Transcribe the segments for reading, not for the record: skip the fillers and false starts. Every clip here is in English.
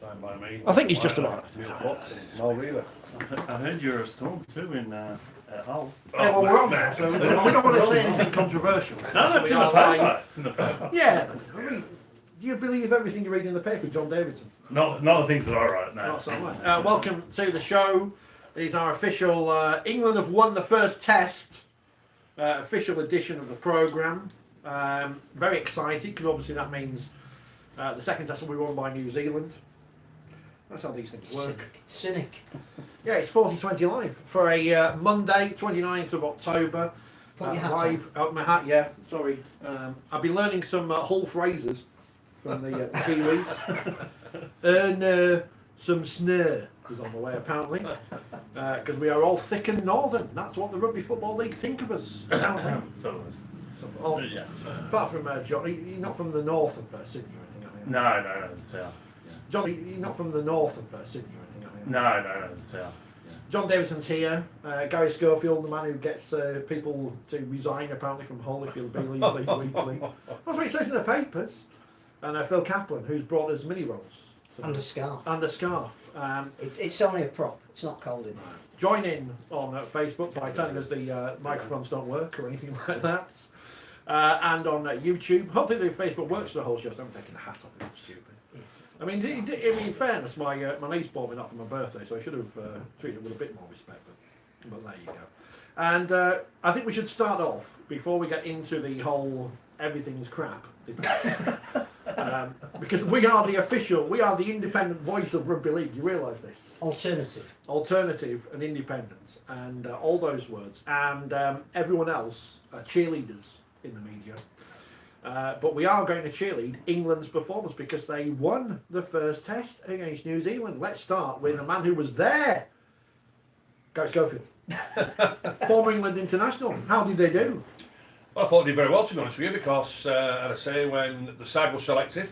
Fine by me. I think he's just about. No, really. I heard you're a storm too in at Hull. Yeah, well, we're on now, so we don't want to say anything controversial. No, it's in the paper. It's in the paper. Yeah, I mean, do you believe everything you read in the paper, John Davidson? Not the things that are right now. Not so much. Welcome to the show. It is our official. England have won the first test. Official edition of the programme. Very excited because obviously that means the second test will be won by New Zealand. That's how these things work. Cynic. Yeah, it's Forty20 live for a Monday, 29th of October. Put your hat live out my hat. Yeah, sorry. I've been learning some Hull phrases from the Kiwis. Earn some snare is on the way apparently, because we are all thick and northern. That's what the Rugby Football League think of us. Yeah. Apart from John, you're not from the north of Sydney or anything, are you? No, south. John, you're not from the north of Sydney or anything, are you? No, south. John Davidson's here. Gary Schofield, the man who gets people to resign apparently from Hull if you'll believe weekly. That's what it says in the papers. And Phil Kaplan, who's brought us mini rolls. And a scarf. And a scarf. It's only a prop. It's not cold enough. Join in on Facebook by telling us the microphones don't work or anything like that. And on YouTube. Hopefully the Facebook works for the whole show. So I'm taking the hat off. It's stupid. I mean, in fairness, my niece bought me that for my birthday, so I should have treated it with a bit more respect. But there you go. And I think we should start off before we get into the whole everything's crap. Because we are the independent voice of Rugby League. You realise this? Alternative and independence, and all those words, and everyone else are cheerleaders in the media. But we are going to cheerlead England's performance because they won the first test against New Zealand. Let's start with a man who was there. Gary Schofield. Former England international. How did they do? Well, I thought they did very well, to be honest with you, because, as I say, when the side was selected,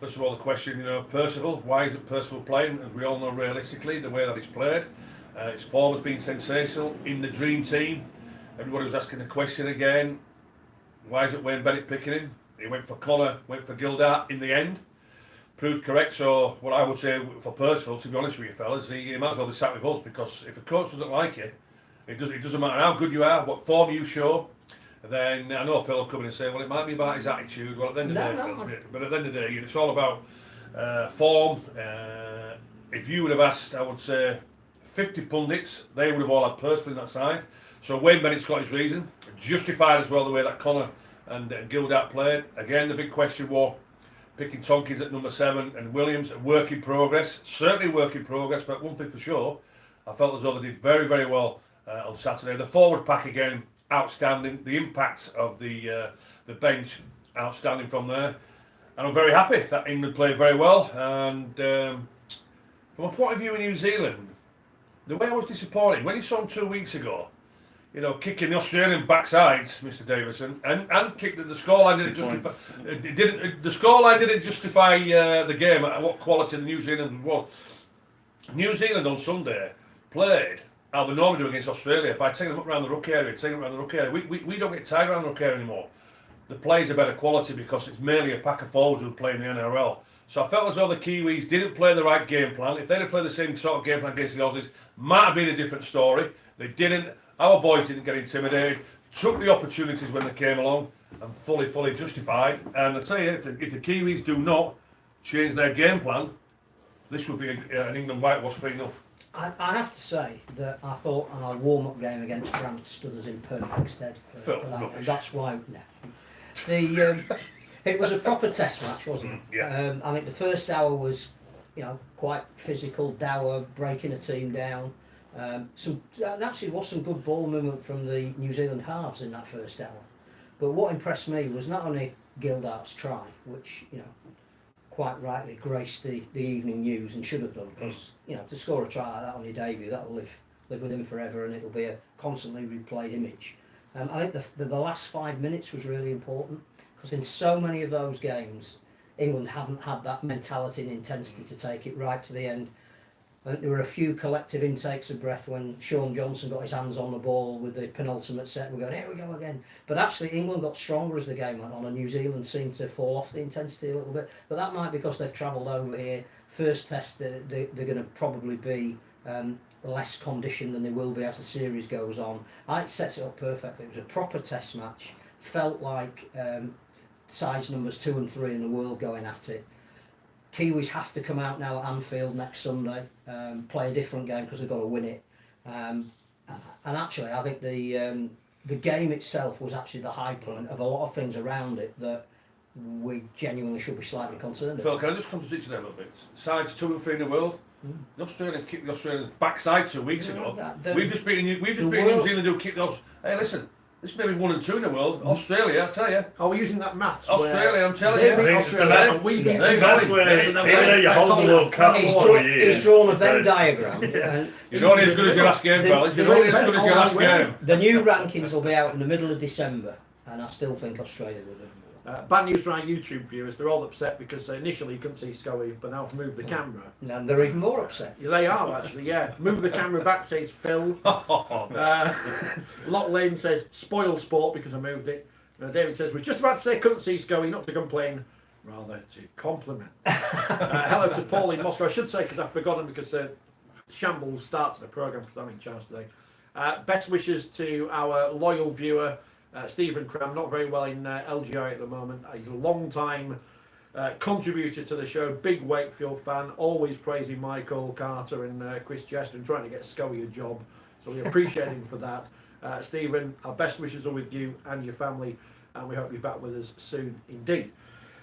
first of all, the question, Percival, why isn't Percival playing? As we all know, realistically, the way that he's played, his form has been sensational in the dream team. Everybody was asking the question again, why isn't Wayne Bennett picking him? He went for Connor, went for Gildart in the end. Proved correct, so what I would say for Percival, to be honest with you fellas, he might as well be sat with us, because if a coach doesn't like you, it doesn't matter how good you are, what form you show, then I know Phil will come in and say, well, it might be about his attitude. Well, at the end of the day, Phil, but at the end of the day, it's all about form. If you would have asked, I would say, 50 pundits, they would have all had Percival in that side. So Wayne Bennett's got his reason, justified as well the way that Connor and Gildart played. Again, the big question was picking Tompkins at number 7 and Williams at work in progress. Certainly work in progress, but one thing for sure, I felt as though they did very, very well on Saturday. The forward pack again, outstanding. The impact of the bench, outstanding from there. And I'm very happy that England played very well. And from a point of view in New Zealand, the way I was disappointed, when you saw him 2 weeks ago, kicking the Australian backsides, Mr. Davidson, and kicked the scoreline the scoreline didn't justify the game at what quality the New Zealand was. New Zealand on Sunday played how they normally do against Australia by taking them up around the ruck area, We don't get tied around the ruck area anymore. The play's a better quality because it's mainly a pack of forwards who play in the NRL. So I felt as though the Kiwis didn't play the right game plan. If they'd have played the same sort of game plan against the Aussies, might have been a different story. They didn't. Our boys didn't get intimidated, took the opportunities when they came along and fully justified. And I tell you, if the Kiwis do not change their game plan, this would be an England whitewash 3-0. I have to say that I thought our warm-up game against France stood us in perfect stead for that. And that's why it was a proper test match, wasn't it? Yeah. I think the first hour was, quite physical, dour, breaking a team down. Actually was some good ball movement from the New Zealand halves in that first hour. But what impressed me was not only Gildart's try, which quite rightly graced the evening news and should have done, because to score a try like that on your debut, that'll live with him forever, and it'll be a constantly replayed image. I think the last 5 minutes was really important, because in so many of those games, England haven't had that mentality and intensity to take it right to the end. I think there were a few collective intakes of breath when Sean Johnson got his hands on the ball with the penultimate set. We're going, here we go again. But actually, England got stronger as the game went on, and New Zealand seemed to fall off the intensity a little bit. But that might be because they've travelled over here first test they're going to probably be less conditioned than they will be as the series goes on. I think it sets it up perfectly. It was a proper test match. Felt like sides numbers 2 and 3 in the world going at it. Kiwis have to come out now at Anfield next Sunday, play a different game because they've got to win it. And actually, I think the game itself was actually the high point of a lot of things around it that we genuinely should be slightly concerned Phil, about. can I just contradict you there a little bit? Sides 2 and 3 in the world. The Australian kicked the Australian backside 2 weeks ago. We've just beaten New Zealand who kicked those. Hey, listen, this may be 1 and 2 in the world. Australia, I tell you. Are we using that maths? Australia, I'm telling you. I think Australia, we beat that's them. where even though you hold the World Cup He's, for 4 years. he's drawn a Venn diagram. And You're only as good as your last game, fellas. You're only as good as your last game. the new rankings will be out in the middle of December, and I still think Australia will do. Bad news for our YouTube viewers. They're all upset because initially you couldn't see Scully, but now I've moved the camera. And they're even more upset. Yeah, they are actually, yeah. Move the camera back, says Phil. Lot Lane says, spoil sport because I moved it. David says, was just about to say couldn't see Scully, not to complain, rather to compliment. Hello to Paul in Moscow. I should say because I've forgotten because Shambles starts the programme because I'm in charge today. Best wishes to our loyal viewer, Stephen Cram, not very well in LGI at the moment. He's a long time contributor to the show, big Wakefield fan, always praising Michael Carter and Chris Chester and trying to get Scully a job. So we appreciate him for that. Stephen, our best wishes are with you and your family, and we hope you're back with us soon indeed.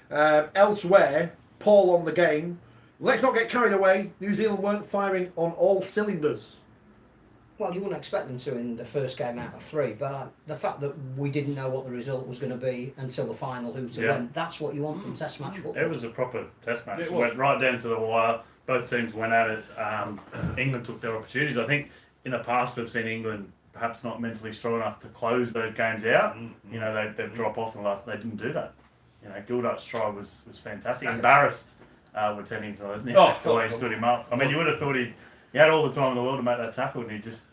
Elsewhere, Paul on the game. Let's not get carried away. New Zealand weren't firing on all cylinders. Well, you wouldn't expect them to in the first game out of 3, but the fact that we didn't know what the result was going to be until the final who to win, that's what you want from Test match football. It was a proper Test match. It was. went right down to the wire. Both teams went at it. England took their opportunities. I think in the past we've seen England perhaps not mentally strong enough to close those games out. You know, they've dropped off in the last. They didn't do that. You know, Gildart's try was fantastic. Embarrassed with Tennington, isn't he? The way he stood him up. I mean, you would have thought he had all the time in the world to make that tackle, and he just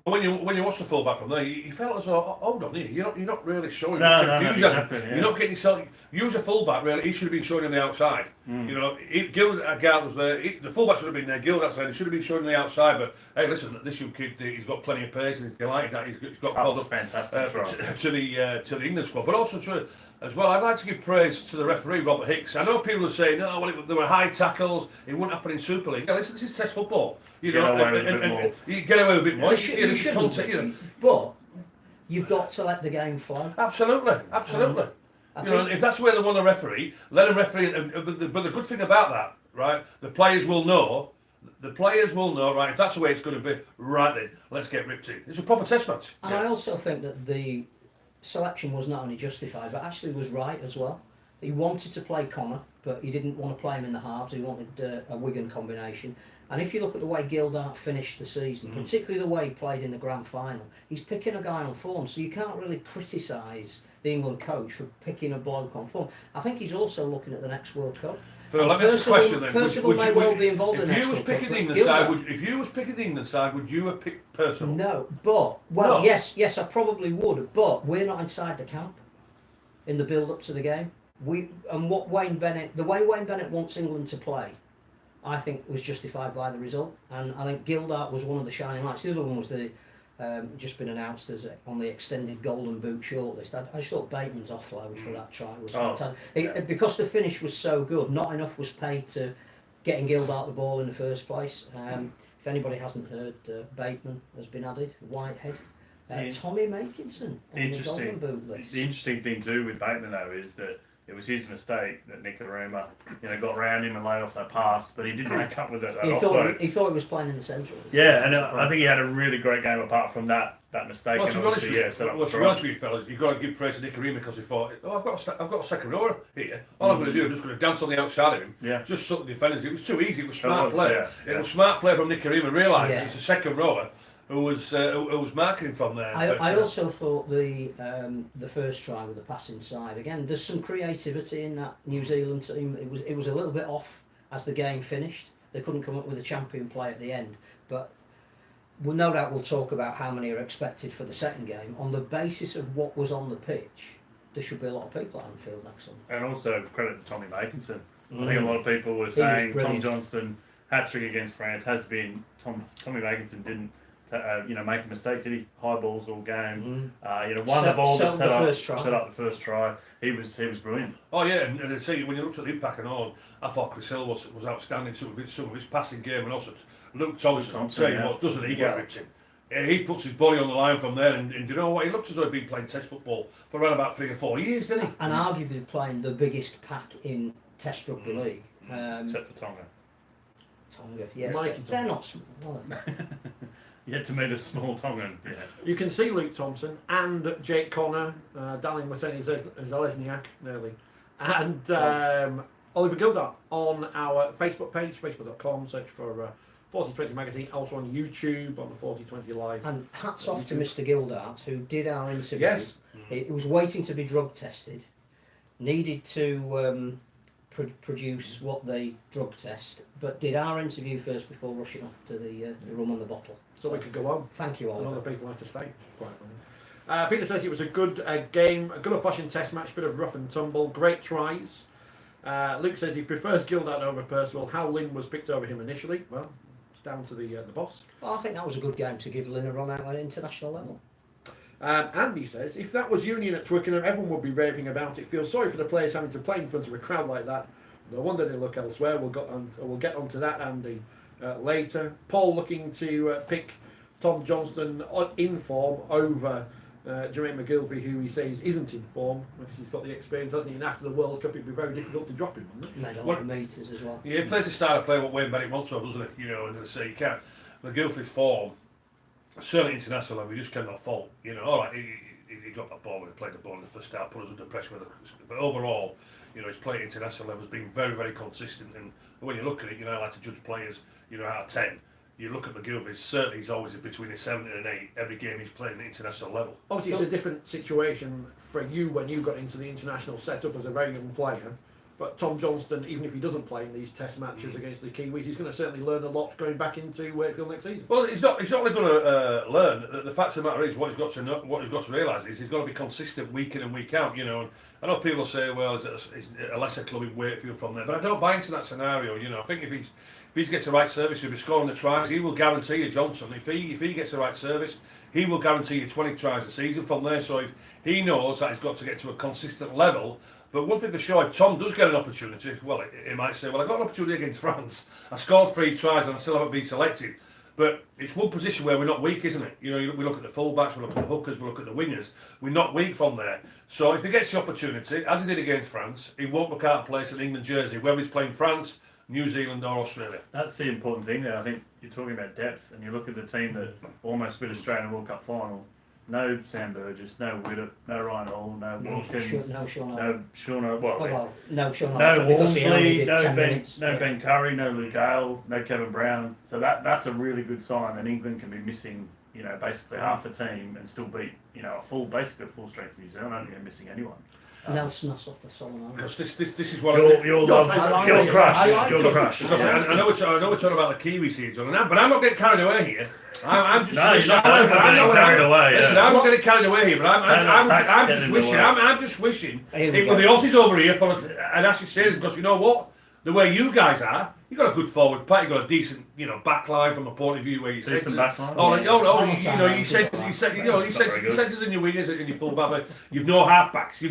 When you watch the fullback from there, you felt as though, hold on, you're not really showing No, much enthusiasm. exactly, yeah. You're not getting yourself. Use a fullback really. He should have been showing on the outside. You know, Gildart was there. The fullback should have been there. Gildart said he should have been showing on the outside. But hey, listen, this young kid, he's got plenty of pace, and he's delighted that he's got called up fantastic to the England squad. But also as well, I'd like to give praise to the referee, Robert Hicks. I know people are saying, no, well, there were high tackles. It wouldn't happen in Super League. Yeah, listen, this is Test football. You know, and you get away with a bit more. You shouldn't, but you've got to let the game flow. Absolutely. You know, if that's where they want to referee, let them referee. But the good thing about that, right, the players will know, right, if that's the way it's going to be, right then, let's get ripped in. It's a proper Test match. And I also think that the selection was not only justified, but actually was right as well. He wanted to play Connor, but he didn't want to play him in the halves. He wanted a Wigan combination. And if you look at the way Gildart finished the season, particularly the way he played in the grand final, he's picking a guy on form, so you can't really criticise the England coach for picking a bloke on form. I think he's also looking at the next World Cup. Phil, let me ask a question then. Percival may well be involved in the next World Cup. If you was picking the England side, would you have picked Percival? No, but yes, I probably would. But we're not inside the camp in the build-up to the game. The way Wayne Bennett wants England to play, I think was justified by the result, and I think Gildart was one of the shining lights. The other one was just been announced as on the extended Golden Boot shortlist. I just thought Bateman's offload for that try was fantastic. Because the finish was so good, not enough was paid to getting Gildart the ball in the first place. If anybody hasn't heard, Bateman has been added, Whitehead, Tommy Makinson on the Golden Boot list. The interesting thing too with Bateman though is that it was his mistake that Nicarima, got round him and laid off that pass, but he didn't make up with it. He thought he was playing in the central. Yeah, and I think he had a really great game apart from that mistake. Well, to be honest with you, fellas, you've got to give praise to Nicarima because he thought, I've got a second rower here. All I'm going to do, I'm just going to dance on the outside of him. Yeah. Just suck the defenders. It was too easy. It was smart play. It was smart play from Nicarima. Realised it's a second rower who was marking him from there. I also thought the first try with the pass inside, again, there's some creativity in that New Zealand team. It was a little bit off as the game finished. They couldn't come up with a champion play at the end, but no doubt we'll talk about how many are expected for the second game. On the basis of what was on the pitch, there should be a lot of people at Anfield next Sunday. And also credit to Tommy Makinson. I think a lot of people were saying Tom brilliant. Johnston hat-trick against France has been Tommy Makinson didn't make a mistake, did he? High balls all game. Won the ball that set up the first try. He was brilliant. Oh yeah, and I say when you looked at the impact and all, I thought Chris Hill was outstanding. Some of his passing game, and also Luke Thompson. Tell you what, doesn't he get ripped in? He puts his body on the line from there, and you know what? He looks as though he'd been playing Test football for around about 3 or 4 years, didn't he? And arguably playing the biggest pack in Test Rugby League. Except for Tonga. Tonga, yes. Mighty They're not small, are they? Yet to meet a small Tongan. Yeah. You can see Luke Thompson and Jake Connor, Daniel Zalesniak, nearly, and Oliver Gildart on our Facebook page, facebook.com, search for 4020 magazine, also on YouTube, on the 4020 Live. And hats off to Mr. Gildart, who did our interview. Yes. He was waiting to be drug tested, needed to produce what they drug test, but did our interview first before rushing off to the rum and the bottle. So we could go on. Thank you, And Oliver. other people had to stay, which is quite funny. Peter says it was a good game, a good old-fashioned test match, bit of rough and tumble, great tries. Luke says he prefers Gildart over Percival. How Lynn was picked over him initially, well, it's down to the boss. Well, I think that was a good game to give Lynn a run out at international level. Andy says, if that was Union at Twickenham, everyone would be raving about it. Feels sorry for the players having to play in front of a crowd like that. No wonder they look elsewhere. We'll get onto that, Andy, later. Paul looking to pick Tom Johnston in form over Jermaine McGilvey, who he says isn't in form because he's got the experience, hasn't he? And after the World Cup, it'd be very difficult to drop him, wouldn't it? Made a lot of meters as well. Yeah, he plays the style of play what Wayne Bennett wants to, doesn't he? And I say you can't. McGilvey's form, certainly international level, you just cannot fault. All right, he dropped that ball when he played the ball in the first half, put us under pressure. But overall, his play at international level has been very, very consistent. And when you look at it, I like to judge players, out of 10. You look at McGilvey, certainly he's always between a 7 and an 8 every game he's playing at international level. Obviously, it's a different situation for you when you got into the international setup as a very young player. But Tom Johnston, even if he doesn't play in these test matches against the Kiwis, he's going to certainly learn a lot going back into Wakefield next season. Well, he's not only going to learn. The fact of the matter is, what he's got to realise is he's got to be consistent week in and week out. And I know people say, well, is a lesser club in Wakefield from there, but I don't buy into that scenario. I think if he gets the right service, he'll be scoring the tries. He will guarantee you, Johnson. If he gets the right service, he will guarantee you 20 tries a season from there. So if he knows that he's got to get to a consistent level. But one thing for sure, if Tom does get an opportunity, well, he might say, well, I got an opportunity against France. I scored 3 tries and I still haven't been selected. But it's one position where we're not weak, isn't it? We look at the fullbacks, we look at the hookers, we look at the wingers. We're not weak from there. So if he gets the opportunity, as he did against France, he won't look out of place in England jersey, whether he's playing France, New Zealand or Australia. That's the important thing there. I think you're talking about depth, and you look at the team that almost beat Australia in the World Cup final. No Sam Burgess, no Widdop, no Ryan Hall, no Wilkins, no Sean no Sean. no Sean no Walmsley, no Ben Curry, no Luke Gale, no Kevin Brown. So that's a really good sign. And England can be missing, basically half a team and still beat, basically a full strength New Zealand. I don't think they're missing anyone. Nelson Nussel for Solomon. Because this is what you'll love. You'll crush. You'll crush. I know we're talking about the Kiwis here, John, but I'm not getting carried away here. I'm just. No, you're not getting carried away. Listen, I'm not getting carried away here, but I'm just wishing it were the Aussies over here for an Ashes series, because you know what? The way you guys are, you've got a good forward pack, you've got a decent, back line from a point of view where you decent back line. You centres and your wingers and your full back. You've no halfbacks.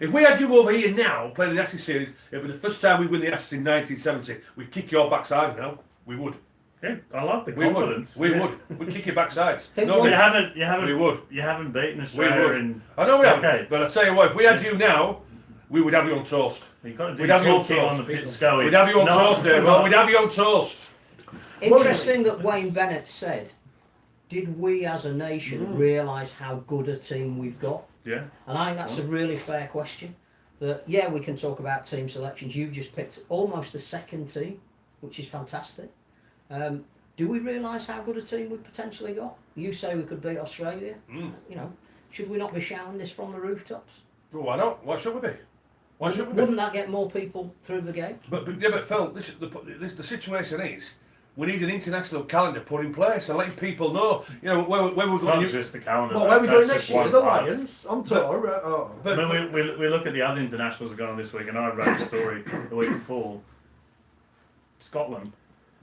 If we had you over here now playing the Ashes series, it'd be the first time we win the Ashes in 1970. We'd kick your backside now. We would. Yeah, I like the confidence. We would. We'd kick your backsides. No, you haven't. We would. You haven't beaten Australia in. I know we haven't. decades. But I tell you what, if we had you now, we would have you on toast. You've got to do We'd have you on talking on the toast. pit scully. We'd have you on toast there. Well, we'd have you on toast. Interesting that Wayne Bennett said, did we as a nation realise how good a team we've got? Yeah. And I think that's a really fair question. That, yeah, we can talk about team selections. You've just picked almost a second team, which is fantastic. Do we realise how good a team we've potentially got? You say we could beat Australia. Should we not be shouting this from the rooftops? Well, why not? Why should we be? Why should we be? Wouldn't that get more people through the game? But Phil, the situation is, we need an international calendar put in place and letting people know, you know, when we're It's going not just the calendar. Well, where are we going that's next just year? one The part. Lions on tour. But- I mean, we look at the other internationals that are going on this week, and I wrote a story the week before. Scotland,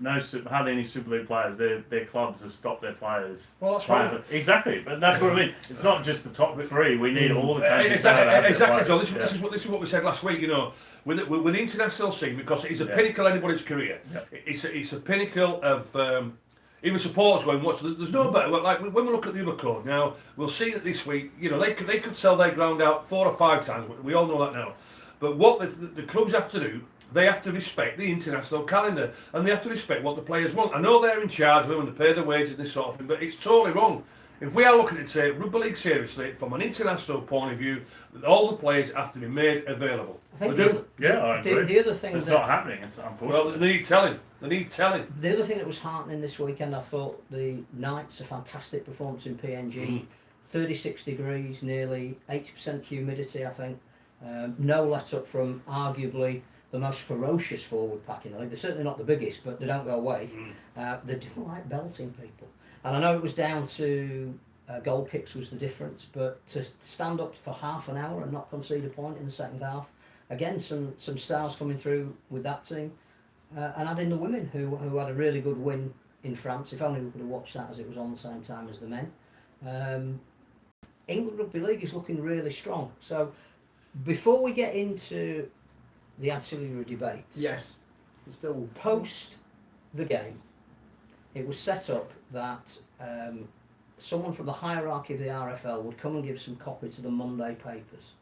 hardly any Super League players. Their clubs have stopped their players. Well, that's playing. right. Exactly, but that's what I mean. It's not just the top three. We need all the countries. to have their Exactly, John. players. This is what we said last week. You know, with the international scene, because it is a pinnacle of anybody's career. Yeah. It's a pinnacle of even supporters going. There's no better. Like when we look at the other code now, we'll see that this week. You know, they could sell their ground out 4 or 5 times. We all know that now. But what the clubs have to do, they have to respect the international calendar, and they have to respect what the players want. I know they're in charge of them and they pay their wages and this sort of thing, but it's totally wrong. If we are looking to take Rugby League seriously from an international point of view, all the players have to be made available. I think They do. I agree. the other thing It's that, not happening. It's unfortunate. Well, they need telling. They need telling. the other thing that was heartening this weekend, I thought the Knights, a fantastic performance in PNG, 36 degrees, nearly 80% humidity, I think. No let up from arguably the most ferocious forward pack in the league. They're certainly not the biggest, but they don't go away. They do like belting people. And I know it was down to goal kicks was the difference, but to stand up for half an hour and not concede a point in the second half, again, some stars coming through with that team. And adding the women who had a really good win in France. If only we could have watched that as it was on the same time as the men. England Rugby League is looking really strong. So before we get into the ancillary debates, Yes. Still. post the game, it was set up that someone from the hierarchy of the RFL would come and give some copy to the Monday papers.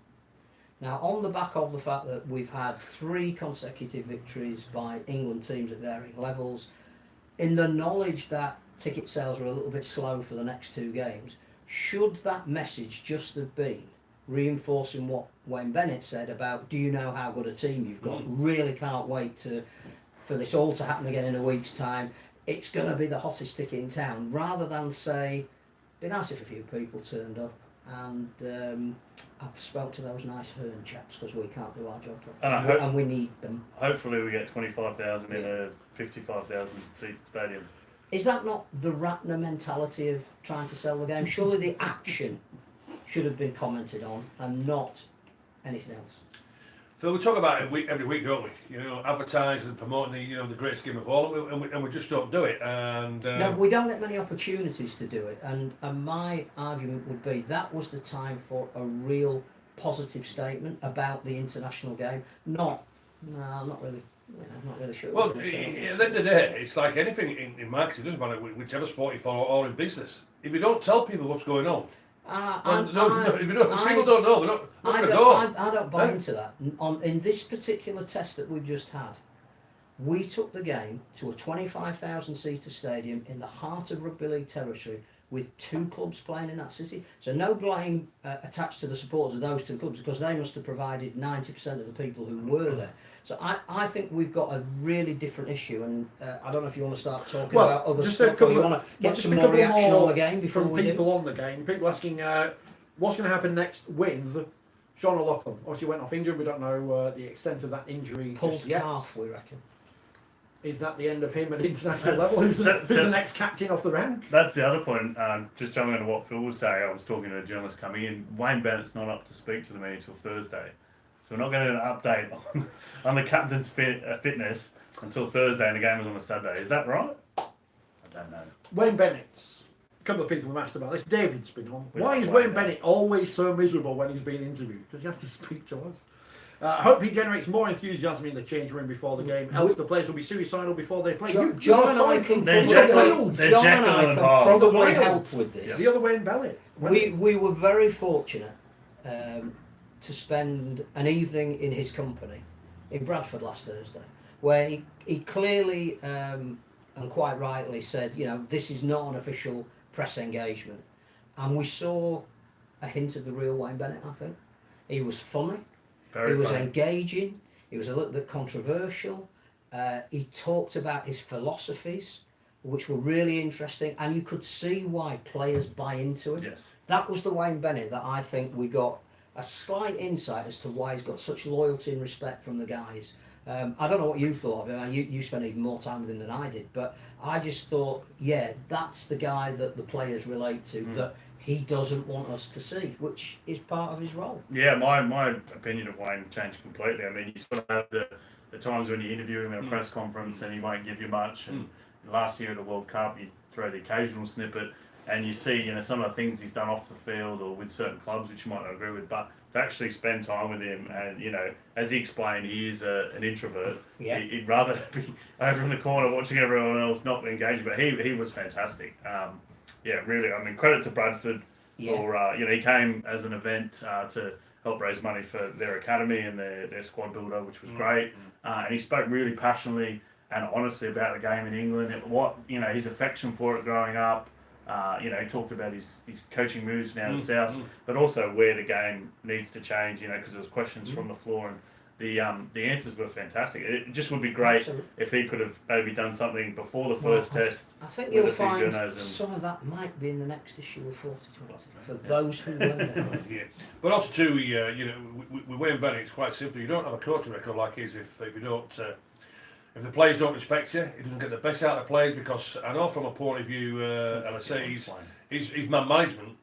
Now, on the back of the fact that we've had 3 consecutive victories by England teams at varying levels, in the knowledge that ticket sales are a little bit slow for the next 2 games, should that message just have been reinforcing what Wayne Bennett said about, do you know how good a team you've got? Really can't wait for this all to happen again in a week's time. It's going to be the hottest ticket in town, rather than say, be nice if a few people turned up. And I've spoke to those nice Herne chaps because we can't do our job properly, and we need them. Hopefully we get 25,000 in a 55,000 seat stadium. Is that not the Ratner mentality of trying to sell the game? Surely the action should have been commented on and not anything else. So we talk about it every week, don't we? You know, advertising and promoting the greatest game of all, and we just don't do it. And no, we don't get many opportunities to do it. And my argument would be that was the time for a real positive statement about the international game. I'm not really. Yeah, I'm not really sure. Well, at the end of the day, it's like anything in marketing. It doesn't matter whichever sport you follow or in business. If you don't tell people what's going on, if people don't know, they're not going to go. I don't buy into that. In this particular test that we've just had, we took the game to a 25,000 seater stadium in the heart of Rugby League territory with 2 clubs playing in that city. So no blame attached to the supporters of those 2 clubs, because they must have provided 90% of the people who were there. So I think we've got a really different issue, and I don't know if you want to start talking about other stuff, or you want to get some more reaction on the game before we people do. on the game. People asking what's going to happen next with Sean O'Loughlin. Obviously went off injured. We don't know the extent of that injury Pulled just yet. calf, we reckon. Is that the end of him at international level? Who's the next captain off the rank? That's the other point. Just jumping on what Phil was saying, I was talking to a journalist coming in. Wayne Bennett's not up to speak to the media until Thursday. So we're not getting an update on the captain's fitness until Thursday, and the game was on a Saturday. Is that right? I don't know. Wayne Bennett's. A couple of people have asked about this. David's been on. We Why don't is blame Wayne Bennett always so miserable when he's being interviewed? Because he has to speak to us. I hope he generates more enthusiasm in the change room before the game, else the players will be suicidal before they play. John and I can They're probably help with this. The other Wayne Bennett. We were very fortunate to spend an evening in his company in Bradford last Thursday, where he clearly and quite rightly said, this is not an official press engagement. And we saw a hint of the real Wayne Bennett, I think. He was funny. He was engaging. He was a little bit controversial. He talked about his philosophies, which were really interesting, and you could see why players buy into it. Yes. That was the Wayne Bennett that I think we got a slight insight as to why he's got such loyalty and respect from the guys, I don't know what you thought of him. And you spent even more time with him than I did, but I just thought, yeah, that's the guy that the players relate to. That he doesn't want us to see, which is part of his role. Yeah, my opinion of Wayne changed completely. I mean, you sort of have the times when you interview him in a press conference and he won't give you much. And last year at the World Cup, you throw the occasional snippet and you see, some of the things he's done off the field or with certain clubs, which you might not agree with, but to actually spend time with him and, as he explained, he is an introvert. Yeah. He'd rather be over in the corner watching everyone else not engaged, but he was fantastic. Yeah, really. I mean, credit to Bradford for he came as an event to help raise money for their academy and their squad builder, which was great. And he spoke really passionately and honestly about the game in England, what his affection for it growing up. He talked about his coaching moves now in the South, but also where the game needs to change. Because there was questions from the floor and. The answers were fantastic. It just would be great if he could have maybe done something before the first test. I think you'll find some of that might be in the next issue of Forty20 for those who weren't there. Yeah, but also too, with Wayne Bennett, it's quite simple. You don't have a coaching record like his if you don't. If the players don't respect you, he doesn't get the best out of the players. Because I know from a point of view, and I say he's man management.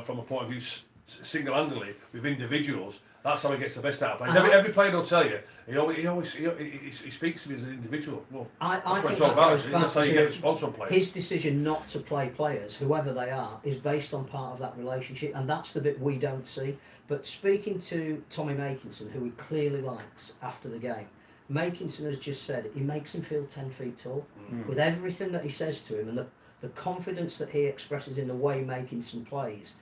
From a point of view, single-handedly with individuals. That's how he gets the best out of players. Every player will tell you. He speaks to me as an individual. Well, I think that goes back that's how you get a response from players. His decision not to play players, whoever they are, is based on part of that relationship, and that's the bit we don't see. But speaking to Tommy Makinson, who he clearly likes after the game, Makinson has just said he makes him feel 10 feet tall with everything that he says to him and the confidence that he expresses in the way Makinson plays.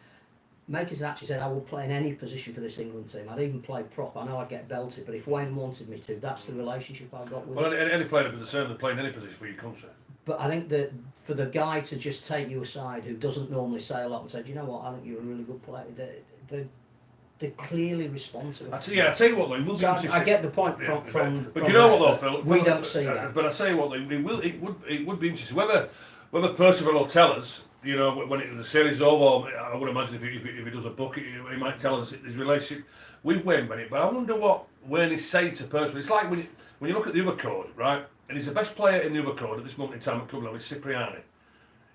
Makinson actually said, I will play in any position for this England team. I'd even play prop. I know I'd get belted, but if Wayne wanted me to, that's the relationship I've got with him. Well, any player would be the same as playing any position for your country. But I think that for the guy to just take you aside, who doesn't normally say a lot, and say, you know what, I think you're a really good player, they clearly respond to it. I tell you what, though, so I get the point from But you know what, though, Phil? We don't see that. But I tell you what, it would be interesting whether Percival will tell us. When the series is over, I would imagine if he does a book, he might tell us his relationship with Wayne Bennett. But I wonder what Wayne is saying to Percival. It's like when you look at the other code, right? And he's the best player in the other code at this moment in time at club level, is Cipriani.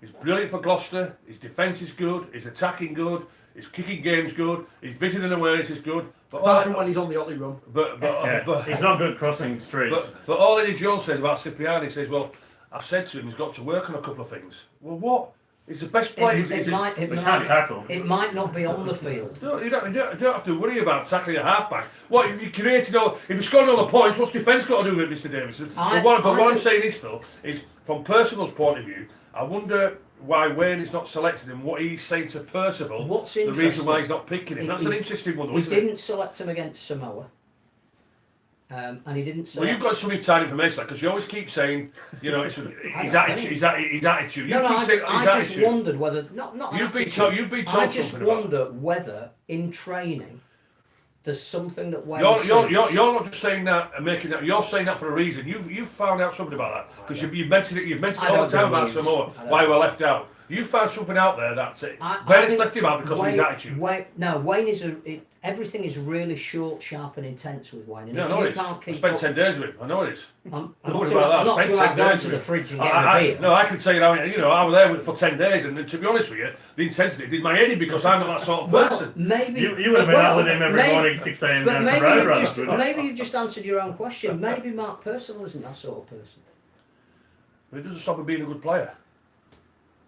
He's brilliant for Gloucester. His defence is good. His attacking good. His kicking game's good. His vision and awareness is good. But apart from when he's on the Otley run. But he's not good crossing streets. But all Eddie Jones says about Cipriani, he says, well, I've said to him he's got to work on a couple of things. Well, what? He's the best player. Can't tackle. It might not be on the field. You don't have to worry about tackling a halfback. What if if you're scoring all the points? What's defence got to do with it, Mr. Davison? What I'm saying is, Phil, is from Percival's point of view, I wonder why Wayne is not selecting him. What he's saying to Percival. What's the reason why he's not picking him? That's an interesting one, though, he isn't didn't select him against Samoa. And he didn't say. Well, you've got some inside information because you always keep saying, it's his attitude. I just wondered whether You've been told I just something wonder whether in training there's something that Wayne you're not just saying that and making that. You're saying that for a reason. You've found out something about that because you've mentioned it. You've mentioned it all the time about Samoa. Why we're left out. You found something out there that's it. Bennett's left him out because of his attitude. Wayne is everything is really short, sharp, and intense with Wayne. And I know it is. I spent 10 days with him. I know it is. I'm not too about going to the fridge and getting a beer. No, I can tell you, I was there for 10 days, and to be honest with you, the intensity did my head in because I'm not that sort of person. Maybe you would have been out with him every morning 6 a.m. But maybe you've just answered your own question. Maybe Mark Percival isn't that sort of person. But it doesn't stop him being a good player.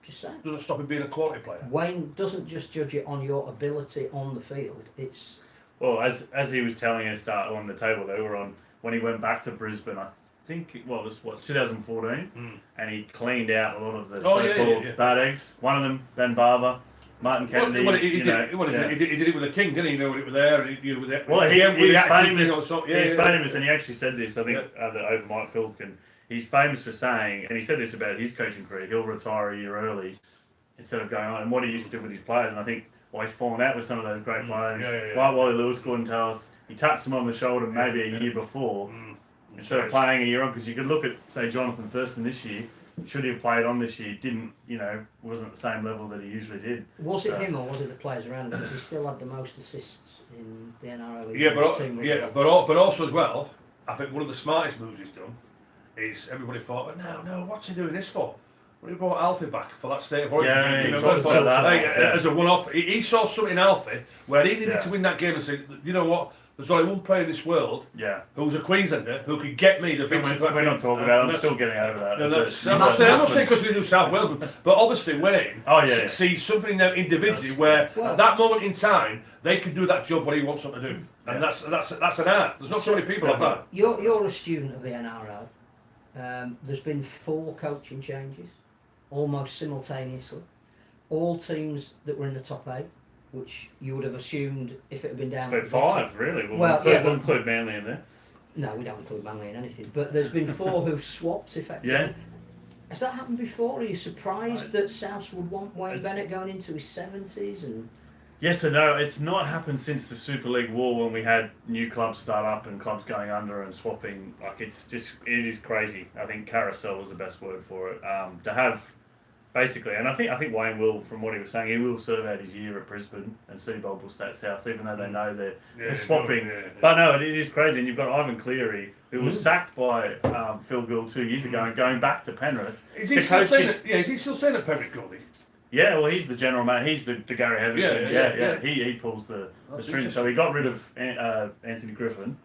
Just saying. Doesn't stop him being a quality player. Wayne doesn't just judge it on your ability on the field. It's as he was telling us on the table they were on when he went back to Brisbane. I think it was 2014, and he cleaned out a lot of the so-called bad eggs. One of them, Ben Barber, Martin Kennedy. He did it with the King, didn't he? He was there. He was famous, and he actually said this. I think the open mic Phil can. He's famous for saying, and he said this about his coaching career, he'll retire a year early instead of going on. And what he used to do with his players, and I think he's fallen out with some of those great players. Like Wally Lewis couldn't tell us, he touched them on the shoulder maybe a year before, instead of playing a year on. Because you could look at, say, Jonathan Thurston this year, should he have played on this year, didn't, wasn't at the same level that he usually did. Was it him or was it the players around him? Because he still had the most assists in the NRL. But also as well, I think one of the smartest moves he's done is everybody thought, no, what's he doing this for? Well, he brought Alfie back for that state of origin. Yeah, game. he talked about that. As a one-off, he saw something in Alfie where he needed to win that game and say, you know what? There's only one player in this world who's a Queenslander who could get me the victory. We're not talking about it. I'm still getting over that. I'm not saying because we do South Wales, but obviously Wayne sees something in them individually where at that moment in time they can do that job what he wants them to do, and that's an art. There's not so many people like that. You're a student of the NRL. There's been 4 coaching changes, almost simultaneously. All teams that were in the top 8. Which you would have assumed if it had been down. It's been 5, really. We'll include Manly in there. No, we don't include Manly in anything. But there's been 4 who've swapped effectively. Yeah. Has that happened before? Are you surprised that Souths would want Wayne Bennett going into his 70s? And yes and no. It's not happened since the Super League war when we had new clubs start up and clubs going under and swapping. Like it is crazy. I think carousel was the best word for it. To have. Basically, and I think Wayne will, from what he was saying, he will serve out his year at Brisbane and Seabold will stay at South, even though they know they're swapping. But no, it is crazy. And you've got Ivan Cleary, who was sacked by Phil Gould 2 years ago and going back to Penrith. Is he still staying at Penrith, Goldie? Yeah, well, he's the general man. He's the Gary Heatherton. Yeah. He pulls the strings. So he got rid of Anthony Griffin.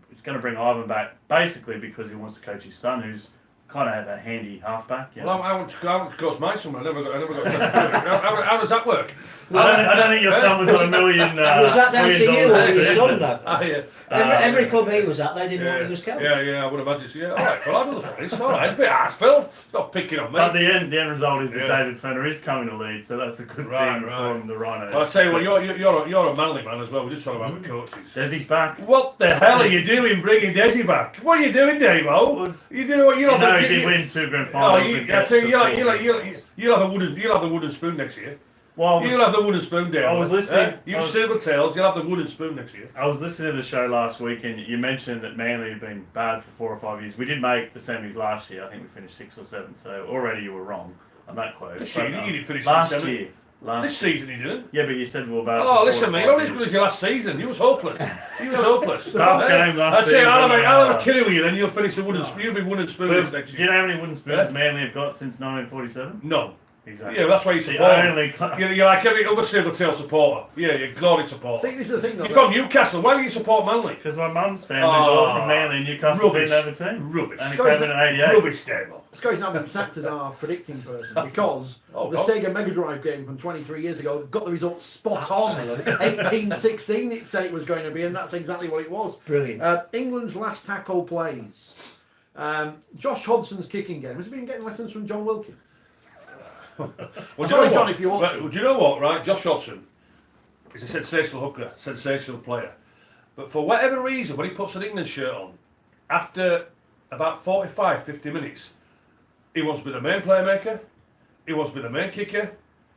He's going to bring Ivan back basically because he wants to coach his son, who's kind of a handy halfback. Well, I want to coach my son. I never got. How does that work? I don't think your son was on $1 million. Was that down to you or your son, though? Yeah. Every club he was at, they didn't want he was coach. Yeah, I would imagine. So, all right, well, I'm the It's all right, a bit harsh, Phil. Stop picking on me. But the end result is that David Fenner is coming to lead, so that's a good thing from the Rhinos. Well, I'll tell you what, you're a Manly man as well. We're just talking about the coaches. Desi's back. What the hell are you doing bringing Desi back? What are you doing, Davo? You doing what you're not. He did win 2 grand finals. I tell you, you'll have the wooden spoon next year. Well, you'll have the wooden spoon, Dave. I was listening. You Silvertails, you'll have the wooden spoon next year. I was listening to the show last week, and you mentioned that Manly had been bad for 4 or 5 years. We did make the semis last year. I think we finished 6 or 7. So already you were wrong on that quote. This year, you didn't finish last 7. year. This season you didn't. Yeah, but you said we were bad. Oh, listen, mate. Not as good as your last season. You was hopeless. Last game last season. I'll have a kill with you. Then you'll finish the wooden. You'll be wooden spoons next year. Do you know how many wooden spoons Manly have got since 1947? No. Exactly. Yeah, that's why you support. You're like every other Silvertail supporter. Yeah, you're glory supporter. See, this is the thing, though. You're from Newcastle. Why do you support Manly? Because my mum's family's all from Manly and Newcastle being over team. Rubbish. And he came in at 88. Rubbish, Davo. Scott's not been sacked as our predicting person because the Sega Mega Drive game from 23 years ago got the results spot on. 18-16 it said it was going to be, and that's exactly what it was. Brilliant. England's last tackle plays. Josh Hodgson's kicking game. Has he been getting lessons from John Wilkin? Well, sorry, John, if you want to. Do you know what, right? Josh Hodgson is a sensational hooker, sensational player. But for whatever reason, when he puts an England shirt on, after about 45, 50 minutes, he wants to be the main playmaker, he wants to be the main kicker,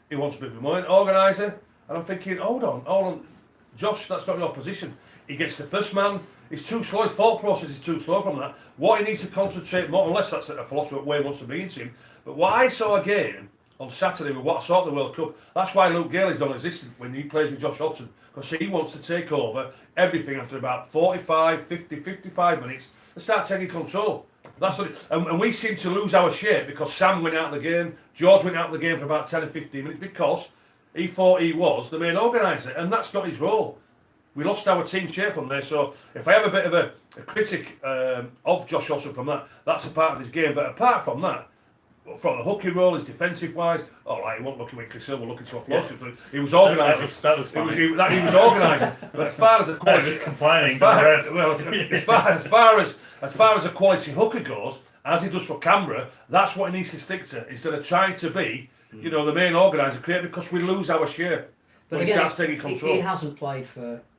he wants to be the main organiser. And I'm thinking, hold on. Josh, that's not your position. He gets the first man. He's too slow. His thought process is too slow from that. What he needs to concentrate more, unless that's a philosophy way he wants to be into him. But what I saw again on Saturday with what I saw at the World Cup, that's why Luke Gale is non-existent when he plays with Josh Hodgson, because he wants to take over everything after about 45, 50, 55 minutes and start taking control. That's what and we seem to lose our shape because Sam went out of the game, George went out of the game for about 10 or 15 minutes because he thought he was the main organiser, and that's not his role. We lost our team shape from there, so if I have a bit of a critic of Josh Hodgson from that, that's a part of his game. But apart from that, from the hooking role, his defensive wise, all right, he wasn't looking when Chris Hill were looking to offload it. He was organising. That was funny. He was organising. But as far as the quality, just complaining. as far as a quality hooker goes, as he does for Canberra, that's what he needs to stick to instead of trying to be, the main organiser, because we lose our share. But when again, he starts taking control. He hasn't played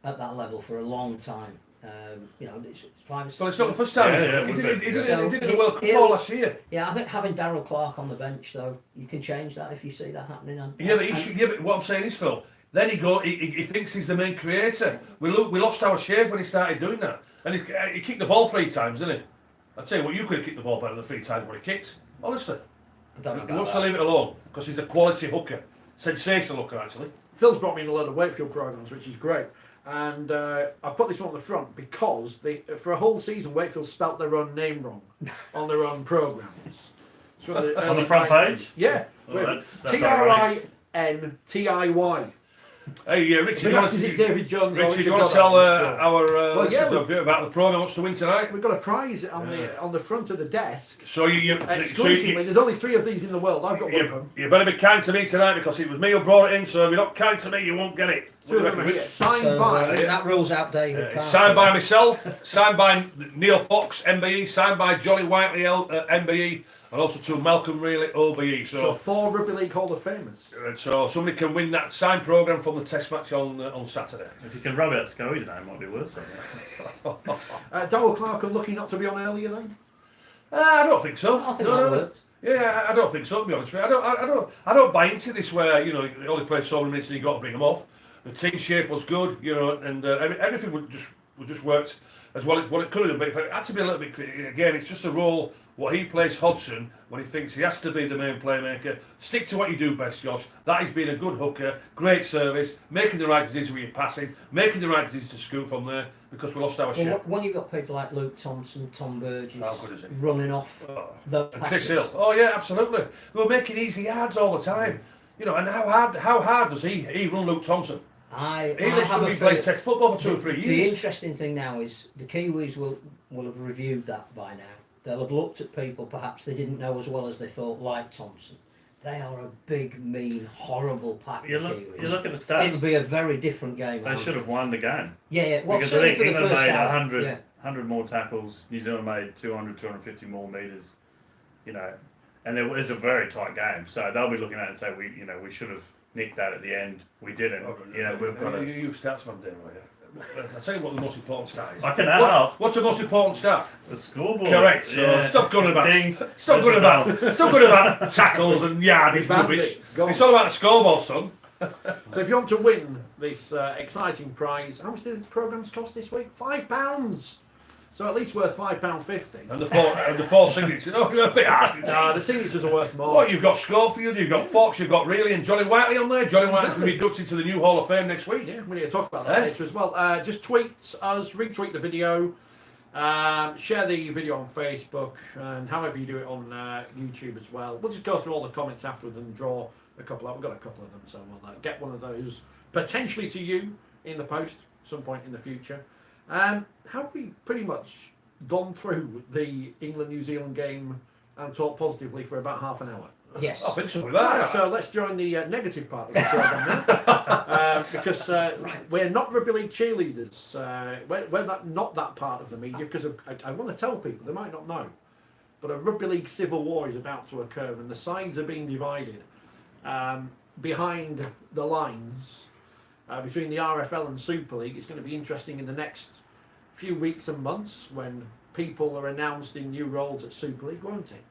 at that level for a long time. It's 5 or 6 Well, it's not the first time. He did the World Cup last year. Yeah, I think having Darryl Clark on the bench, though, you can change that if you see that happening. But what I'm saying is, Phil, then he thinks he's the main creator. We lost our shape when he started doing that. And he kicked the ball 3 times, didn't he? I'll tell you what, you could have kicked the ball better than 3 times when he kicked. Honestly. He wants to leave it alone because he's a quality hooker. Sensational hooker, actually. Phil's brought me in a load of Wakefield programmes, which is great. And I've put this one on the front because for a whole season, Wakefield spelt their own name wrong on their own programmes. On the front page? Yeah. Well, that's Tintiy. Hey, Richard, Is it David Jones? Richard, you want to tell our listeners we- about the programme what's to win tonight? We've got a prize on the front of the desk. So Exclusively, there's only 3 of these in the world. I've got one of them. you better be kind to me tonight because it was me who brought it in. So if you're not kind to me, you won't get it. 2 of them are here. Signed So, by. that rules out David. It's Parker. signed by myself, signed by Neil Fox, MBE, signed by Jolly Whiteley, MBE, and also to Malcolm Reilly, OBE. So 4 Rugby League Hall of Famers. So somebody can win that signed programme from the test match on Saturday. If you can rub out Scully's name, might be worth it. Darrell Clark unlucky not to be on earlier then? I don't think so. I think that worked. Yeah, I don't think so. To be honest with you, I don't buy into this where you only play so many minutes and you got to bring them off. The team shape was good, and everything would just worked as well as what it could have done. But if I had to be a little bit again, it's just a role what he plays Hodgson when he thinks he has to be the main playmaker. Stick to what you do best, Josh. That is being a good hooker, great service, making the right decision with your passing, making the right decision to scoot from there because we lost our ship. When you've got people like Luke Thompson, Tom Burgess How good is he? running off the And passes. Chris Hill. Oh yeah, absolutely. We were making easy yards all the time. And how hard does he run Luke Thompson? I He looks have to a be playing feeling- test football for 2 or 3 The years. interesting thing now is the Kiwis will have reviewed that by now. They'll have looked at people perhaps they didn't know as well as they thought, like Thompson. They are a big, mean, horrible pack. You the look Kiwis. at the stats. It'll be a very different game. They should have won the game. Yeah. Well, Because I certainly think for the England first made hour. 100, Yeah. 100 more tackles, New Zealand made 200, 250 more metres, and it was a very tight game. So they'll be looking at it and say, we should have nicked that at the end. We didn't. We've got You statsman, Dan, will you? I'll tell you what the most important stat is. I can help. What's the most important stat? The scoreboard. Correct. So Yeah. stop going about. Ding. Stop going about tackles and yardage rubbish. Go on. It's all about the scoreboard, son. So if you want to win this exciting prize, how much did the programmes cost this week? £5. So at least worth £5.50. And the four signatures. You're a bit harsh. No, the signatures are worth more. What, you've got Schofield, you've got Fox, you've got Reilly and Johnny Whiteley on there. Johnny Whiteley's going to be inducted to the new Hall of Fame next week. Yeah, we need to talk about that later as well. Just tweet us, retweet the video, share the video on Facebook, and however you do it on YouTube as well. We'll just go through all the comments afterwards and draw a couple out. We've got a couple of them, so we'll get one of those potentially to you in the post some point in the future. Have we pretty much gone through the England-New Zealand game and talked positively for about half an hour? Yes. I think so with Right, that. so let's join the negative part of the programme now, because we're not rugby league cheerleaders. We're not that part of the media because I want to tell people, they might not know, but a rugby league civil war is about to occur and the sides are being divided behind the lines between the RFL and Super League. It's going to be interesting in the next few weeks and months when people are announced in new roles at Super League, won't it?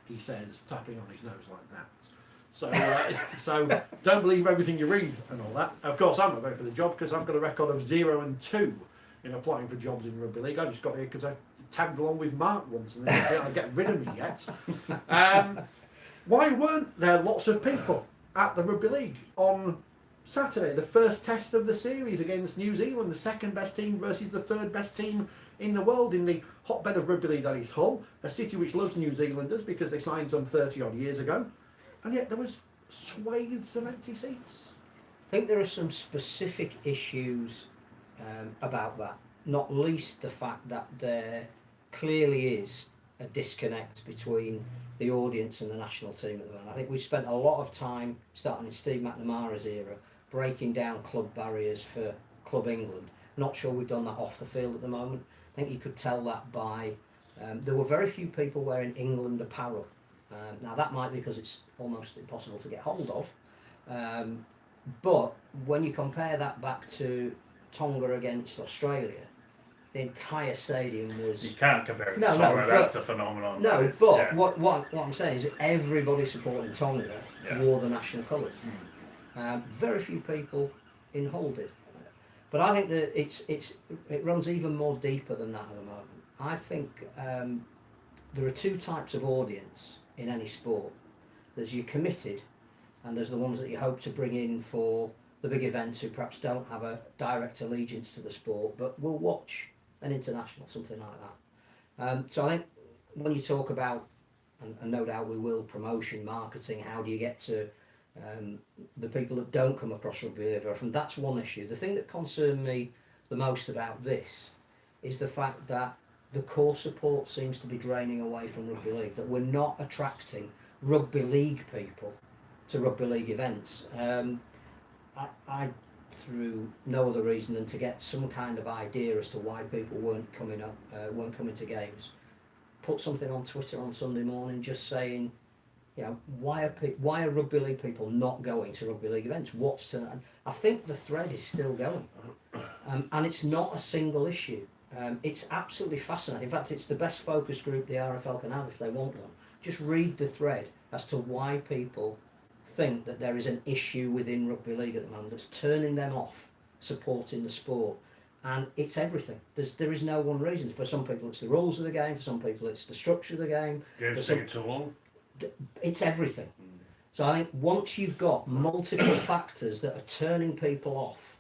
He says, tapping on his nose like that. So don't believe everything you read and all that. Of course, I'm not going for the job because I've got a record of 0-2 in applying for jobs in rugby league. I just got here because I tagged along with Mark once and they didn't get rid of me yet. Why weren't there lots of people at the rugby league on Saturday, the first test of the series against New Zealand, the second best team versus the third best team in the world in the hotbed of rugby league that is Hull, a city which loves New Zealanders because they signed some 30 odd years ago, and yet there was swathes of empty seats. I think there are some specific issues about that, not least the fact that there clearly is a disconnect between the audience and the national team at the moment. I think we've spent a lot of time, starting in Steve McNamara's era, breaking down club barriers for Club England. Not sure we've done that off the field at the moment. I think you could tell that by there were very few people wearing England apparel. Now that might be because it's almost impossible to get hold of. But when you compare that back to Tonga against Australia, the entire stadium was... You can't compare it No, to no, Tonga, but- that's a phenomenon. No, It's- but yeah. what I'm saying is that everybody supporting Tonga Yeah. wore the national colours. Very few people in Hull did. But I think that it runs even more deeper than that at the moment. I think there are two types of audience in any sport. There's your committed, and there's the ones that you hope to bring in for the big events who perhaps don't have a direct allegiance to the sport, but will watch an international, something like that. So I think when you talk about, and no doubt we will, promotion, marketing, how do you get to the people that don't come across rugby league very often, that's one issue. The thing that concerned me the most about this is the fact that the core support seems to be draining away from rugby league, that we're not attracting rugby league people to rugby league events. I through no other reason than to get some kind of idea as to why people weren't coming to games, put something on Twitter on Sunday morning just saying, you know, why are rugby league people not going to rugby league events? I think the thread is still going, and it's not a single issue. It's absolutely fascinating. In fact, it's the best focus group the RFL can have if they want one. Just read the thread as to why people think that there is an issue within rugby league at the moment that's turning them off supporting the sport, and it's everything. There is no one reason. For some people it's the rules of the game, for some people it's the structure of the game. Games taking too long. It's everything. So I think once you've got multiple factors that are turning people off,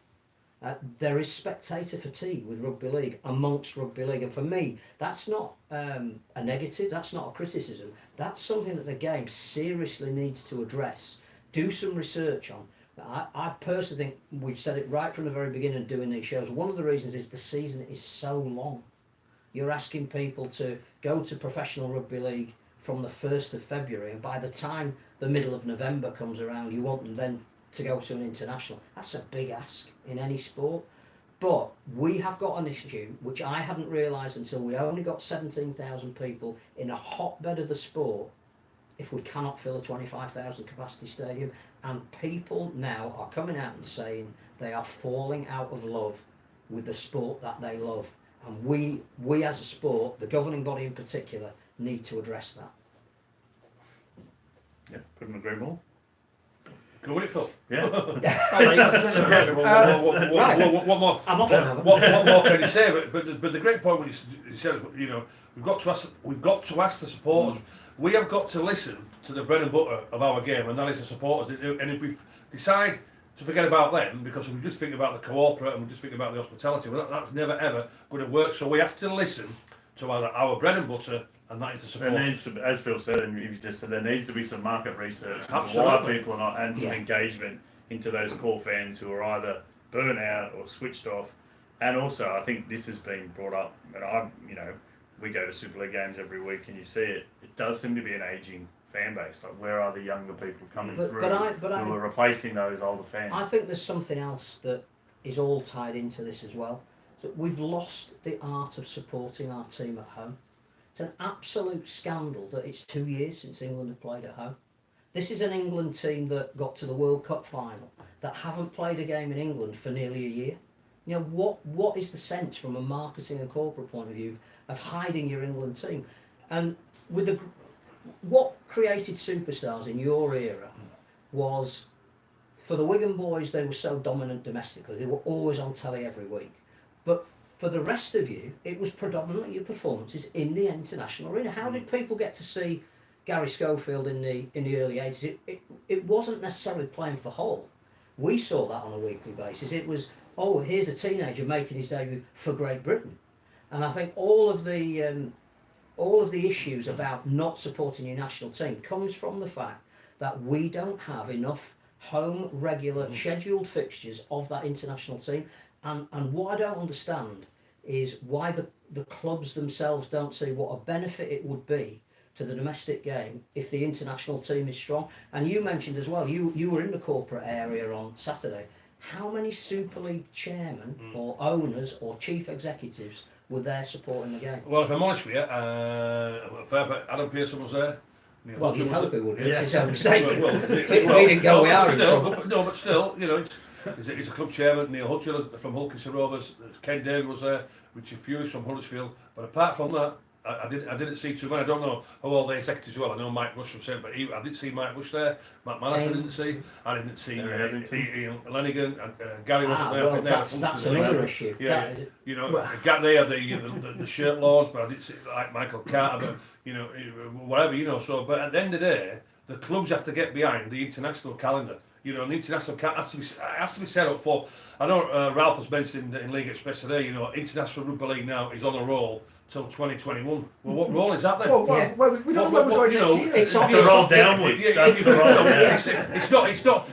there is spectator fatigue with rugby league, amongst rugby league, and for me that's not a negative, that's not a criticism, that's something that the game seriously needs to address, do some research on. I personally think we've said it right from the very beginning of doing these shows. One of the reasons is the season is so long. You're asking people to go to professional rugby league from the 1st of February, and by the time the middle of November comes around, you want them then to go to an international. That's a big ask in any sport. But we have got an issue which I hadn't realised until we only got 17,000 people in a hotbed of the sport if we cannot fill a 25,000 capacity stadium, and people now are coming out and saying they are falling out of love with the sport that they love, and we as a sport, the governing body in particular, need to address that. Yeah, couldn't agree more. Go with it, Phil. Yeah. What more? I'm off now. What more can you say? But the great point when you said, you know, we've got to ask the supporters. We have got to listen to the bread and butter of our game, and that is the supporters. And if we decide to forget about them because we just think about the corporate and we just think about the hospitality, well, that's never ever going to work. So we have to listen to our bread and butter, and that is the supporters. There needs to be, as Phil said, and you just said, there needs to be some market research into Absolutely. why people are not, and some engagement into those core fans who are either burnt out or switched off. And also, I think this has been brought up, and we go to Super League games every week, and you see it. It does seem to be an ageing fan base. Like, where are the younger people coming through who are replacing those older fans? I think there's something else that is all tied into this as well. So we've lost the art of supporting our team at home. It's an absolute scandal that it's 2 years since England have played at home. This is an England team that got to the World Cup final that haven't played a game in England for nearly a year. You know, what is the sense from a marketing and corporate point of view of hiding your England team? And with what created superstars in your era was, for the Wigan boys, they were so dominant domestically. They were always on telly every week. But for the rest of you, it was predominantly your performances in the international arena. How did people get to see Gary Schofield in the early 80s? It wasn't necessarily playing for Hull. We saw that on a weekly basis. It was, oh, here's a teenager making his debut for Great Britain. And I think all of the issues about not supporting your national team comes from the fact that we don't have enough home, regular, scheduled fixtures of that international team. And what I don't understand is why the clubs themselves don't see what a benefit it would be to the domestic game if the international team is strong. And you mentioned as well, you were in the corporate area on Saturday. How many Super League chairmen or owners or chief executives were there supporting the game? Well, if I'm honest with you, Adam Pearson was there. Well, you'd hope it would. Yeah. It's his own mistake. If he Well, didn't go, we are in still, trouble. but still, you know, he's a club chairman. Neil Hutchell from Hulkinson Rovers. Ken David was there. Richard Fewis from Huddersfield. But apart from that, I didn't see too many. I don't know how all the executives were. I know Mike Rush from St, but I didn't see Mike Rush there. Matt Mallis I didn't see. I didn't see Ian Lenigan. Gary wasn't there. Well, that's another issue. Yeah, you know, they had the shirt laws, but I didn't see like Michael Carter. But you know, whatever, you know. So, but at the end of the day, the clubs have to get behind the international calendar. You know, an international cap has to be set up for. I know Ralph was mentioned in League Express today. You know, international rugby league now is on a roll till 2021. Well, what role is that then? Well, Yeah. we don't know what's going you next know, year. It's on It's a roll downwards. That's the roll.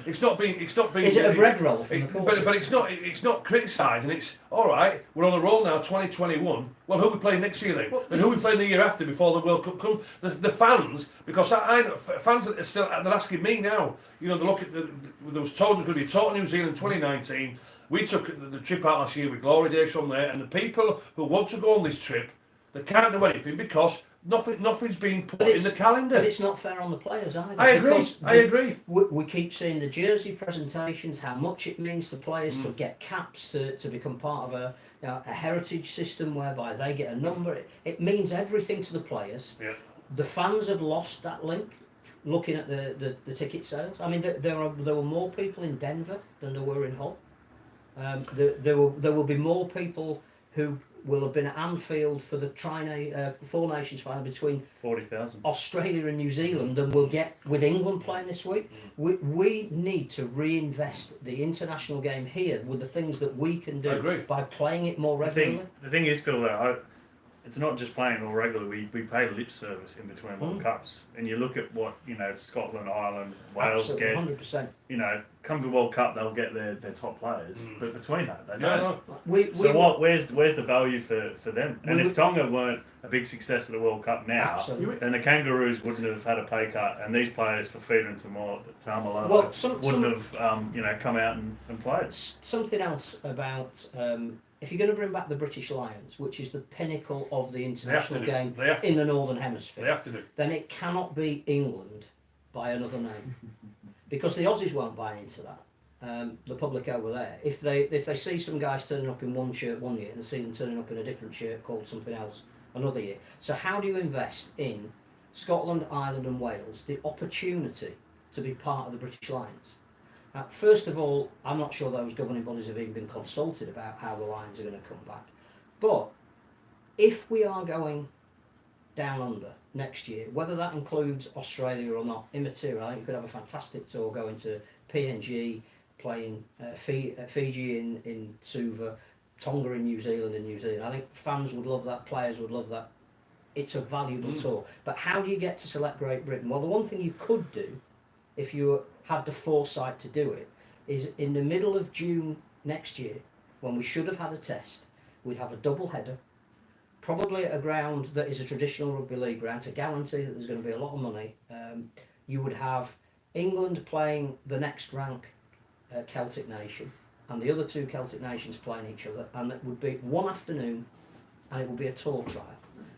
It's not being. Is it a bread roll from the corner? But it's not criticised, and it's all right. We're on a roll now, 2021. Well, who are we playing next year then? Well, And who are we playing the year after before the World Cup comes? The fans, because I know fans are still they're asking me now. You know, they look at there was told it was going to be taught in New Zealand 2019. We took the trip out last year with Glory Days from there, and the people who want to go on this trip, they can't do anything because nothing's being put in the calendar. But it's not fair on the players either. I agree. because I agree. We keep seeing the jersey presentations, how much it means to players to get caps, to become part of a heritage system whereby they get a number. It means everything to the players. Yeah. The fans have lost that link. Looking at the ticket sales, I mean, there were more people in Denver than there were in Hull. There will be more people who will have been at Anfield for the Four Nations final between 40,000. Australia and New Zealand than we'll get with England playing this week. We need to reinvest the international game here with the things that we can do by playing it more regularly. The thing is, Phil, though, it's not just playing all regularly. We pay lip service in between World Cups, and you look at what Scotland, Ireland, Wales Absolutely, get. 100%. Come to World Cup, they'll get their top players, but between that, they don't. Where's the value for them? And if Tonga weren't a big success at the World Cup now, then the Kangaroos wouldn't have had a pay cut, and these players for Fida and Tamalolo wouldn't have come out and played. Something else about. If you're going to bring back the British Lions, which is the pinnacle of the international game in the Northern Hemisphere, then it cannot be England by another name. Because the Aussies won't buy into that. The public over there, if they see some guys turning up in one shirt one year and they see them turning up in a different shirt called something else another year. So how do you invest in Scotland, Ireland and Wales the opportunity to be part of the British Lions? First of all, I'm not sure those governing bodies have even been consulted about how the Lions are going to come back. But if we are going down under next year, whether that includes Australia or not, immaterial. I think you could have a fantastic tour going to PNG, playing Fiji in Suva, Tonga in New Zealand I think fans would love that, players would love that. It's a valuable tour. But how do you get to select Great Britain? Well, the one thing you could do, if you had the foresight to do it, is in the middle of June next year, when we should have had a test, we'd have a double header, probably at a ground that is a traditional rugby league ground to guarantee that there's going to be a lot of money. You would have England playing the next rank Celtic nation and the other two Celtic nations playing each other, and it would be one afternoon and it would be a tour trial.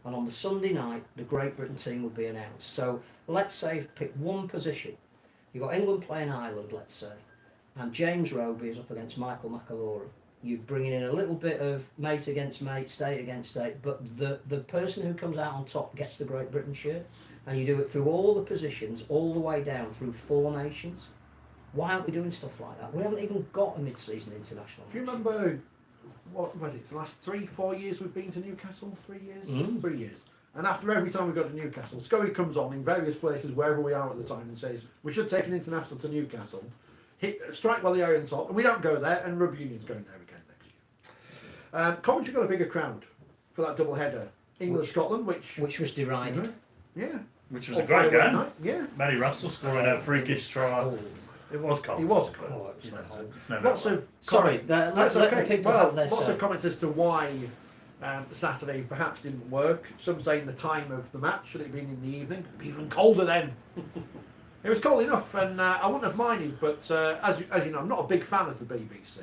And on the Sunday night, the Great Britain team would be announced. So let's say pick one position. You've got England playing Ireland, let's say, and James Roby is up against Michael McAlory. You're bringing in a little bit of mate against mate, state against state, but the person who comes out on top gets the Great Britain shirt, and you do it through all the positions, all the way down through Four Nations. Why aren't we doing stuff like that? We haven't even got a mid-season international. Do you remember, what was it, the last 3-4 years we've been to Newcastle? 3 years? 3 years. And after every time we go to Newcastle, Scully comes on in various places, wherever we are at the time, and says, we should take an international to Newcastle, strike while the iron's hot, and we don't go there, and Rugby Union's going there again next year. Coventry got a bigger crowd for that double header. England-Scotland, which was derided. Yeah. Which was a great game. Night. Yeah. Matty Russell scoring that freakish try. Oh. It was cold. He was cold. Oh, it was cold. It's no Lots matter. of Sorry, that's let okay. the people Well, have their lots say. of comments as to why Saturday perhaps didn't work. Some saying the time of the match, should it have been in the evening? It'd be even colder then. It was cold enough, and I wouldn't have minded, but as you know, I'm not a big fan of the BBC.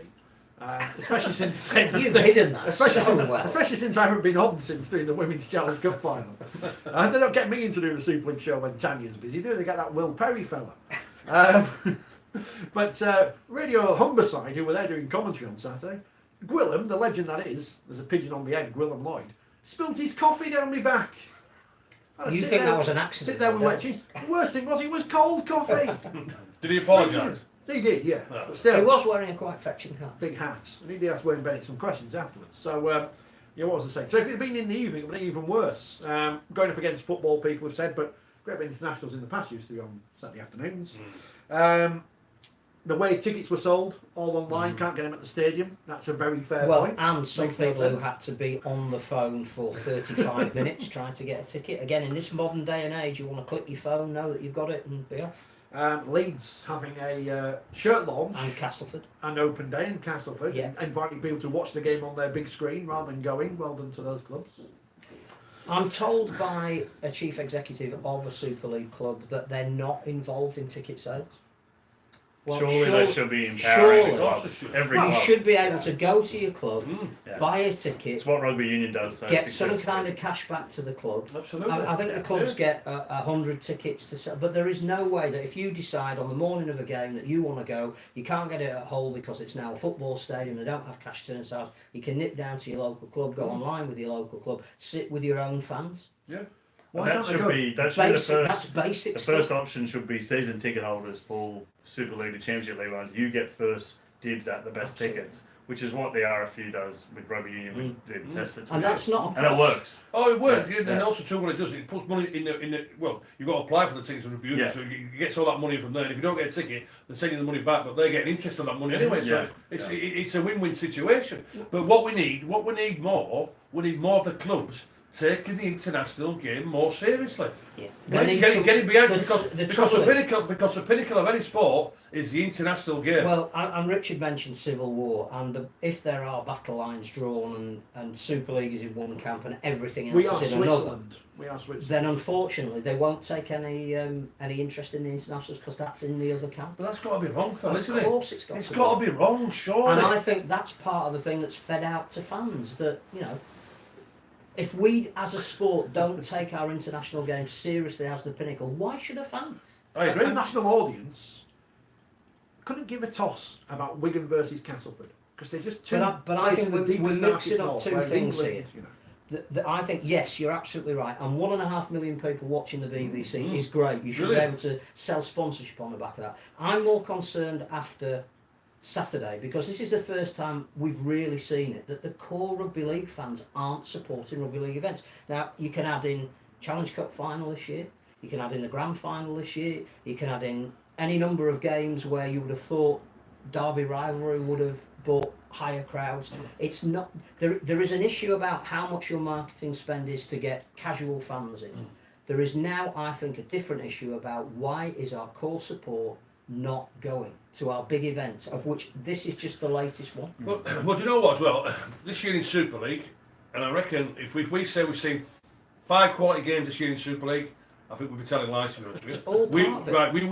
Especially since You've hidden that especially since I haven't been on since doing the Women's Challenge Cup final. They don't get me in to do the Super League show when Tanya's busy, do they? Get that Will Perry fella. But Radio Humberside, who were there doing commentary on Saturday, Gwillem, the legend that is, there's a pigeon on the head, Gwillem Lloyd, spilled his coffee down my back. You think that was an accident? Sit there with wet cheese. The worst thing was it was cold coffee. Did he apologise? He did, yeah. No. But still, He was wearing a quite fetching hat. big hat. And he did ask Wayne Bennett some questions afterwards. So, yeah, what was I saying? So if it had been in the evening, it would have been even worse. Going up against football, people have said, but Great Britain Internationals in the past used to be on Saturday afternoons. the way tickets were sold, all online, can't get them at the stadium. That's a very fair Well, point. and some Makes no people who sense. had to be on the phone for 35 minutes trying to get a ticket. Again, in this modern day and age, you want to click your phone, know that you've got it, and be off. Leeds having a shirt launch And Castleford. and open day in Castleford, Yeah. inviting people to watch the game on their big screen rather than going. Well done to those clubs. I'm told by a chief executive of a Super League club that they're not involved in ticket sales. Well, surely they should be empowering the clubs. Every You club. should be able to go to your club, Yeah. buy a ticket, It's what rugby union does. So get some successfully. kind of cash back to the club. Absolutely. I think the clubs get 100 tickets to sell, but there is no way that if you decide on the morning of a game that you want to go, you can't get it at Hull because it's now a football stadium, they don't have cash turnstiles, you can nip down to your local club, go online with your local club, sit with your own fans. Yeah. Why that don't they should go? be the Basic, that's first. basic The stuff. first option should be season ticket holders for Super League, the Championship League ones. You get first dibs at the best Absolutely. tickets, which is what the RFU does with rugby union. We did test it, And that's not a and it cost. works. Oh, it works. Yeah, Yeah, and yeah. also too, what it does, it puts money in the. Well, you've got to apply for the tickets and review them, Yeah. so you get all that money from there. And if you don't get a ticket, they're taking the money back, but they're getting interest on that money anyway. So Yeah. it's a win-win situation. But what we need more of the clubs taking the international game more seriously. Yeah. Get They need it to- behind the- because the because trouble the is- pinnacle of any sport is the international game. Well, and Richard mentioned Civil War, and if there are battle lines drawn and Super League is in one camp and everything else We are is in another, Switzerland. We are Switzerland. then unfortunately they won't take any interest in the internationals because that's in the other camp. But that's got to be wrong, Phil, Of isn't it? course it's got It's to got be. to be wrong, surely. And I think that's part of the thing that's fed out to fans, that, you know, if we as a sport don't take our international games seriously as the pinnacle, why should a fan? I agree. A national audience couldn't give a toss about Wigan versus Castleford because they're just two. But I places think in the we're deepest, mixing darkest up north, two whereas things England, here. you know. I think, yes, you're absolutely right. And 1.5 million people watching the BBC is great. You should Brilliant. be able to sell sponsorship on the back of that. I'm more concerned after Saturday because this is the first time we've really seen it, that the core Rugby League fans aren't supporting Rugby League events. Now, you can add in Challenge Cup final this year, you can add in the Grand Final this year, you can add in any number of games where you would have thought derby rivalry would have brought higher crowds. It's not there is an issue about how much your marketing spend is to get casual fans in. There is now, I think, a different issue about why is our core support not going to our big events, of which this is just the latest one. Well, do you know what as well? This year in Super League, and I reckon if we say we've seen 5 quality games this year in Super League, I think we'd be telling lies, to be honest with you. It's all part of it. We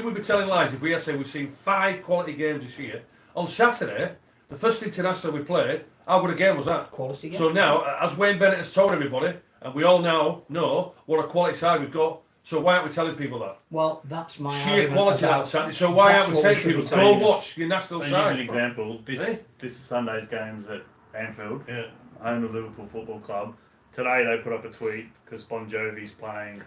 would be telling lies if we had said we've seen 5 quality games this year. On Saturday, the first international we played, how good a game was that? Quality game. So now, as Wayne Bennett has told everybody, and we all now know what a quality side we've got, so why aren't we telling people that? Well, that's my Sheer argument quality about- on Saturday, so why that's aren't we what telling should be people, saying. go watch your national I'll use an side? example. This Sunday's games at Anfield, Yeah. home of Liverpool Football Club. Today they put up a tweet because Bon Jovi's playing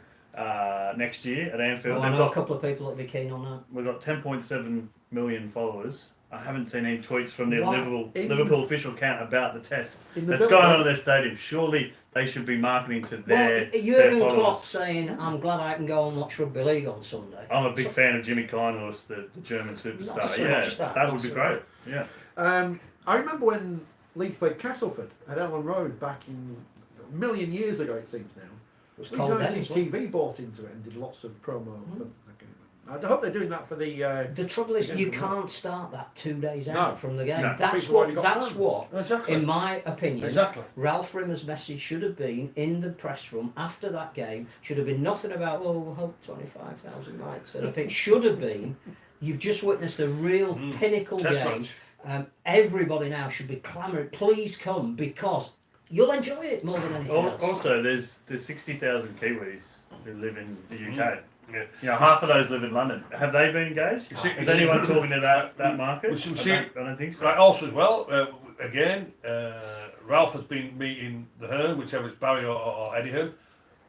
next year at Anfield. Well, I They've know a got, couple of people that'd be keen on that. we've got 10.7 million followers. I haven't seen any tweets from the Why? Liverpool official account about the test In the that's build-up- going on at their stadium. Surely they should be marketing to their Well, Jurgen followers. Klopp saying, "I'm glad I can go and watch Rugby League on Sunday." I'm a big fan of Jimmy Kleinhorst, the German superstar. Not so Yeah, much that, that not would be so great. Yeah. I remember when Leeds played Castleford at Ellen Road back in a million years ago, it seems now. It was Leeds cold United then as well. TV bought into it and did lots of promo for the game. I hope they're doing that for the. The trouble is, Again, you from can't start that 2 days No. out from the game. No. That's People already what. got That's plans. what. Exactly. In my opinion, Exactly. Ralph Rimmer's message should have been in the press room after that game. Should have been nothing about, oh, we'll hope 25,000 might set up. It should have been, you've just witnessed a real pinnacle Test game. match. Everybody now should be clamouring, please come, because you'll enjoy it more than anything else. Also, there's 60,000 Kiwis who live in the UK. Yeah. You know, half of those live in London. Have they been engaged? You see- Is anyone talking to that market? we should I don't think so. Right, also as well, Ralph has been meeting the Hearn, whichever it's Barry or Eddie Hearn.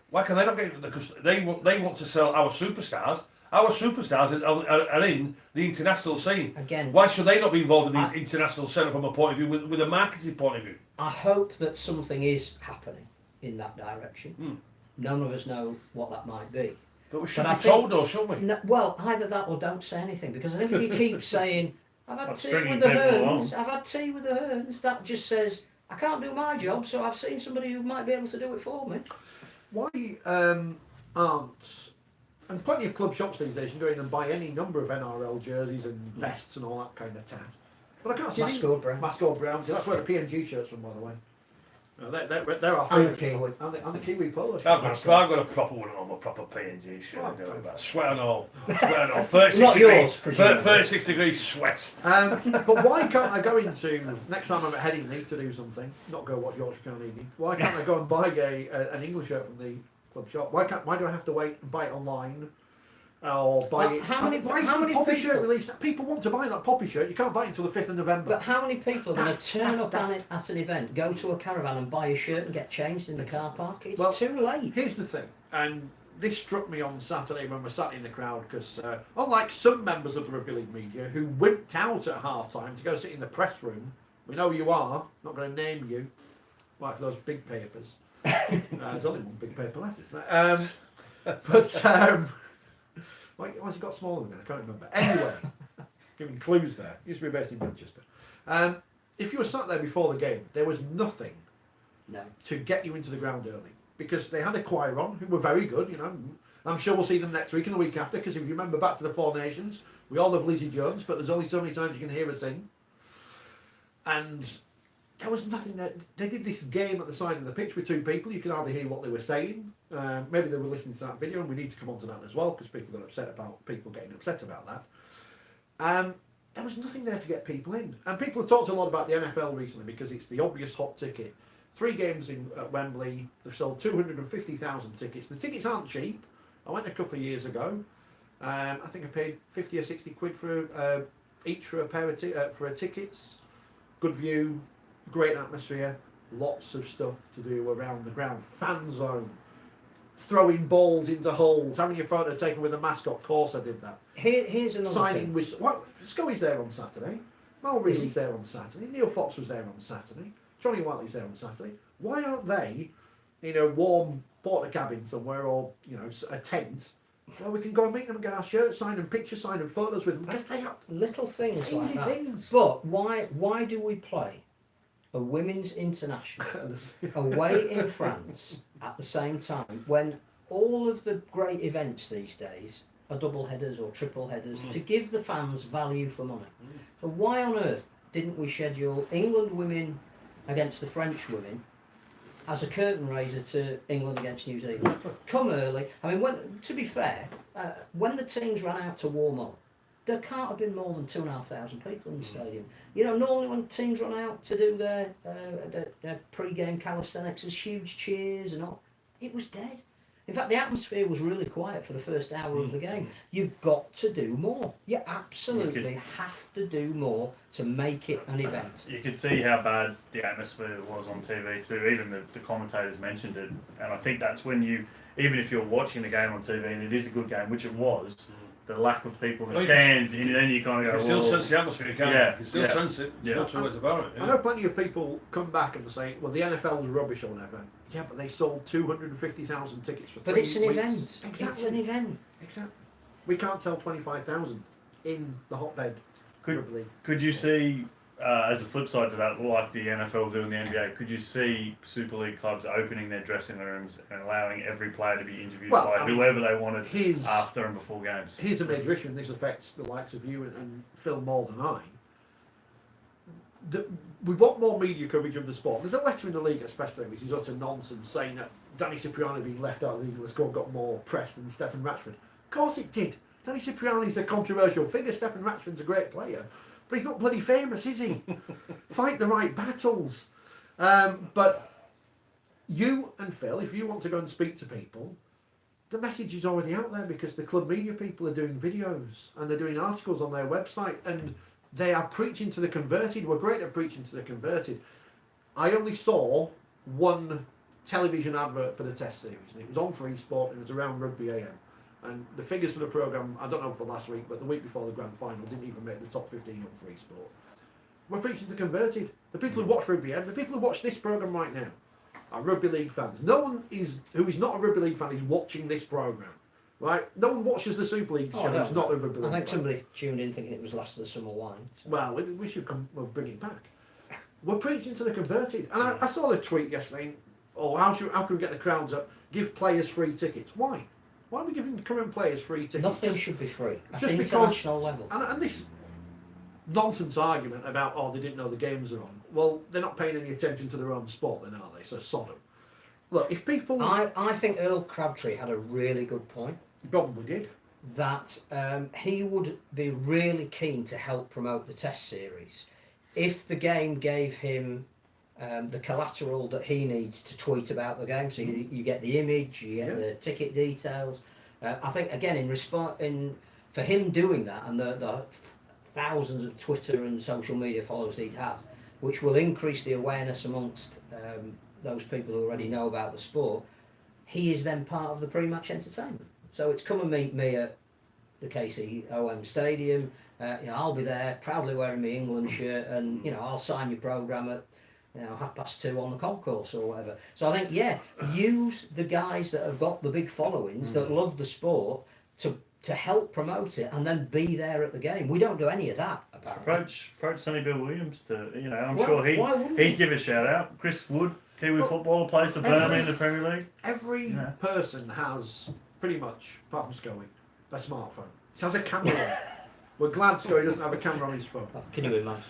Why can they not get? Because they want to sell our superstars. Our superstars are in the international scene. Again, Why should they not be involved in the international scene from a point of view, with a marketing point of view? I hope that something is happening in that direction. None of us know what that might be. But we should But I be think- told though, shouldn't we? No, well, either that or don't say anything, because I think if you keep saying, I've had That's tea stringing with the people Hearns, along. I've had tea with the Hearns, that just says, I can't do my job, so I've seen somebody who might be able to do it for me. Why aren't, and plenty of club shops these days, you can go in and buy any number of NRL jerseys and vests and all that kind of tat. But I can't see any Mascot brand. Mascot Brown. That's where the PNG shirts from, by the way. They're our And the favourite. Kiwi. And the Kiwi polo shirt. I've got a proper one on, a proper PNG shirt. Oh, you know, thanks. about sweat and all. Sweat and all. 36 Not degrees, yours, presumably. 36 degrees sweat. But why can't I go into, next time I'm at Headingley to do something, not go watch Yorkshire County Evening, why can't I go and buy an English shirt from the club shop? Why do I have to wait and buy it online? Or buy it? How many Poppy shirt people? released? People want to buy that Poppy shirt. You can't buy it until the 5th of November. But how many people are going to turn up at an event, go to a caravan and buy a shirt and get changed in the car park? It's Well, too late. Here's the thing, and this struck me on Saturday when we sat in the crowd, because unlike some members of the Rugby League media who wimped out at half time to go sit in the press room, we know who you are, not going to name you, like those big papers. There's only one big paper left, isn't there? Why's it got smaller again? I can't remember. Anyway, giving clues there. Used to be based in Manchester. If you were sat there before the game, there was nothing No. to get you into the ground early, because they had a choir on who were very good. You know, I'm sure we'll see them next week and the week after, because if you remember back to the Four Nations, we all love Lizzie Jones, but there's only so many times you can hear her sing. And there was nothing there. They did this game at the side of the pitch with two people. You could hardly hear what they were saying. Maybe they were listening to that video, and we need to come on to that as well, because people got upset about people getting upset about that. There was nothing there to get people in. And people have talked a lot about the NFL recently, because it's the obvious hot ticket. 3 games at Wembley, they've sold 250,000 tickets. The tickets aren't cheap. I went a couple of years ago. I think I paid 50 or 60 quid for each for a pair of for tickets. Good view, great atmosphere, lots of stuff to do around the ground. Fan zone, throwing balls into holes, having your photo taken with a mascot. Of course I did that. Here's another Signing thing. with Scully's there on Saturday. Mal Reilly's there on Saturday. Neil Fox was there on Saturday. Johnny Whiteley's there on Saturday. Why aren't they in a warm porta cabin somewhere, or a tent, where we can go and meet them and get our shirts signed and pictures signed and photos with them? Because they are Little things it's like easy that. things. But why do we play a women's international away in France at the same time, when all of the great events these days are double headers or triple headers, to give the fans value for money? So why on earth didn't we schedule England women against the French women as a curtain raiser to England against New Zealand? Come early. I mean, to be fair, when the teams ran out to warm up, there can't have been more than 2,500 people in the stadium. Normally when teams run out to do their pre-game calisthenics, there's huge cheers and all. It was dead. In fact, the atmosphere was really quiet for the first hour of the game. You've got to do more. You absolutely have to do more to make it an event. You could see how bad the atmosphere was on TV too. Even the commentators mentioned it, and I think that's when even if you're watching the game on TV and it is a good game, which it was, the lack of people in the stands, and then you kind of go, You still sense the atmosphere, can't you? You still sense it. Yeah. There's no two ways about it. I know plenty of people come back and say, well, the NFL was rubbish or whatever. Yeah, but they sold 250,000 tickets for 3 But it's an weeks. event. Exactly. It's an event. Exactly. We can't sell 25,000 in the hotbed. Could you see, as a flip side to that, like the NFL doing the NBA, could you see Super League clubs opening their dressing rooms and allowing every player to be interviewed by whoever they wanted after and before games? Here's a major issue, and this affects the likes of you and Phil more than I. We want more media coverage of the sport. There's a letter in the league especially, which is utter nonsense, saying that Danny Cipriani being left out of the England squad got more press than Stephen Ratchford. Of course it did. Danny Cipriani's a controversial figure. Stephen Ratchford's a great player. But he's not bloody famous, is he? Fight the right battles. But you and Phil, if you want to go and speak to people, the message is already out there, because the club media people are doing videos and they're doing articles on their website, and they are preaching to the converted. We're great at preaching to the converted. I only saw one television advert for the Test series, and it was on Free Sport, and it was around Rugby AM. And the figures for the programme, I don't know for last week, but the week before the grand final, didn't even make the top 15 on Free Sport. We're preaching to the converted. The people who watch Rugby AM, the people who watch this programme right now, are Rugby League fans. No one who is not a Rugby League fan is watching this programme. right? No one watches the Super League show. no. It's not the Rugby League. I think somebody tuned in thinking it was Last of the Summer Wine. So. Well, we should we'll bring it back. We're preaching to the converted. And I saw the tweet yesterday, how can we get the crowds up? Give players free tickets. Why? Why are we giving current players free tickets? Nothing should be free at just international level. And this nonsense argument about, they didn't know the games are on. Well, they're not paying any attention to their own sport then, are they? So sod 'em. Look, if people... I think Earl Crabtree had a really good point. He probably did. That he would be really keen to help promote the Test series if the game gave him the collateral that he needs to tweet about the game. So you get the image, you get the ticket details. I think again for him doing that and the thousands of Twitter and social media followers he'd have, which will increase the awareness amongst those people who already know about the sport, he is then part of the pre-match entertainment. So it's come and meet me at the KCOM Stadium. I'll be there, proudly wearing my England shirt, and I'll sign your programme at 2:30 on the concourse or whatever. So I think use the guys that have got the big followings that love the sport to help promote it, and then be there at the game. We don't do any of that apparently. Approach Sonny Bill Williams to I'm sure he'd give a shout out. Chris Wood, Kiwi footballer, plays for Burnley in the Premier League. Every person has pretty much, apart from Scully, a smartphone. He has a camera on. We're glad Scully doesn't have a camera on his phone. Oh, can you imagine?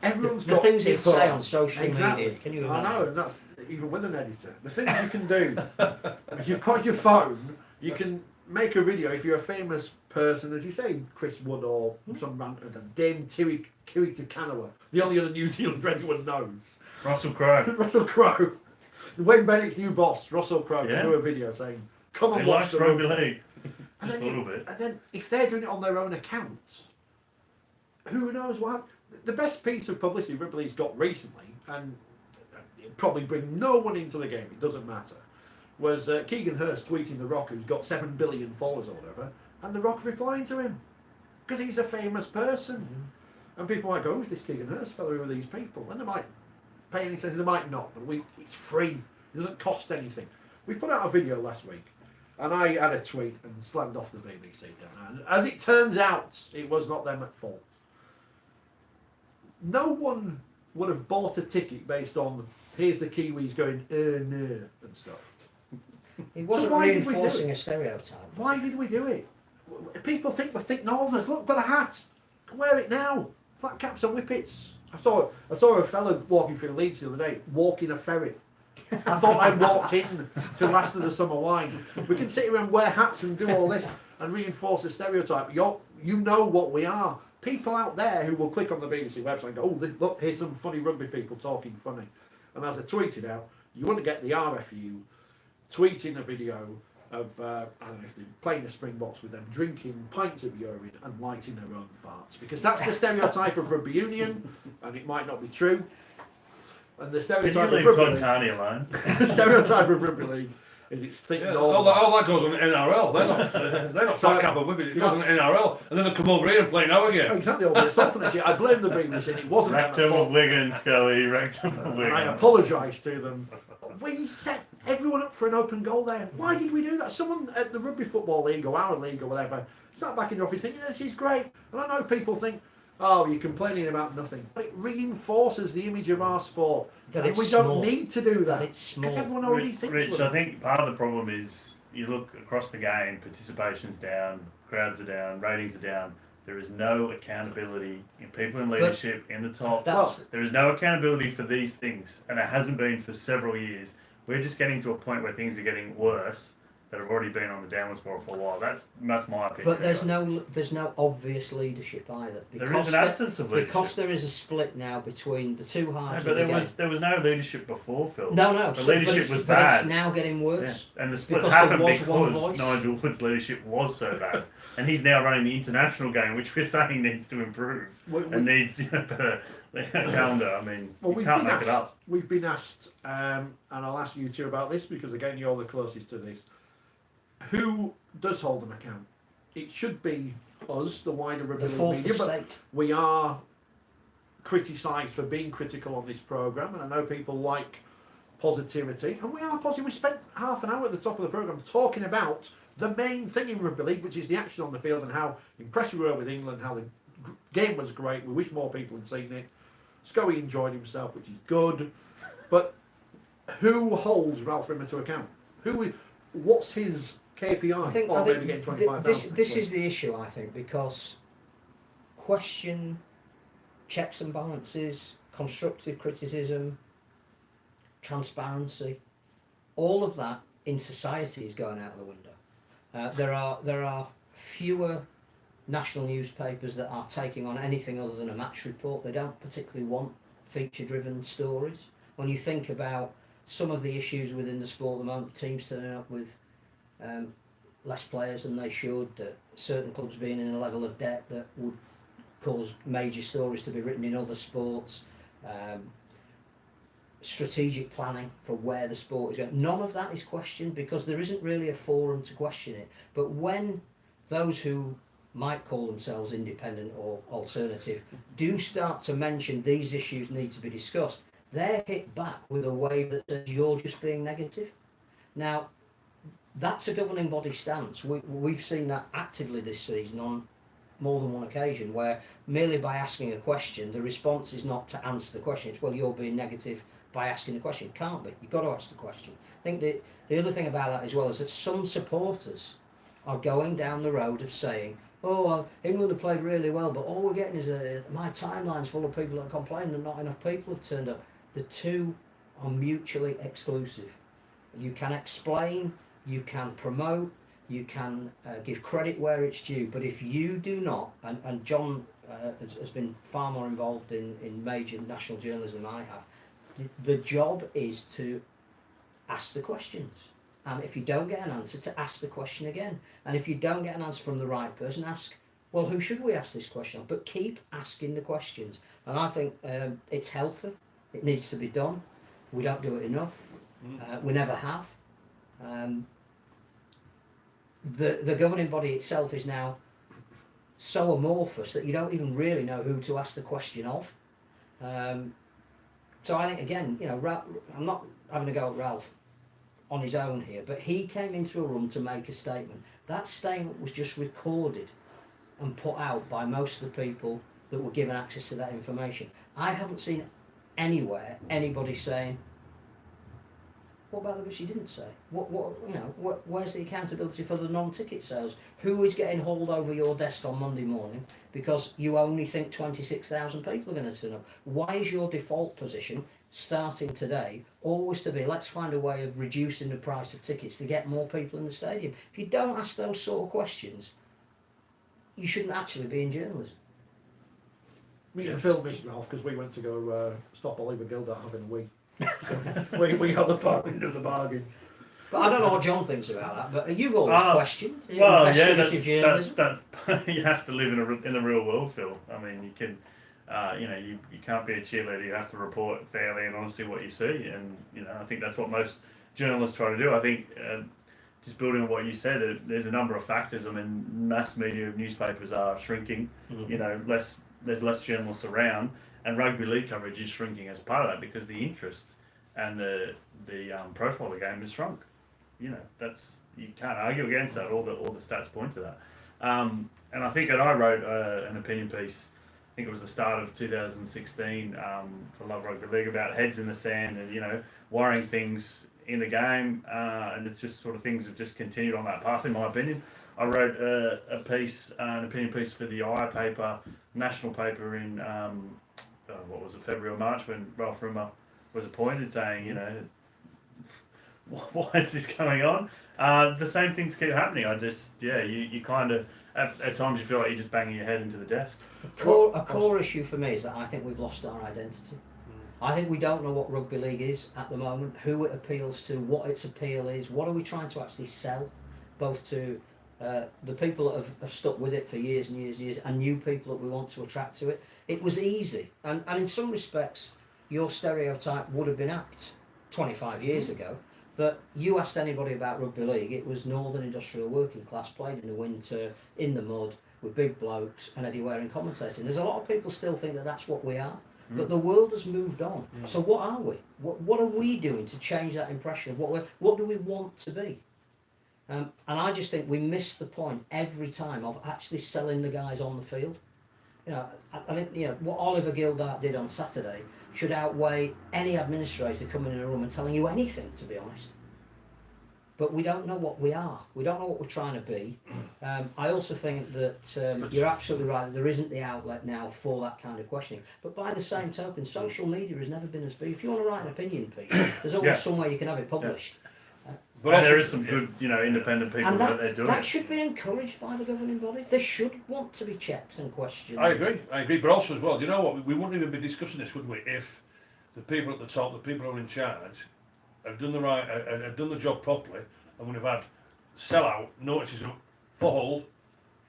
Everyone's the got things he'd phone. say on social Exactly. media. Can you imagine? I know, and that's even with an editor. The things you can do, if you've got your phone, you can make a video. If you're a famous person, as you say, Chris Wood or some ranter, Dame Kiwi Takanawa, the only other New Zealander anyone knows. Russell Crowe. Russell Crowe. Wayne Bennett's new boss, Russell Crowe, can do a video saying, come and watch the Rugby League. Just a little bit. And then if they're doing it on their own account, who knows what? The best piece of publicity Rugby League's got recently, and it'll probably bring no one into the game, it doesn't matter, was Keegan Hurst tweeting The Rock, who's got 7 billion followers or whatever, and The Rock replying to him. Because he's a famous person. And people might go, who's this Keegan Hurst fellow, who are these people? And they might pay any sense, they might not, but it's free. It doesn't cost anything. We put out a video last week, and I had a tweet and slammed off the BBC. And as it turns out, it was not them at fault. No one would have bought a ticket based on, here's the Kiwis going, no, and stuff. He wasn't reinforcing a stereotype. Why did we do it? People think we're thick northerners. Look, got a hat. Can wear it now. Flat caps and whippets. I saw a fella walking through Leeds the other day, walking a ferret. I thought I walked in to Last of the Summer Wine. We can sit here and wear hats and do all this and reinforce the stereotype. You know what we are. People out there who will click on the BBC website and go, oh, look, here's some funny rugby people talking funny. And as I tweeted out, you wouldn't get the RFU tweeting a video of, I don't know if they're playing the Springboks with them, drinking pints of urine and lighting their own farts. Because that's the stereotype of rugby union, and it might not be true. And the stereotype Can you leave Todd Carney alone? The stereotype of rugby league is it's thick all that goes on NRL. They're not flat cap and whippets. It goes on NRL, and then they come over here and play now again. Exactly, all the softness. I blame the BBC, and it wasn't Rectum of Wigan, Scully. Rectum of Wigan. I apologise to them. We set everyone up for an open goal there. Why did we do that? Someone at the Rugby Football League or our league or whatever sat back in the office thinking, this is great. And I know people think, oh, you're complaining about nothing. But it reinforces the image of our sport. And we don't need to do that. Because everyone already thinks Rich, I think part of the problem is you look across the game, participation's down, crowds are down, ratings are down. There is no accountability in people in leadership, in the top. There is no accountability for these things, and it hasn't been for several years. We're just getting to a point where things are getting worse that have already been on the downward spiral for a while. That's my opinion. But there's no obvious leadership either. There is an absence of leadership. Because there is a split now between the two halves of the game. There was no leadership before, Phil. No. The leadership was but bad. It's now getting worse. Yeah. And the split happened because Nigel Wood's leadership was so bad. And he's now running the international game, which we're saying needs to improve. And needs better calendar. I mean, you can't make it up. We've been asked, and I'll ask you two about this because, again, you're the closest to this. Who does hold them account? It should be us, the wider Rugby League media, but we are criticised for being critical on this programme, and I know people like positivity, and we are positive. We spent half an hour at the top of the programme talking about the main thing in rugby league, which is the action on the field and how impressed we were with England, how the game was great. We wish more people had seen it. Scully enjoyed himself, which is good. But who holds Ralph Rimmer to account? What's his KPI? I think maybe getting 25,000. This is the issue, I think, because question, checks and balances, constructive criticism, transparency, all of that in society is going out the window. There are fewer national newspapers that are taking on anything other than a match report. They don't particularly want feature-driven stories. When you think about some of the issues within the sport at the moment, teams turning up with less players than they should, that certain clubs being in a level of debt that would cause major stories to be written in other sports, strategic planning for where the sport is going. None of that is questioned because there isn't really a forum to question it. But when those who might call themselves independent or alternative do start to mention these issues need to be discussed, they're hit back with a wave that says you're just being negative. Now, that's a governing body stance. We've seen that actively this season on more than one occasion, where merely by asking a question, the response is not to answer the question. It's, well, you're being negative by asking the question. Can't be. You've got to ask the question. I think that the other thing about that as well is that some supporters are going down the road of saying, oh, England have played really well, but all we're getting is my timeline's full of people that complain that not enough people have turned up. The two are mutually exclusive. You can explain, you can promote, you can give credit where it's due, but if you do not, and John has been far more involved in major national journalism than I have, the job is to ask the questions. And if you don't get an answer, to ask the question again. And if you don't get an answer from the right person, ask, well, who should we ask this question of? But keep asking the questions. And I think it's healthy. It needs to be done. We don't do it enough. We never have. The governing body itself is now so amorphous that you don't even really know who to ask the question of. So I think, again, I'm not having a go at Ralph on his own here, but he came into a room to make a statement. That statement was just recorded and put out by most of the people that were given access to that information. I haven't seen anywhere anybody saying, what about the bits you didn't say? Where's the accountability for the non-ticket sales? Who is getting hauled over your desk on Monday morning because you only think 26,000 people are going to turn up? Why is your default position, starting today, always to be, let's find a way of reducing the price of tickets to get more people in the stadium? If you don't ask those sort of questions, you shouldn't actually be in journalism. Me and Phil missed Ralph because we went to go stop Oliver Gildart having a wee. So we got the part into the bargain. But I don't know what John thinks about that. But you've always questioned. Well, yeah, that's you have to live in the real world, Phil. I mean, you can, you can't be a cheerleader. You have to report fairly and honestly what you see, and I think that's what most journalists try to do. I think just building on what you said, there's a number of factors. I mean, mass media newspapers are shrinking. Mm-hmm. There's less journalists around. And rugby league coverage is shrinking as part of that because the interest and the profile of the game has shrunk. You can't argue against that. All the stats point to that. And I think that I wrote an opinion piece. I think it was the start of 2016 for Love Rugby League about heads in the sand and worrying things in the game. And it's just sort of things have just continued on that path, in my opinion. I wrote an opinion piece for the I paper, national paper in. February or March, when Ralph Rimmer was appointed, saying, why is this going on? The same things keep happening. You kind of, at times you feel like you're just banging your head into the desk. A core issue for me is that I think we've lost our identity. I think we don't know what rugby league is at the moment, who it appeals to, what its appeal is, what are we trying to actually sell, both to the people that have stuck with it for years and years and years, and new people that we want to attract to it. It was easy, and in some respects, your stereotype would have been apt 25 years ago, that you asked anybody about rugby league, it was northern industrial working class, played in the winter, in the mud, with big blokes, and Eddie Waring commentating. There's a lot of people still think that that's what we are, but the world has moved on. So what are we? What are we doing to change that impression of what do we want to be? And I just think we miss the point every time of actually selling the guys on the field. You know, I think what Oliver Gildart did on Saturday should outweigh any administrator coming in a room and telling you anything, to be honest. But we don't know what we are. We don't know what we're trying to be. I also think that you're absolutely right that there isn't the outlet now for that kind of questioning. But by the same token, social media has never been as big. If you want to write an opinion piece, there's always somewhere you can have it published. But there is some good, independent people And that they're doing. that should be encouraged by the governing body. There should want to be checks and questions. I agree. But also as well, do you know what? We wouldn't even be discussing this, would we, if the people at the top, the people who are in charge, have done done the job properly, and we'd have had sell-out notices up for Hull,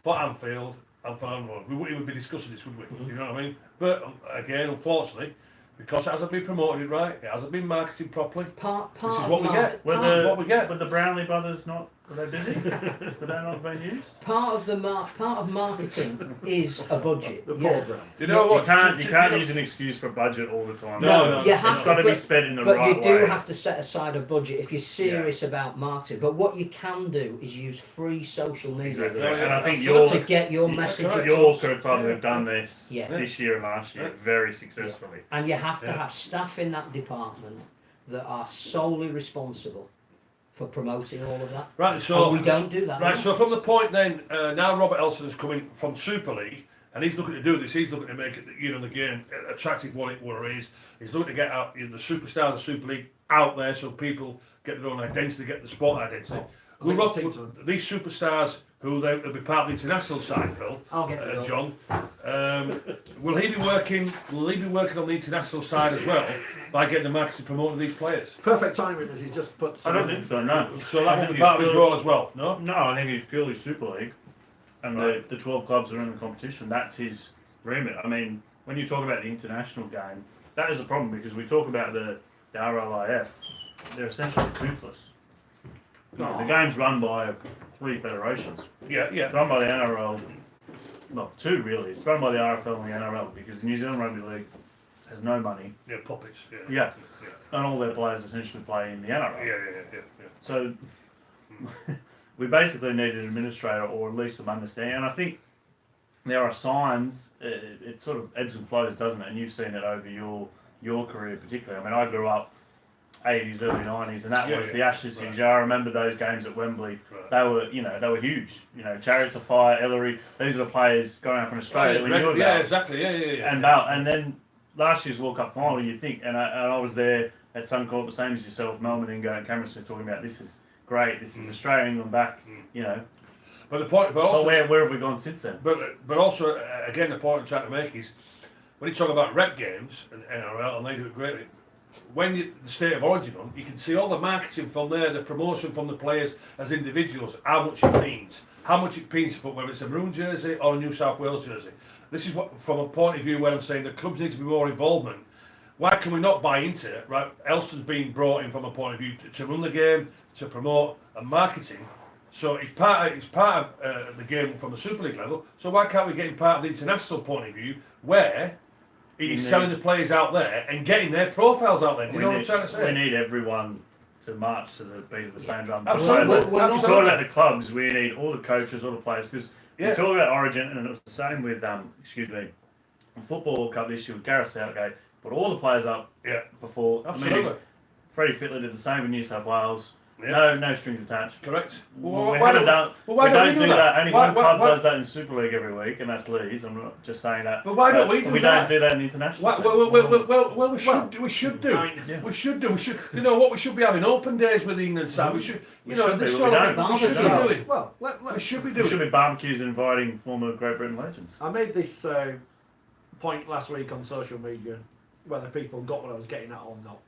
for Anfield, and for Ann Road. We wouldn't even be discussing this, would we? Mm-hmm. You know what I mean? But again, unfortunately, because it hasn't been promoted right, it hasn't been marketed properly. This is what we get. This is what we get. Were the Brownlee brothers not? Were they busy? Were they not being used? Part of marketing is a budget. The Yeah. program. Do you know what? You can't use an excuse for budget all the time. No. You have It's to, got to be but- spent in the But right you do way. have to set aside a budget if you're serious about marketing. But what you can do is use free social media Exactly. And I think to get your message across. Yorker Club have done this Yeah. this year and last year very successfully. And you have to have staff in that department that are solely responsible for promoting all of that. Right, so And we don't do that. Right, now. so from the point then, now Robert Elson is coming from Super League, and he's looking to do this. He's looking to make it, the game attractive what it is. He's looking to get out the superstar of the Super League out there, so people get their own identity, get the sport identity. These superstars who they'll be part of the international side, Phil, I'll get it John. Will he be working on the international side as well by getting the marketing promoting these players? Perfect timing as he's just put. I don't think so, no. So that will be part of his role as well, no? No, I think he's purely Super League. And the 12 clubs are in the competition. That's his remit. I mean, when you talk about the international game, that is a problem because we talk about the RLIF. They're essentially toothless. The game's run by 3 federations. Yeah. It's run by the NRL, well, 2 really. It's run by the RFL and the NRL because the New Zealand Rugby League has no money. Yeah, puppets. Yeah. And all their players essentially play in the NRL. Yeah. So we basically need an administrator or at least some understanding. And I think there are signs, it sort of ebbs and flows, doesn't it? And you've seen it over your career particularly. I mean, I grew up 80s, early 90s, and that was the Ashes things. I remember those games at Wembley. Right. They were huge. Chariots of Fire, Ellery. These are the players going up in Australia. We knew about. Yeah, exactly. Yeah. And then last year's World Cup final, you think, and I was there at Suncorp, the same as yourself, Melbourne, and going, Cameron Smith talking about this is great. This is Australia, England back. But the point, but also, where have we gone since then? But also, again, the point I'm trying to make is when you talk about rep games and NRL, and they do it greatly. When the state of origin on, you can see all the marketing from there, the promotion from the players as individuals, how much it means to put, whether it's a Maroon jersey or a New South Wales jersey. This is what, from a point of view where I'm saying the clubs need to be more involvement. Why can we not buy into it? Right, Elson's being brought in from a point of view to run the game, to promote and marketing. So it's part of the game from the Super League level. So why can't we get in part of the international point of view where he's selling the players out there and getting their profiles out there? Do you know what I'm trying to say? We need everyone to march to the beat of the same drum. Absolutely. We're talking about the clubs. We need all the coaches, all the players, because we talk about Origin, and it was the same with the Football World Cup this year with Gareth Southgate. Put all the players up before. Absolutely. I mean, Freddie Fittler did the same in New South Wales. No strings attached. Correct. We don't do that. Only one club does that in Super League every week, and that's Leeds. I'm not just saying that. But why don't we do that? We don't do that in the international. Well, we should do. We should do. We should. You know what? We should be having open days with the England side. We should. You know, this sort of thing. We should be doing. Well, We should be There doing. should be barbecues inviting former Great Britain legends. I made this point last week on social media, whether people got what I was getting at or not.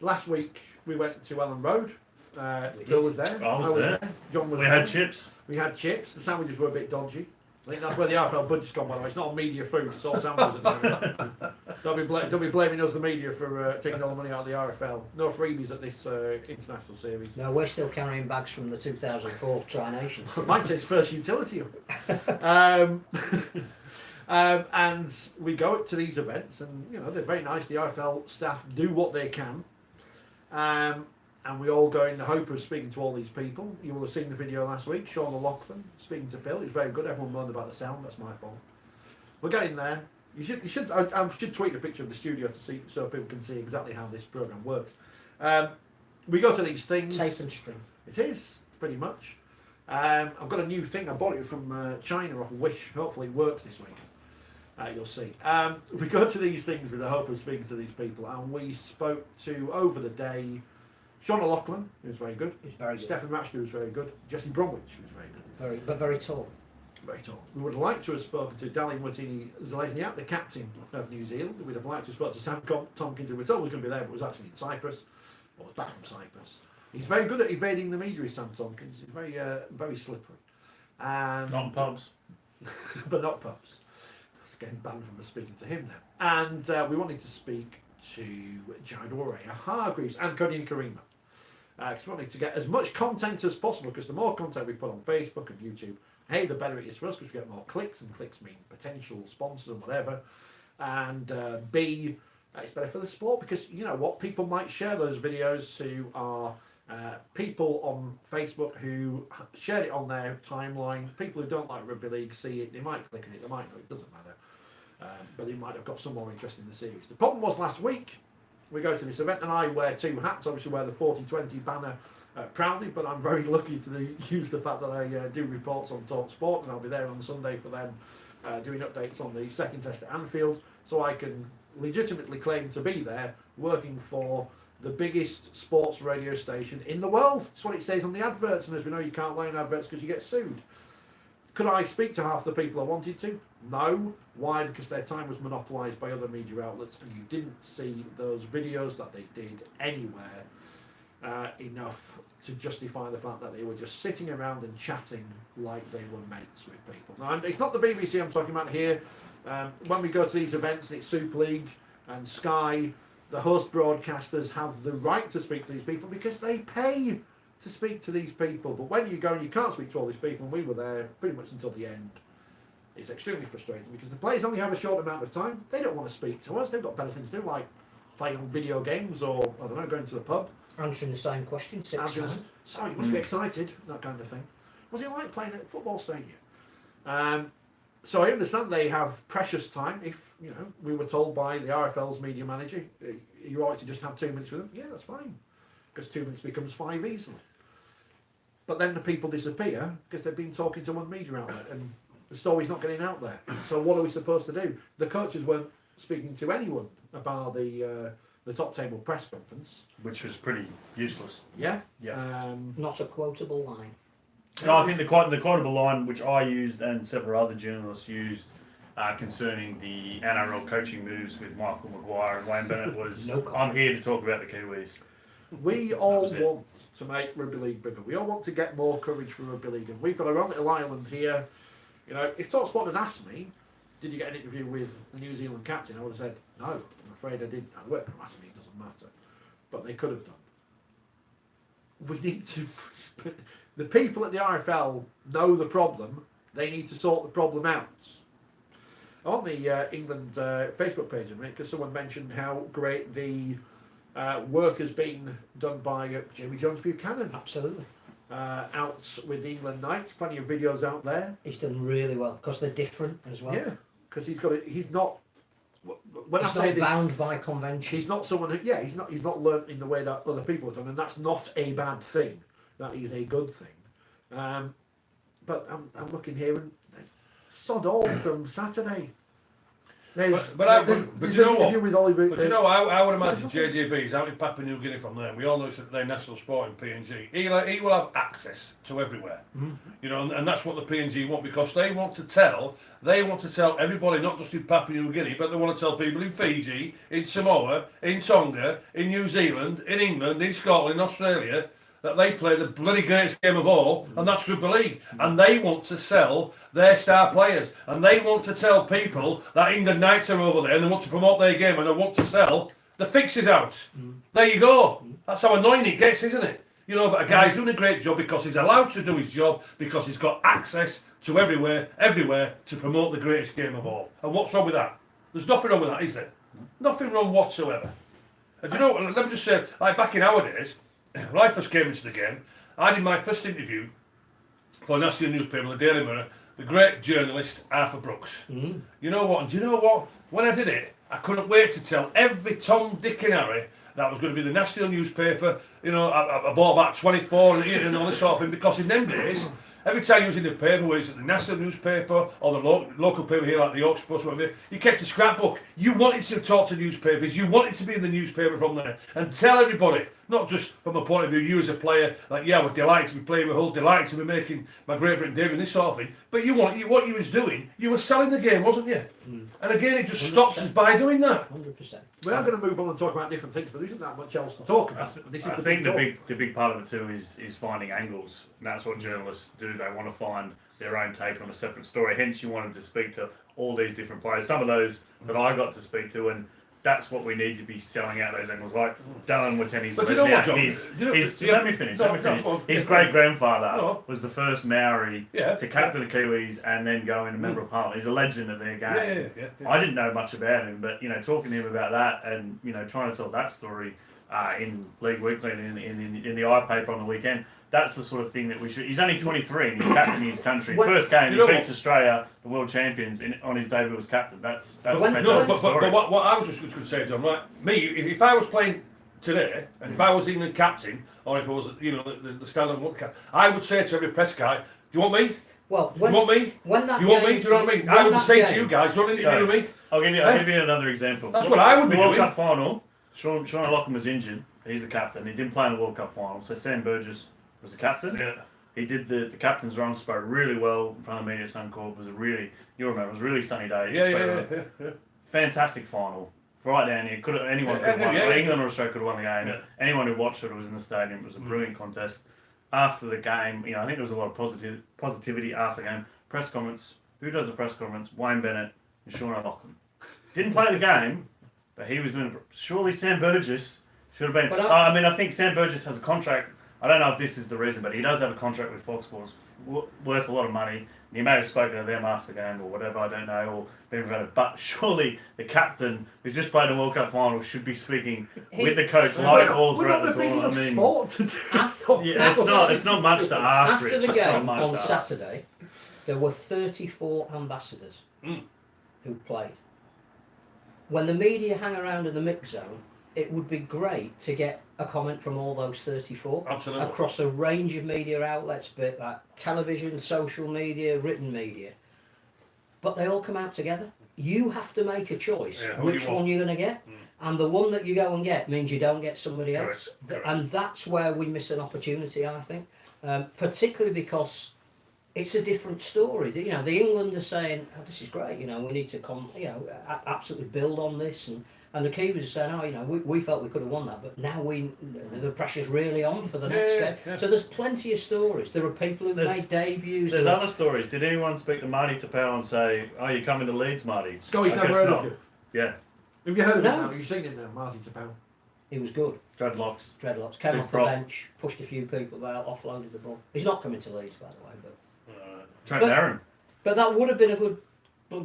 Last week we went to Ellen Road. Phil was there. I was there. John was We there. had chips. We had chips. The sandwiches were a bit dodgy. I think that's where the RFL budget's gone, by the way. It's not on media food, it's all sandwiches. Don't be blaming us, the media, for taking all the money out of the RFL. No freebies at this international series. No, we're still carrying bags from the 2004 Tri-Nations. Mine says first utility. And we go to these events, and they're very nice. The RFL staff do what they can. and we all go in the hope of speaking to all these people. You will have seen the video last week, Sean O'Loughlin speaking to Phil. It was very good. Everyone moaned about the sound. That's my fault. We're getting there. I should tweet a picture of the studio to see so people can see exactly how this program works. We go to these things. Tape and string. It is pretty much. I've got a new thing. I bought it from China off Wish. Hopefully, it works this week. You'll see. We go to these things with the hope of speaking to these people, and we spoke to over the day. Sean O'Loughlin, who was very good. He's very good. Stephen Ratchner, who was very good. Jesse Bromwich, who was very good. But very tall. Very tall. We would have liked to have spoken to Dalian Watini-Zelezniak, the captain of New Zealand. We'd have liked to have spoken to Sam Tompkins, who we were told was going to be there, but was actually in Cyprus. Or was back from Cyprus. He's very good at evading the media, is Sam Tompkins. He's very, very slippery. And Not in pubs. but not pubs. Getting banned from speaking to him now. And we wanted to speak to Jared Warrior Hargreaves and Cody Karima. Because we wanted to get as much content as possible, because the more content we put on Facebook and YouTube, A, the better it is for us, because we get more clicks, and clicks mean potential sponsors and whatever. And B, it's better for the sport, because you know what, people might share those videos who are people on Facebook who shared it on their timeline. People who don't like rugby league see it, they might click on it, they might not, it doesn't matter. But they might have got some more interest in the series. The problem was last week, we go to this event and I wear two hats. Obviously wear the Forty20 banner proudly, but I'm very lucky to use the fact that I do reports on Talk Sport, and I'll be there on Sunday for them doing updates on the second test at Anfield, so I can legitimately claim to be there working for the biggest sports radio station in the world. That's what it says on the adverts, and as we know, you can't lay on adverts because you get sued. Could I speak to half the people I wanted to? No. Why? Because their time was monopolised by other media outlets, and you didn't see those videos that they did anywhere enough to justify the fact that they were just sitting around and chatting like they were mates with people. Now, it's not the BBC I'm talking about here. When we go to these events and it's Super League and Sky, the host broadcasters have the right to speak to these people because they pay to speak to these people. But when you go and you can't speak to all these people, and we were there pretty much until the end, it's extremely frustrating because the players only have a short amount of time. They don't want to speak to us. They've got better things to do, like playing on video games or, I don't know, going to the pub. Answering the same question 6 times. Sorry, you must be excited, that kind of thing. What's it like playing at a football stadium? So I understand they have precious time. If, you know, we were told by the RFL's media manager, you ought to just have 2 minutes with them. Yeah, that's fine. Because 2 minutes becomes 5 easily. But then the people disappear because they've been talking to one media outlet and the story's not getting out there. So what are we supposed to do? The coaches weren't speaking to anyone about the top table press conference, Which was pretty useless. Yeah. Yeah. Not a quotable line. No, I think the quotable line, which I used and several other journalists used, concerning the NRL coaching moves with Michael Maguire and Wayne Bennett was, No comment. I'm here to talk about the Kiwis. We all was it. want to make rugby league bigger. We all want to get more coverage for rugby league, and we've got our own little island here. You know, if TalkSport had asked me, did you get an interview with the New Zealand captain, I would have said no. I'm afraid I didn't. They weren't going to ask me. It doesn't matter, but they could have done. We need to. The people at the RFL know the problem. They need to sort the problem out. On the England Facebook page, because someone mentioned how great the work has been done by Jamie Jones Buchanan. Absolutely. Out with the England Knights, plenty of videos out there. He's done really well because they're different as well. Yeah, because he's not. When He's I say not this, bound by convention. he's not someone who, he's not learnt in the way that other people have done, and that's not a bad thing. That is a good thing. But I'm looking here and there's sod all from Saturday. There's But there's you know an interview what? with Oliver. But you know, I would imagine JJB is out in Papua New Guinea from there. We all know it's their national sport in PNG. He will have access to everywhere, you know, and that's what the PNG want, because they want to tell everybody, not just in Papua New Guinea, but they want to tell people in Fiji, in Samoa, in Tonga, in New Zealand, in England, in Scotland, in Australia, that they play the bloody greatest game of all, and that's Rugby League. And they want to sell their star players. And they want to tell people that England Knights are over there and they want to promote their game and they want to sell the fixes out. There you go. That's how annoying it gets, isn't it? You know, but a guy's doing a great job because he's allowed to do his job, because he's got access to everywhere to promote the greatest game of all. And what's wrong with that? There's nothing wrong with that, is there? Nothing wrong whatsoever. And do you know, let me just say, like back in our days, when I first came into the game, I did my first interview for a national newspaper, the Daily Mirror, the great journalist Arthur Brooks. Mm. You know what? And do you know what? When I did it, I couldn't wait to tell every Tom, Dick and Harry that was going to be the national newspaper. You know, I bought about 24 and all this sort of thing, because in them days, every time you was in the paper, whether it's at the national newspaper or the local paper here, like the Yorkshire Post, whatever, you kept a scrapbook. You wanted to talk to newspapers. You wanted to be in the newspaper from there and tell everybody, not just from a point of view, you as a player, like, yeah, we're delighted to be playing with Hull, delighted to be making my Great Britain debut and this sort of thing. But what you was doing, you were selling the game, wasn't you? Mm. And again, it just 100%. stops us by doing that. 100%. We are going to move on and talk about different things, but there isn't that much else to talk about. I think the big part of it too is finding angles. And that's what journalists do. They want to find their own take on a separate story. Hence, you wanted to speak to all these different players. Some of those that I got to speak to, and that's what we need to be selling out those angles. Like Dallin Wateni's. But you know what, John? Let me finish. His great grandfather was the first Maori to captain the Kiwis and then go in a member of Parliament. He's a legend of their game. Yeah. I didn't know much about him, but talking to him about that and trying to tell that story in League Weekly and in the iPaper on the weekend. That's the sort of thing that we should. He's only 23 and he's captaining his country. First game, he beats Australia, the world champions, on his debut as captain. That's a fantastic story. But what I was just going to say, John, right? Me, if I was playing today, and if I was England captain, or if I was, the standard World Cup, I would say to every press guy, "Do you want me? Well, do you want me? When that do you want me? Do you know what I mean? I would say to you guys, "Do you want to interview me?" I'll give you another example. That's what I would be doing. World Cup final. Sean Locken was injured. He's the captain. He didn't play in the World Cup final, so Sam Burgess was the captain. Yeah. He did the captain's run, spoke really well in front of the media. Suncorp was you'll remember, it was a really sunny day. Yeah. Fantastic final. Right down here. Anyone could have won. England or Australia could have won the game. Yeah. Anyone who watched it was in the stadium. It was a brilliant contest. After the game, I think there was a lot of positivity after the game. Press conference. Who does the press conference? Wayne Bennett and Sean O'Loughlin. Didn't play the game, but he was doing. Surely Sam Burgess should have been. I think Sam Burgess has a contract. I don't know if this is the reason, but he does have a contract with Fox Sports worth a lot of money. He may have spoken to them after the game or whatever, I don't know, or been invited. But surely the captain, who's just played the World Cup final, should be speaking with the coach like all throughout the tournament. It's not much to ask. After the game on Saturday, there were 34 ambassadors who played. When the media hang around in the mix zone, it would be great to get a comment from all those 34. Absolutely. Across a range of media outlets, be that television, social media, written media. But they all come out together. You have to make a choice which one you're going to get. And the one that you go and get means you don't get somebody else. Correct. And that's where we miss an opportunity, I think. Particularly because it's a different story. The England are saying, this is great, we need to absolutely build on this. And the Kiwis are saying, we felt we could have won that, but now the pressure's really on for the next game. Yeah. So there's plenty of stories. There are people who've made debuts. There's other stories. Did anyone speak to Marty Tapau and say, "Oh, you're coming to Leeds, Marty"? Scully's never heard of you. Yeah. Have you heard of him now? Have you seen him now, Marty Tapau? He was good. Dreadlocks. Came off the bench, pushed a few people out, offloaded the ball. He's not coming to Leeds, by the way. Trent Barron. But that would have been a good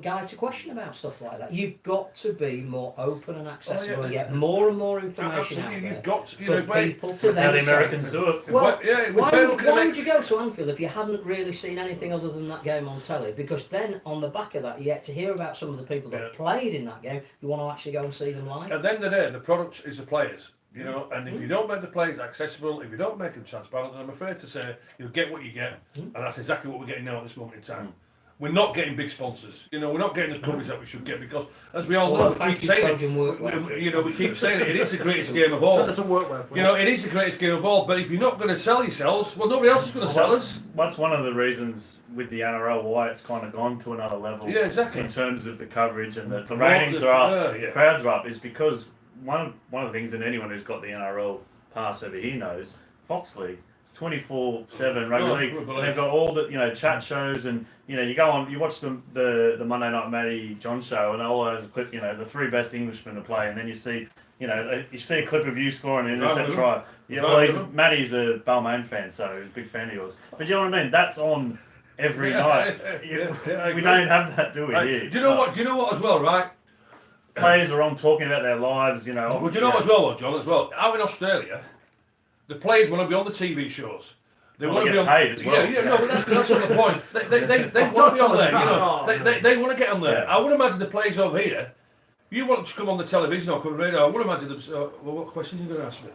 guy to question about stuff like that. You've got to be more open and accessible and get more and more information out there. You've got to, for people to that's how the Americans do it. Well, why would you go to Anfield if you hadn't really seen anything other than that game on telly? Because then on the back of that, you get to hear about some of the people that played in that game. You want to actually go and see them live. At the end of the day, the product is the players. And if you don't make the players accessible, if you don't make them transparent, then I'm afraid to say you'll get what you get, and that's exactly what we're getting now at this moment in time. We're not getting big sponsors. We're not getting the coverage that we should get because, as we all know, we keep saying it. We keep saying it. It is the greatest game of all. It is the greatest game of all. But if you're not going to sell yourselves, well, nobody else is going to sell us. That's one of the reasons with the NRL why it's kind of gone to another level. Yeah, exactly. In terms of the coverage and the ratings are up, crowds are up, is because one of the things that anyone who's got the NRL pass over here knows, Fox League. 24/7 rugby league. They've got all the chat shows and you go on, you watch the Monday Night Matty John show and all those clip the three best Englishmen to play and then you see a clip of you scoring an intercept try. Matty's a Balmain fan, so he's a big fan of yours. But you know what I mean? That's on every night. We don't have that, do we? Here? Do you know what? Do you know what as well? Right. Players are on talking about their lives. Well, do you know what as well, John? As well, out in Australia. The players want to be on the TV shows. They Well, want to they be get on. paid as well. Yeah, no, but that's not the point. They want to be on there. You know, they want to get on there. Yeah. I would imagine the players over here. You want to come on the television or come on the radio. I would imagine them. Well, what questions are you going to ask me?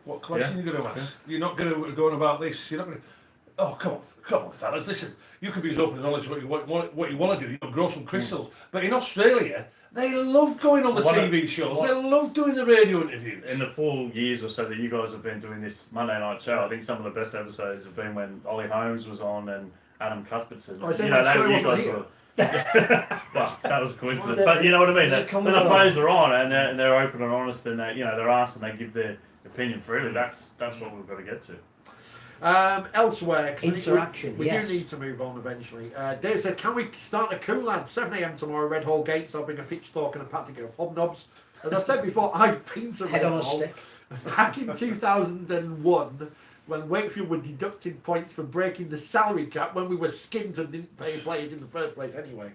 What question are you going to ask? Yeah. You're not going to go on about this. You're not going to. Oh, come on, fellas. Listen, you can be as open and honest what you want to do. You know, grow some crystals. But in Australia, they love going on the TV shows. They love doing the radio interviews. In the 4 years or so that you guys have been doing this Monday night show, I think some of the best episodes have been when Ollie Holmes was on and Adam Cuthbertson. You know, you guys were. Well, that was a coincidence, but you know what I mean. When the players are on and they're open and honest and they're asked and they give their opinion freely, that's what we've got to get to. Elsewhere, interaction. We do need to move on eventually. Dave said, "Can we start the cool lads? 7 a.m. tomorrow, Red Hall Gates. I'll bring a pitchfork and a packet of hobnobs." As I said before, I've been to Head Red on a Hall stick. back in 2001 when Wakefield were deducting points for breaking the salary cap when we were skint and didn't pay players in the first place anyway.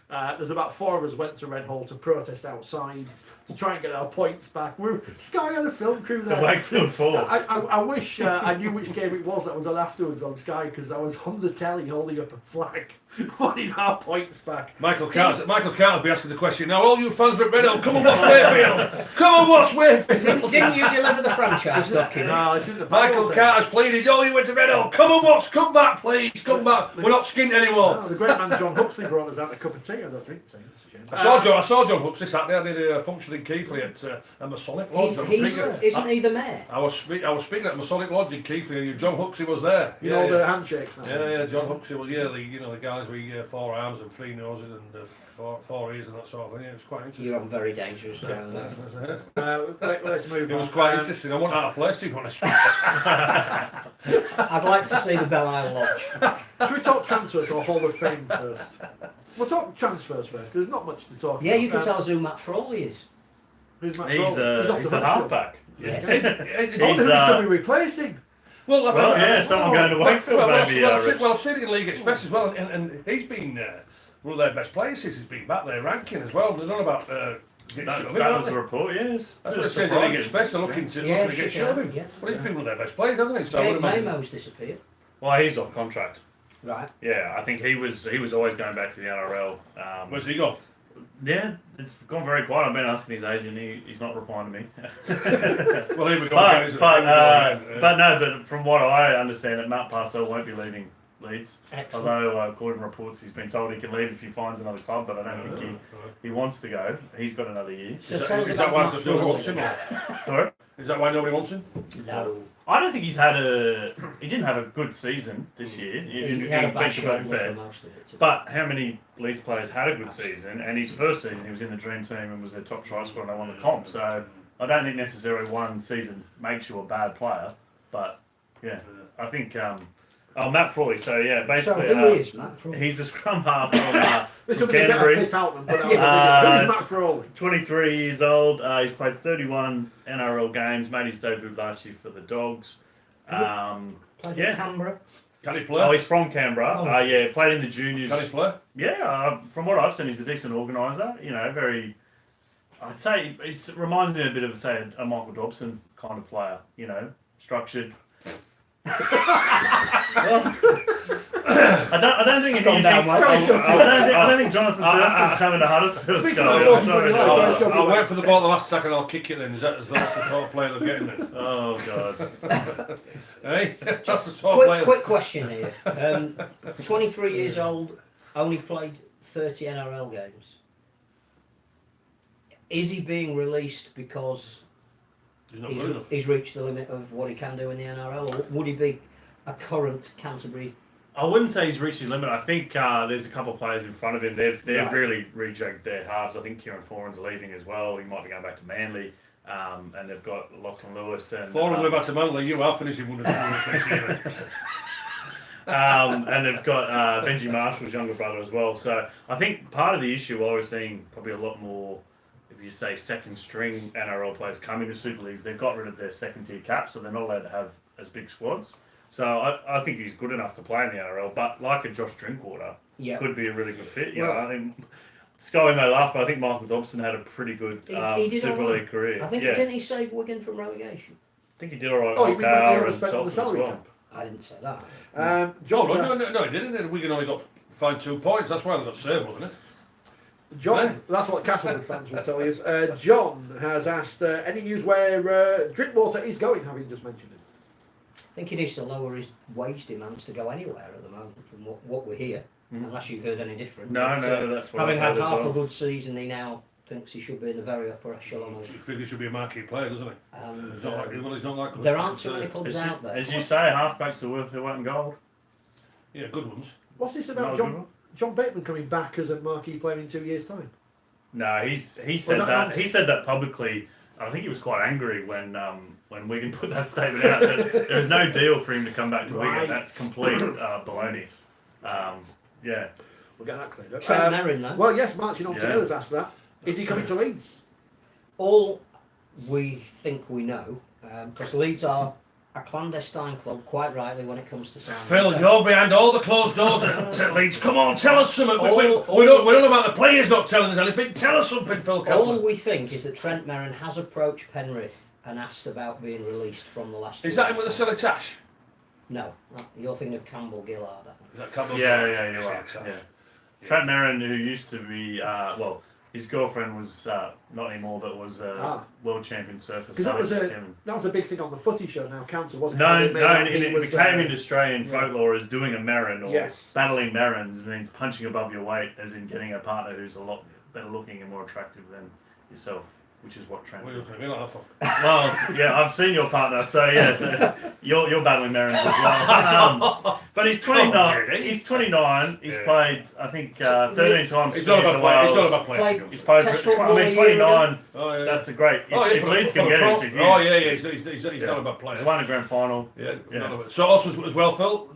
There's about 4 of us went to Red Hall to protest outside to try and get our points back. Sky had a film crew there. The Wakefield 4. I wish I knew which game it was that was on afterwards on Sky, because I was on the telly holding up a flag wanting our points back. Michael Carter will be asking the question now. All you fans at Red Hill, come and watch Wakefield. Come and watch Wakefield. Didn't you deliver the franchise document? No, it's in the Michael Carter's pleaded. Oh, you went to Red Hill. Come and watch. Come back, please. Come back. We're not skint anymore. No, the great man John Huxley brought us out a cup of tea. I don't drink tea. That's a shame. I saw John Huxley Saturday. I did a function in Keighley at Masonic Lodge. Isn't he the mayor? I was speaking at Masonic Lodge in Keighley, and John Huxley was there. You know the handshakes now. Yeah, John Huxley was the guys with 4 arms and 3 noses and 4 ears and that sort of thing. Yeah, it was quite interesting. You're on very dangerous ground there. Let's move on. It was quite interesting. I want out of place, to be honest. I'd like to see the Belle Isle Lodge. Should we talk transfers or Hall of Fame first? We'll talk transfers first, because there's not much to talk about. Yeah, you can tell us who Matt Frawley is. Who's Matt He's a halfback. Yeah. Who can we replacing? Well, someone going to Wakefield maybe. Well, City League Express as well, and he's been one of their best players since he's been back there ranking as well. They're not about that was the report, yes. That's what it says in League Express. They're looking to get shoving. Yeah. Well, he's been one of their best players, hasn't he? So Jake Mamo's disappeared. Well, he's off contract. Right. Yeah, I think he was always going back to the NRL. Where's he gone? Yeah, it's gone very quiet. I've been asking his agent. He's not replying to me. Well, here we go. But from what I understand, that Matt Parcell won't be leaving Leeds. Excellent. Although according to reports, he's been told he can leave if he finds another club. But I don't think he wants to go. He's got another year. So tell us Is that about why Matt because nobody wants Frawley. him? Sorry. Is that why nobody wants him? No. I don't think he didn't have a good season this year. He had a bad show for fair. most of it. But how many Leeds players had a good season? And his first season, he was in the dream team and was their top try scorer and they won the comp. So I don't think necessarily one season makes you a bad player. But yeah, I think Matt Frawley. So yeah, basically, So who is Matt Frawley? he's a scrum half from, This from would be a better Canterbury. flip out than put out. Who's Matt Frawley? 23 years old. He's played 31 NRL games. Made his debut last year for the Dogs. Played in Canberra. Can he play? Oh, he's from Canberra. Oh. Yeah, played in the juniors. Can he play? Yeah, from what I've seen, he's a decent organiser. You know, very. I'd say it reminds me a bit of, say, a Michael Dobson kind of player. You know, structured. I don't think Gone down well. I don't think Jonathan Thurston's coming to Huddersfield. Speaking Scott. of I'm sorry. 4020, let's go for I'll that. wait for the ball the last second. I'll kick it. Then that's the sort of player they're getting. Then. Oh God. Hey, that's the sort of player. Quick question here. 23 years old, only played 30 NRL games. Is he being released because He's not good enough. he's reached the limit of what he can do in the NRL, or would he be a current Canterbury? I wouldn't say he's reached his limit. I think there's a couple of players in front of him. They've Right. really rejigged their halves. I think Kieran Foran's leaving as well. He might be going back to Manly. And they've got Lachlan Lewis and Four way back to Manly. You are finishing one of the next year. and they've got Benji Marshall's younger brother as well. So I think part of the issue why we're seeing probably a lot more, if you say second string NRL players coming to Super Leagues, they've got rid of their second tier caps, so they're not allowed to have as big squads. So I think he's good enough to play in the NRL, but like a Josh Drinkwater, could be a really good fit. You know, I think Scully may laugh, but I think Michael Dobson had a pretty good He did Super all right. League career. I think yeah. didn't he save Wigan from relegation? think he did all right. Oh, you on mean when power he and spent on the Salford as salary well. cap? I didn't say that. John, No, he didn't. Wigan only got fined 2 points. That's why they got served, wasn't it? John, that's what Castlewood fans will tell you. John has asked, any news where Drinkwater is going, having just mentioned it? I think he needs to lower his wage demands to go anywhere at the moment, from what we hear, unless you've heard any different. No, that's what Having I've had heard as half well. a good season, he now thinks he should be in the very upper echelon of He figures he should be a marquee player, doesn't he? and, He's not like good. there aren't too many clubs out there. As you say, halfbacks are worth their weight in gold. Yeah, good ones. What's this Not about a good one. John Bateman coming back as a marquee player in 2 years' time? No, he said that that. nonsense? He said that publicly. I think he was quite angry when Wigan put that statement out that there was no deal for him to come back to Right. Wigan. That's complete baloney. Yeah. We'll get that cleared up. Trent Merrin, though. Well, yes, marching on Yeah. together's asked that. Is he coming to Leeds? All we think we know, because Leeds are a clandestine club, quite rightly, when it comes to signing. Phil, So- you're behind all the closed doors at Leeds. Come on, tell us something. We're All- not about the players not telling us anything. Tell us something, Phil All Kaplan. we think is that Trent Merrin has approached Penrith and asked about being released from the last. Is 2 that him with the years' silly tash? No, you're thinking of Campbell Gillard. I think. Is that Campbell? Yeah, you're Silly right. tash. Yeah. Trent Merrin, who used to be, his girlfriend was not anymore, but was world champion surfer. Because that was a big thing on the footy show now, Council, wasn't No, it? it became in Australian folklore as doing a Merrin or Yes. battling Merrins means punching above your weight, as in getting a partner who's a lot better looking and more attractive than yourself, which is what Trent What are you did. looking at me like that for? Well, yeah, I've seen your partner, so yeah, you're battling Merrins as well. But he's 29. Jerry. He's 29. He's Yeah. played, I think, 13 times. He's for not New about South playing. He's not Wales. about playing. Played- He's played. Test For, football I a mean, year 29. Oh, yeah. That's a great. If, Oh, yeah, if Leeds can for get pro. it, to Oh, yeah. He's not about He's playing. won a grand final. Yeah. Yeah. So also as well, Phil,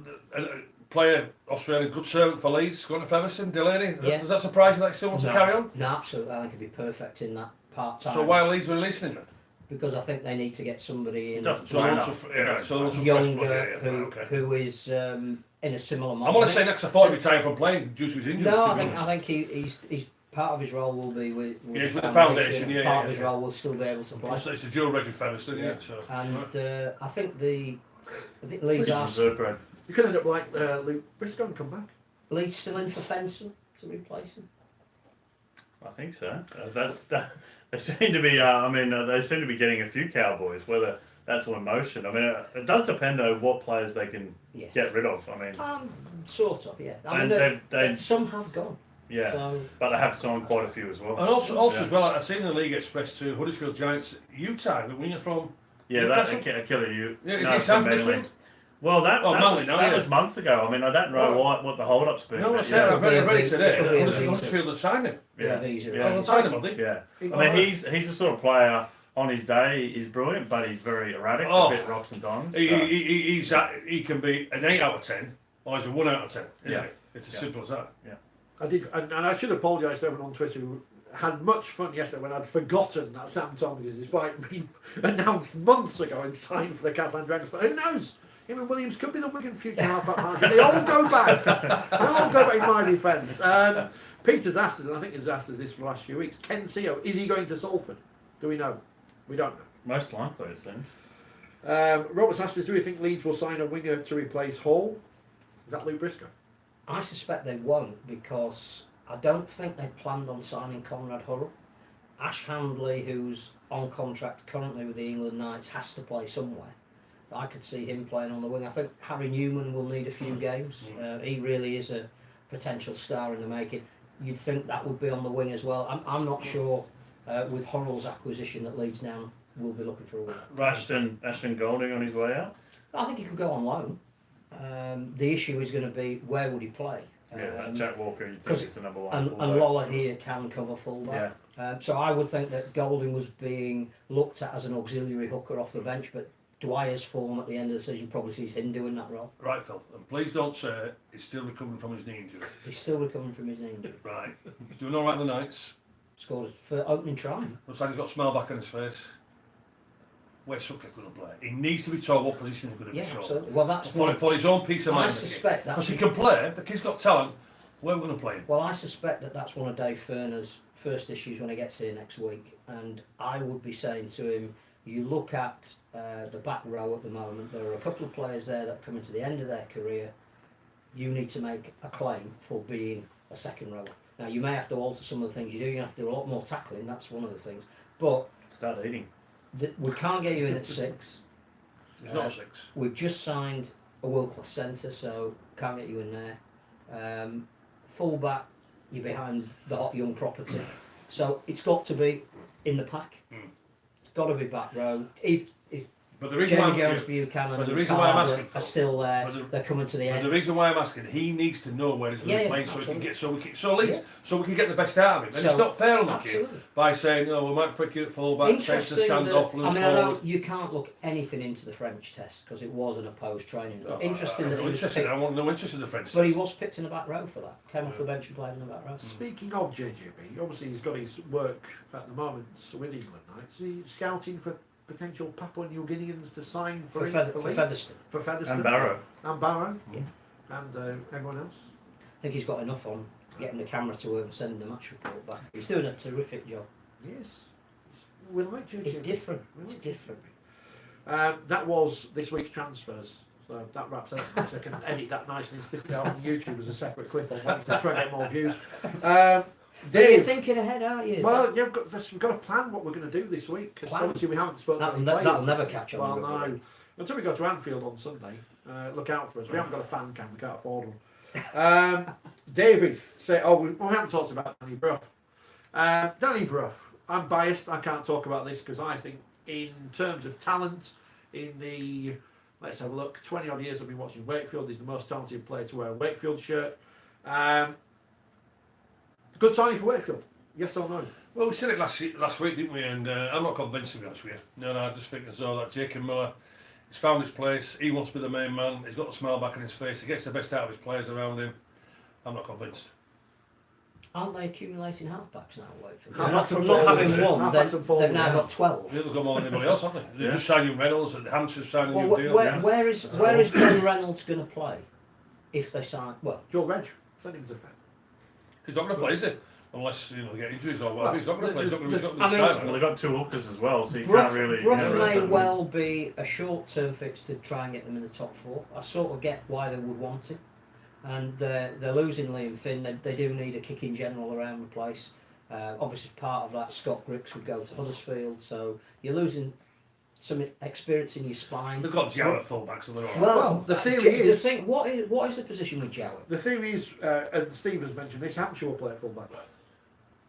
player Australian good servant for Leeds, going to Featherstone, Delaney. Yeah. Does that surprise you that he still wants to carry on? No, absolutely. I think he'd be perfect in that part time. So why are Leeds releasing him then? Because I think they need to get somebody in doesn't So they Fair want enough. some, yeah, so they want some fresh younger blood, yeah, okay. who is in a similar I'm model. going to say next, I thought he'd retired from playing due to his injuries. No, to I be think honest. he's part of his role will be with Yeah, with the foundation, yeah, part yeah, of his yeah. role will still be able to play. Plus, it's a dual reg with Featherstone, yeah. So, And right. I think Leeds Leeds are reserve grade. You could end up like Luke Briscoe and come back. Leeds still in for Fenson to replace him. I think so. They seem to be. They seem to be getting a few Cowboys. Whether that's all in motion. I mean, it does depend on what players they can Yeah. get rid of. I mean, Sort of, yeah. I And mean, they've- some have gone. yeah, So, but they have signed quite a few as well. And also Yeah. as well, I've seen the league express to Huddersfield Giants, Utah, the winner from. Yeah, Newcastle? that killer you. Yeah, is no, he signed from for this Bennett. week? Well, that Manly now, yeah. was months ago. I mean, I don't know Oh. what the hold up's been. No, I but said yeah. I've read it today. Could be a visa. Huddersfield had signed him. Yeah. visa. Yeah. Oh, they'll sign him, have they? Yeah. I mean, he's the sort of player on his day he's brilliant, but he's very erratic, Oh. a bit rocks and dimes. He can be an 8 out of 10 or he's a 1 out of 10, isn't Yeah. he? It's as Yeah. simple as that. I did, and I should apologise to everyone on Twitter who had much fun yesterday when I'd forgotten that Sam Tompkins, despite being announced months ago and signed for the Catalan Dragons. But who knows? Him and Williams could be the Wigan future half-back manager. They all go back. They all go back in my defence. Peter's asked us, and I think he's asked us this for the last few weeks, Ken Seo, is he going to Salford? Do we know? We don't know. Most likely, it seems. Robert's asked us, do we think Leeds will sign a winger to replace Hall? Is that Luke Briscoe? I suspect they won't, because I don't think they planned on signing Conrad Hurrell. Ash Handley, who's on contract currently with the England Knights, has to play somewhere. I could see him playing on the wing. I think Harry Newman will need a few games. He really is a potential star in the making. You'd think that would be on the wing as well. I'm not sure with Hurrell's acquisition that Leeds now will be looking for a winger. Ashton Golding on his way out. I think he could go on loan. The issue is going to be where would he play? Jack Walker, you think 'cause it's the number one. And fullback. Lola here can cover fullback. So I would think that Golding was being looked at as an auxiliary hooker off the bench, but Dwyer's form at the end of the season probably sees him doing that role. Right, Phil. And please don't say he's still recovering from his knee injury. He's still recovering from his knee injury. Right. He's doing all right in the nights. Scored for opening try. Looks like he's got a smile back on his face. Where's Sutcliffe going to play? He needs to be told what position he's going to Yeah, be shown. absolutely. Well, that's For his own peace of mind. I suspect Because that's. he can play. The kid's got talent. Where are we going to play him? Well, I suspect that that's one of Dave Furner's first issues when he gets here next week, and I would be saying to him, You look at the back row at the moment, there are a couple of players there that come into the end of their career. You need to make a claim for being a second rower. Now, you may have to alter some of the things you do. You have to do a lot more tackling, that's one of the things. But Start eating. we can't get you in at 6. He's not a 6. We've just signed a world-class centre, so can't get you in there. Full-back, you're behind the hot young property. So it's got to be in the pack. It's got to be back row. If But the reason why Jamie I'm, Jones, Buchanan but the and reason why I'm Carver asking for, are still there, but they're coming to the but end. the reason why I'm asking, he needs to know where he's going to be playing, so he can absolutely. get, so at least, so we can get the best out of him. And it's not fair on the kid Absolutely. by saying, oh, we might pick you at fullback, centre, Interesting stand that, off, I loose mean, I know forward. you can't look anything into the French test because it was an opposed training. But interesting that I'm he was interested. picked, I want no interest in the French. but he was picked in the back row for that. Came off the bench and played in the back row. Speaking of JJB, obviously he's got his work at the moment with England, right? So he's scouting for potential Papua New Guineans to sign for Leeds? Featherstone. For Featherstone. And Barrow. And Barrow. Yeah. And everyone else. I think he's got enough on getting the camera to work and sending the match report back. He's doing a terrific job. Yes. We like JJB. It's different. We It's like different. JJB. That was this week's transfers. So that wraps up. I can edit that nicely and stick it out on YouTube as a separate clip on Wednesday to try and get more views. You're Dave, thinking ahead, aren't you? well, yeah, we've got to plan what we're going to do this week because Plan? obviously we haven't spoken to any That'll players. never catch on. Well, in rugby no. league. Until we go to Anfield on Sunday, look out for us. We haven't got a fan cam, we can't afford one. David, we haven't talked about Danny Brough. Danny Brough, I'm biased, I can't talk about this because I think in terms of talent, in the, let's have a look, 20 odd years I've been watching Wakefield, he's the most talented player to wear a Wakefield shirt. Good signing for Wakefield, yes or no? Well, we said it last week, didn't we? And I'm not convinced, to be honest with you. No, I just think as though that Jacob Miller, he's found his place. He wants to be the main man. He's got a smile back on his face. He gets the best out of his players around him. I'm not convinced. Aren't they accumulating halfbacks now, Wakefield? Halfbacks From and not forwards. having one, Halfbacks and forwards, they've now yeah. got 12. They've got more than anybody else, haven't they? They're Yeah. just signing Reynolds and Hampshire signing Well, a new deal. where is John Reynolds going to play if they sign? Well, Joe Reg, send him to Fed. He's not going to play, is he? Unless, they get injuries or whatever. Well, he's not going to play. He's not going to be I mean, Well, they've got 2 hookers as well, so you Brough can't really. may rotate them. well be a short-term fix to try and get them in the top 4. I sort of get why they would want it. And they're losing Liam Finn. They do need a kick in general around the place. Obviously, part of that, Scott Griggs would go to Huddersfield. So you're losing some experience in your spine. They've got Jarrett fullbacks on their own. Well, the theory is- what is the position with Jowett? The theory is, and Steve has mentioned this, Hampshire will play at full back.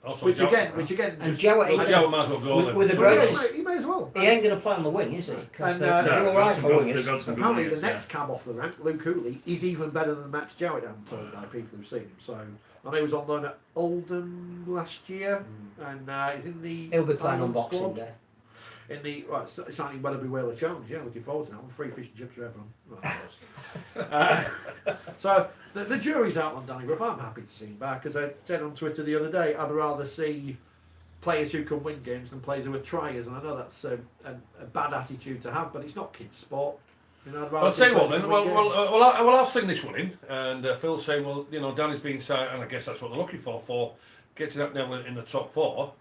Also, Which Jarrett- again, And just, Jowett Well, ain't Jarrett might as well go then. with the well, greatest. he may as well. He ain't going to play on the wing, is he? Because And, they're No, all they've right got some for good- they've wingers. got some good Apparently, the wingers, next cab off the rank, Luke Cooley, is even better than Max Jowett, I'm told by people who've seen him. So I know he was on loan at Oldham last year, and he's in the. He'll be playing on Ireland Boxing squad. Day. In the signing Weatherby Whaler Challenge, yeah, looking forward to that one. Free fish and chips for everyone. Well, so the jury's out on Danny Brough. I'm happy to see him back. As I said on Twitter the other day, I'd rather see players who can win games than players who are triers, and I know that's a bad attitude to have, but it's not kids' sport. You know, I'd rather Well, I'll see tell you what players then. who win games. I'll sling this one in. And Phil's saying, well, Danny's been signed, and I guess that's what they're looking for getting that level in the top 4.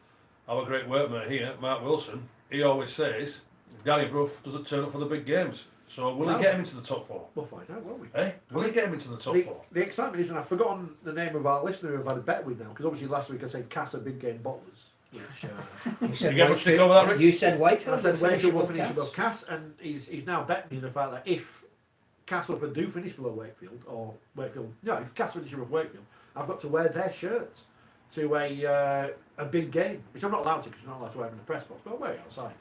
Our great workmate here, Mark Wilson, he always says, Danny Brough doesn't turn up for the big games. So will he get him into the top 4? We'll find out, won't we? Eh? Will he get him into the top 4? The excitement is, and I've forgotten the name of our listener who I've had a bet with now, because obviously last week I said Casa big game bottlers. Which, You said You get much to Wakefield. go with that, Rich? You said Wakefield. I said will Wakefield will above finish Cass. above Cass, and he's now betting me the fact that if Castleford do finish below Wakefield, or Wakefield, no, if Cass finish above Wakefield, I've got to wear their shirts to a big game, which I'm not allowed to because you're not allowed to wear them in the press box, but I'll wear it outside.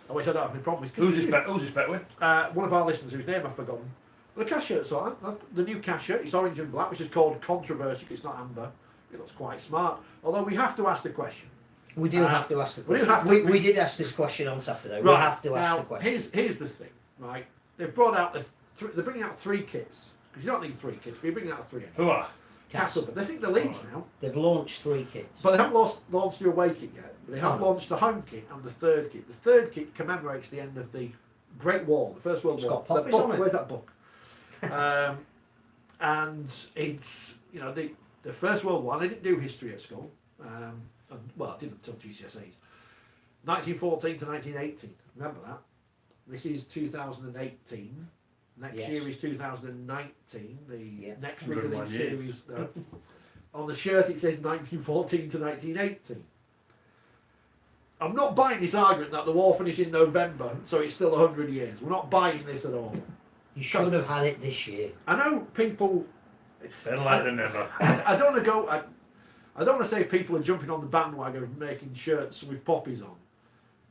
Which I don't have any problem with. Who's this bet with? One of our listeners whose name I've forgotten. The Cass shirt's on. The new Cass shirt, it's orange and black, which is called Controversy. It's not amber. It looks quite smart. Although we have to ask the question. We do have to ask the we do question. have to- We did ask this question on Saturday. We Right, have to ask now, the question. Here's the thing, right? They've brought out they're bringing out 3 kits because you don't need 3 kits, but you're bringing out 3. Who are? Castleford. They think the Leeds now, They've launched 3 kits. but they haven't launched the away kit yet. But they have launched the home kit and the 3rd kit. The 3rd kit commemorates the end of the Great Wall, the First World It's War. got poppies The book, on it. where's that book? And it's the First World War. I didn't do history at school. Well, I didn't until GCSEs. 1914 to 1918. Remember that? This is 2018. Next year is 2019. The next Rugby League series. On the shirt it says 1914 to 1918. I'm not buying this argument that the war finished in November, so it's still 100 years. We're not buying this at all. You should have had it this year. I know people. Better late than never. I don't want to go. I don't want to say people are jumping on the bandwagon of making shirts with poppies on,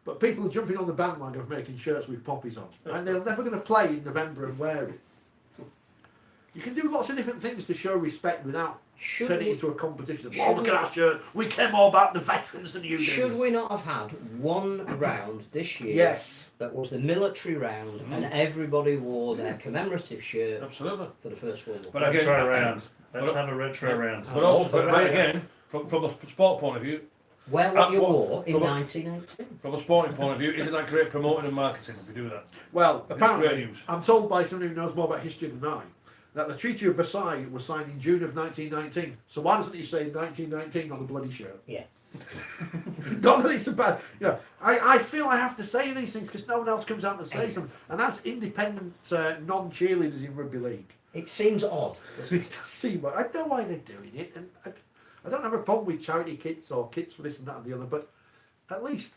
but people are jumping on the bandwagon of making shirts with poppies on, and they're never going to play in November and wear it. You can do lots of different things to show respect without turning it into a competition. Oh, look at our shirt. We care more about the veterans than you do. Should we not have had one round this year? Yes. That was the military round, and everybody wore their commemorative shirt. Absolutely. For the First World War. But again, retro round. Let's have a retro round. But also, but again, from a sport point of view, wear what you wore in 1918. From a sporting point of view, isn't that great promoting and marketing if we do that? Well, It's apparently, great news. I'm told by someone who knows more about history than I, that the Treaty of Versailles was signed in June of 1919. So why doesn't he say 1919 on the bloody shirt? Yeah. Not that it's a bad. You know, I feel I have to say these things because no one else comes out and says them, and that's independent non-cheerleaders in rugby league. It seems odd. It does seem. I know why they're doing it, and I don't have a problem with charity kits or kits for this and that and the other, but at least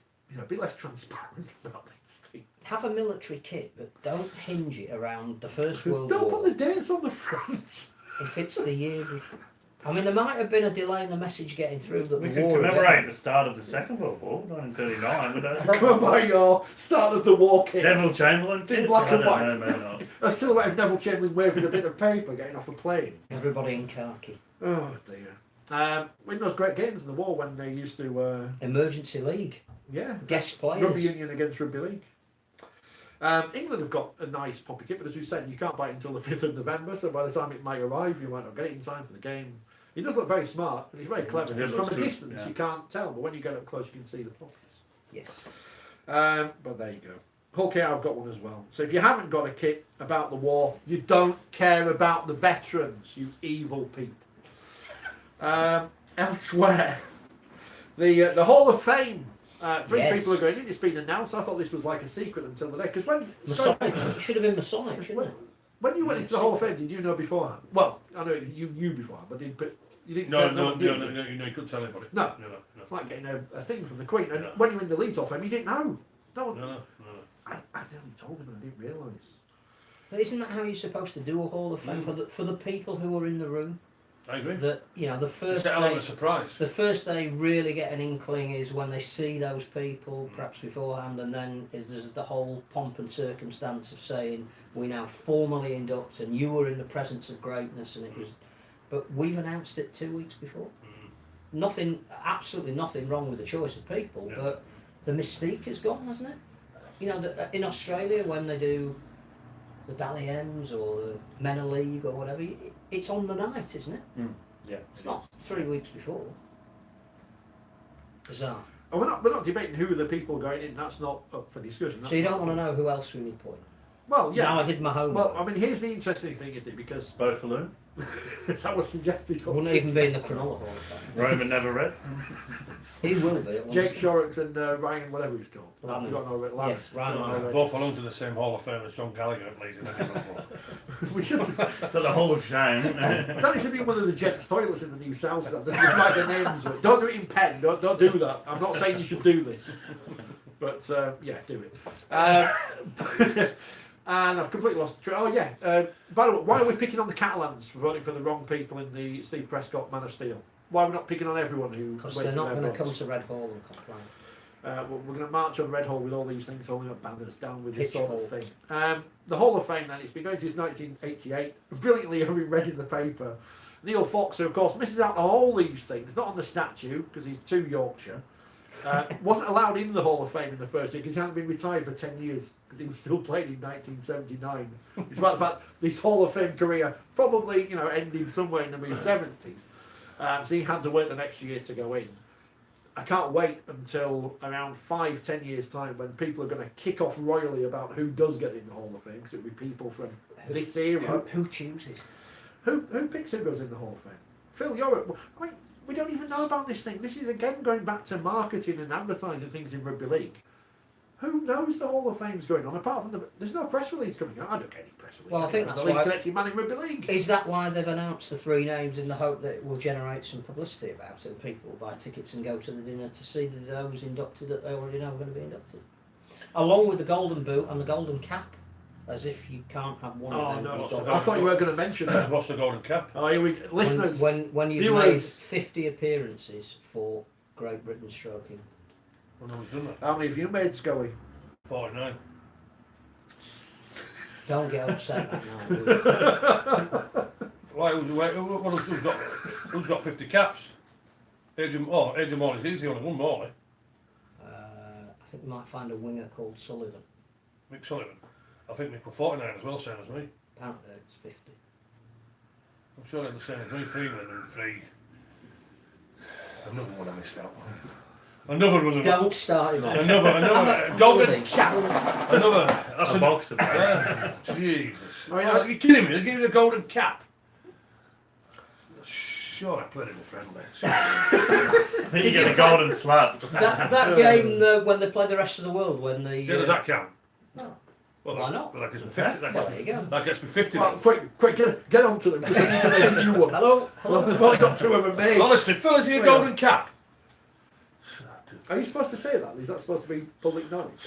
be less transparent about these things. Have a military kit, but don't hinge it around the First World Don't War. put the dates on the front. If it's the year before. I mean, there might have been a delay in the message getting through that We the could war. commemorate the start of the Second World War, 1939. We don't. Come on, by your start of the war kit. Neville Chamberlain. It's in kit? black I and don't white. know, maybe not. A silhouette of Neville Chamberlain waving a bit of paper getting off a plane. Everybody in khaki. Oh dear. In those great games in the war when they used to, Emergency League. yeah, Guest players. Rugby Union against Rugby League. England have got a nice poppy kit, but as we said, you can't buy it until the 5th of November, so by the time it might arrive, you might not get it in time for the game. It does look very smart, and it's very clever. It From looks a good, distance, yeah. you can't tell, but when you get up close, you can see the poppies. Yes. But there you go. Hull KR have got one as well. So if you haven't got a kit about the war, you don't care about the veterans, you evil people. Elsewhere, the Hall of Fame. Three Yes. people are going in. It's been announced. I thought this was like a secret until the day. Because when Masonic. It should have been Masonic, shouldn't it? when you went into the Hall of Fame, did you know beforehand? Well, I know you knew beforehand, but you didn't. No, tell no, one, did no, you? no, you couldn't tell anybody. No. No, no, It's like getting a thing from the Queen. And No. when you were in the Leeds Hall of Fame, you didn't know. No one. no, no. I nearly told him and I didn't realise. But isn't that how you're supposed to do a Hall of Fame for the people who are in the room? I agree. That the It's first an element of surprise. the first they really get an inkling is when they see those people, perhaps beforehand, and then there's the whole pomp and circumstance of saying we now formally induct, and you were in the presence of greatness, and it was. But we've announced it 2 weeks before. Nothing, absolutely nothing wrong with the choice of people, Yeah. but the mystique has gone, hasn't it? In Australia when they do the Dally M's or the Men of League or whatever, it's on the night, isn't it? Yeah. It's not 3 weeks before. Bizarre. And we're not debating who are the people going in. That's not up for discussion. So you don't want to know who else we would put? Well, yeah. Now I did my homework. Well, I mean, here's the interesting thing, isn't it? Because Bo Falloon. that was suggested. Wouldn't even be in the Cronulla Hall of Fame. Roman never read. He will be. At one Jake stage. Shorrocks and Ryan, whatever he's called. Lannon. I've got no Lannon. Yes, Ryan No, Lannon. Both Falloons in the same Hall of Fame as John Gallagher at Leeds in Liverpool. We should. So the Hall of Shame. That needs to be one of the gents' toilets in the new South Stand. Just write their names on it. Don't do it in pen. Don't do that. I'm not saying you should do this. But, yeah, do it. And I've completely lost the track. Oh, yeah. By the way, why are we picking on the Catalans for voting for the wrong people in the Steve Prescott Man of Steel? Why are we not picking on everyone who... Because wasted they're not their going to come votes? to Red Hall and complain. We're going to march on Red Hall with all these things, holding up banners down with this sort of Pitchforks. thing. The Hall of Fame, then, it's been going since 1988. Brilliantly having read in the paper. Neil Foxer, of course, misses out on all these things, not on the statue, because he's too Yorkshire. Wasn't allowed in the Hall of Fame in the first year because he hadn't been retired for 10 years because he was still playing in 1979. Despite the fact his Hall of Fame career probably ended somewhere in the mid-70s. So he had to wait the next year to go in. I can't wait until around 5-10 years time when people are going to kick off royally about who does get in the Hall of Fame, because it'll be people from this era. Who chooses? Who picks who goes in the Hall of Fame? Phil, you're... we don't even know about this thing. This is again going back to marketing and advertising things in rugby league. Who knows the Hall of Fame's going on apart from there's no press release coming out. I don't get any press release. Well, I think that's the least why. connected man in rugby league. Is that why they've announced the 3 names in the hope that it will generate some publicity about it and people will buy tickets and go to the dinner to see those inducted that they already know are going to be inducted? Along with the golden boot and the golden cap. As if you can't have one of them. No, I thought you were going to mention that. What's the golden cap? Oh, here we listeners. When you've viewers. made 50 appearances for Great Britain stroking. Well, no one's done that. How many have you made, Scully? 49. Don't get upset right now. Who's got 50 caps? Adrian Morley's easy, only one Morley. I think we might find a winger called Sullivan. Mick Sullivan. I think Mick was 49 as well, same as me. Apparently it's 50. I'm sure they're the same as me, 3 England and 3. Another one I missed out on. Another one. Don't start him off. Another golden cap. Another. That's A box of Jesus. I mean, Are you kidding me? They gave me the golden cap. Sure, I played in the friendly. Then you get a golden slap. That game when they played the rest of the world, when the. Yeah, does that count? No. Well, Why not? Well, that gets me 50. Well, there you go. That gets me 50. Well, quick, get on to them because I need to make a new one. Hello. Well, they've only got 2 of them made. Honestly, Phil, is he a golden cap? Are you supposed to say that? Is that supposed to be public knowledge?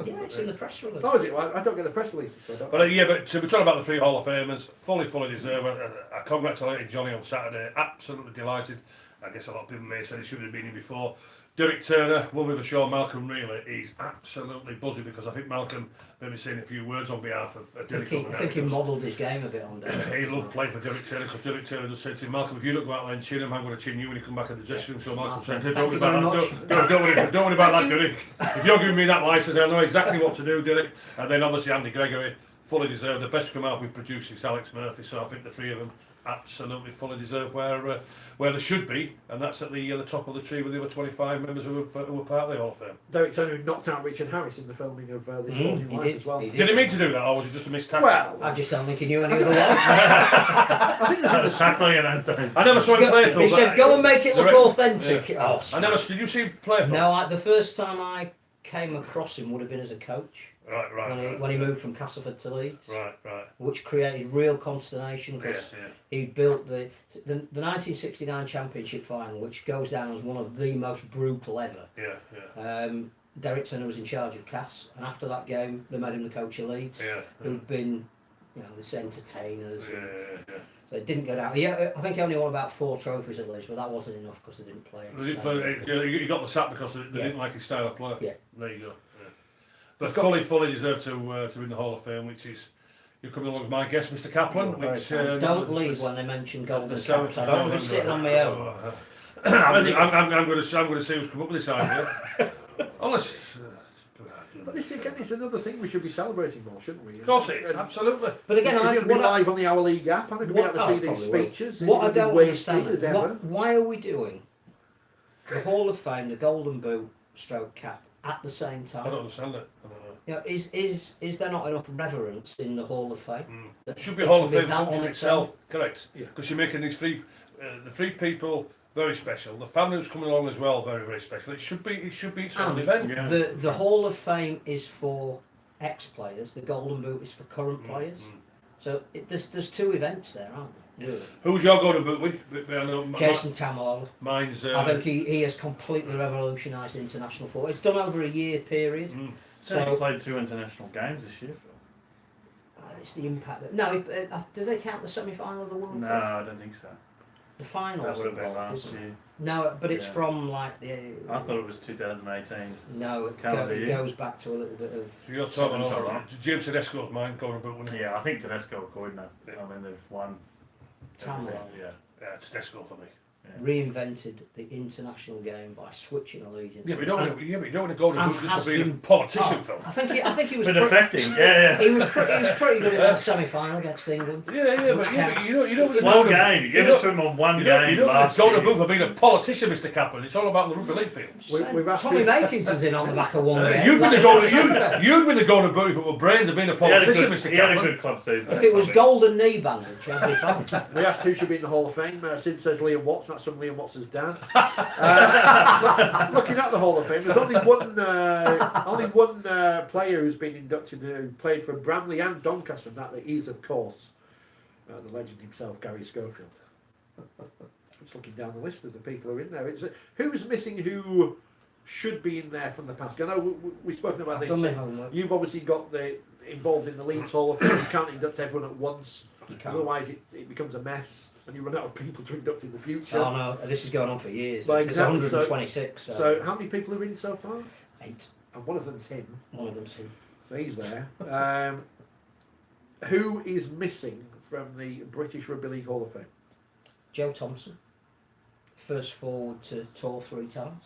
Yeah, it's in the press release. Oh, is it? Well, I don't get the press releases, so I don't. But we're talking about the 3 Hall of Famers, fully deserved. I congratulated Johnny on Saturday, absolutely delighted. I guess a lot of people may have said he should have been here before. Derek Turner, one with a show, Malcolm Reilly, he's absolutely buzzing because I think Malcolm maybe saying a few words on behalf of Derek. I think he modelled his game a bit on Derek. He loved playing for Derek Turner because Derek Turner just said to him, Malcolm, if you don't go out there and chin him, I'm going to chin you when you come back in the dressing room. So Malcolm said, don't worry about that, don't worry about that, Derek. If you're giving me that licence, I know exactly what to do, Derek. And then obviously Andy Gregory, fully deserved. The best come out we've produced is Alex Murphy, so I think the 3 of them absolutely fully deserve where they should be, and that's at the top of the tree with the other 25 members who were part of the Hall of Fame. Derek Turner knocked out Richard Harris in the filming of this Sporting Life as well. Did he mean to do that, or was it just a missed tackle? Well, I just don't think he knew any other way. I think That was tackling in those days. I never saw him play, Phil. He said, "Go and make it look authentic." Yeah. Oh, Did you see him play, Phil? no, the first time I came across him would have been as a coach. Right. When he moved from Castleford to Leeds. Right. Which created real consternation because he built the 1969 Championship final, which goes down as one of the most brutal ever. Yeah. Derek Turner was in charge of Cass, and after that game, they made him the coach of Leeds, who'd been, this entertainers. Yeah. So it didn't go down. I think he only won about 4 trophies at least, but that wasn't enough because they didn't play. He got the sack because they didn't like his style of play. Yeah. There you go. Yeah. But fully deserved to win the Hall of Fame, which is you're coming along as my guest, Mr. Kaplan. Don't leave when they mention golden caps. I don't want to be sitting on my own. I'm going to see who's come up with this idea. Honestly. But this again is another thing we should be celebrating more, shouldn't we? Of course it is, absolutely. But again, it's going to be live on the Our League app. I'm going to be able to see these speeches. What I don't understand is why are we doing the Hall of Fame, the Golden Boot, stroke cap at the same time? I don't understand it. I don't know. Is there not enough reverence in the Hall of Fame? It should be a Hall of Fame function on itself, correct? Yeah. Because you're making these the 3 people very special. The family who's coming along as well, very, very special. It should be its own event. Yeah. The Hall of Fame is for ex-players. The Golden Boot is for current players. So there's 2 events there, aren't there? Really. Who's your Golden Boot with? Jason Tamala. Mine's. I think he has completely revolutionised international football. It's done over a year period. So he played 2 international games this year, Phil. It's the impact. No, do they count the semi-final of the World No, Cup? I don't think so. The finals. That would have been last year. No, but it's from like the. I thought it was 2018. No, it goes back to a little bit of. So you're talking about James Tedesco's mine Golden Boot, wasn't it? Yeah, I think Tedesco recorded now. I mean, they've won. Tamla Yeah, Tedesco for me. reinvented the international game by switching allegiance. Yeah, but you don't want to go to boot just for being a been- politician, Phil. I think he was. Been affecting, yeah. He was pretty good in that semi-final against England. Yeah, Which but counts. you don't. One game. You give us to him on one game You don't last go to year. boot for being a politician, Mr. Kaplan. It's all about the rugby league fields. We've asked Tommy you- Makinson's in on the back of one game. You'd been the Like, you'd been the golden boot if it were brains of being a politician, Mr. He had a Kaplan. good club season. If it was golden knee bandage, I'd be fine. We asked who should be in the Hall of Fame. Sid says Liam Watson. That's from Liam Watts's dad. Looking at the Hall of Fame, there's only one player who's been inducted who played for Bramley and Doncaster, and that is, of course, the legend himself, Gary Schofield. I'm just looking down the list of the people who are in there. Who's missing who should be in there from the past? I know we've spoken about I've this. done my homework. You've obviously got involved in the Leeds Hall of Fame. You can't induct everyone at once. You can't. Otherwise it becomes a mess and you run out of people to induct in the future. Oh no, this is going on for years. Well, There's exactly. 126. So how many people are in so far? 8. And one of them's him. One of them's him. So he's there. Who is missing from the British Rugby League Hall of Fame? Joe Thompson, first forward to tour 3 times.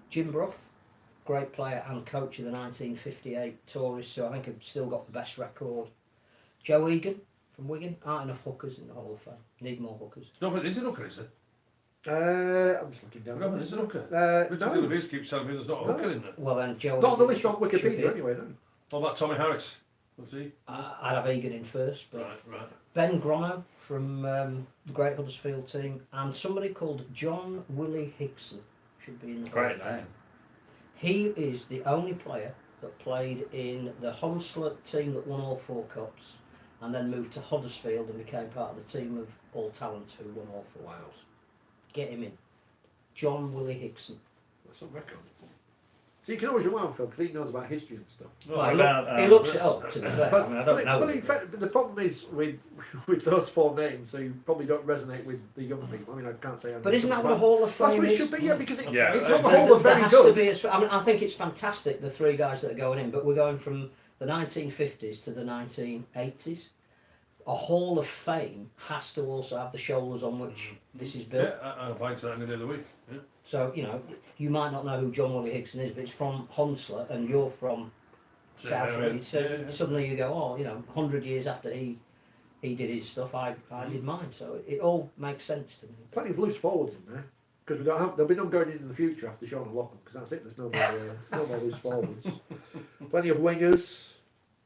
Jim Brough, great player and coach of the 1958 Tourists, so I think I've still got the best record. Joe Egan from Wigan, aren't enough hookers in the Hall of Fame. Need more hookers. Is it hooker, is it? I'm just looking down. No, is it hooker? Richard No, Delavies keeps telling me there's not a hooker in there. Well then, Joe not on the Egan list on should be. Wikipedia anyway. No. What about Tommy Harris? Was he? I'd have Egan in first, but Right. Ben Grono from the Great Huddersfield team, and somebody called John Willie Hickson should be in the Great Hall of Fame. name. He is the only player that played in the Honslet team that won all 4 cups, and then moved to Huddersfield and became part of the team of all talents who won all 4 cups. Get him in. John Willie Hickson. That's on record. So you can always rely on Phil because he knows about history and stuff. He looks it up, to be fair. I mean, I don't know. But in fact, the problem is with those 4 names, so you probably don't resonate with the young people. I mean, I can't say. But isn't that what the Hall of Fame That's what it is? should be, yeah, because it's Yeah. on the whole of There very has good. to be I mean, I think it's fantastic, the 3 guys that are going in, but we're going from the 1950s to the 1980s. A Hall of Fame has to also have the shoulders on which this is built. Yeah, I'll find that any day of the week. Yeah. So, you might not know who John Willie Hickson is, but it's from Honslet and you're from South Yeah, Leeds. So yeah. suddenly you go, 100 years after he did his stuff, I did mine. So it all makes sense to me. Plenty of loose forwards in there because we don't have. There'll be none going in the future after Sean and Lockham because that's it. There's no more loose forwards. Plenty of wingers,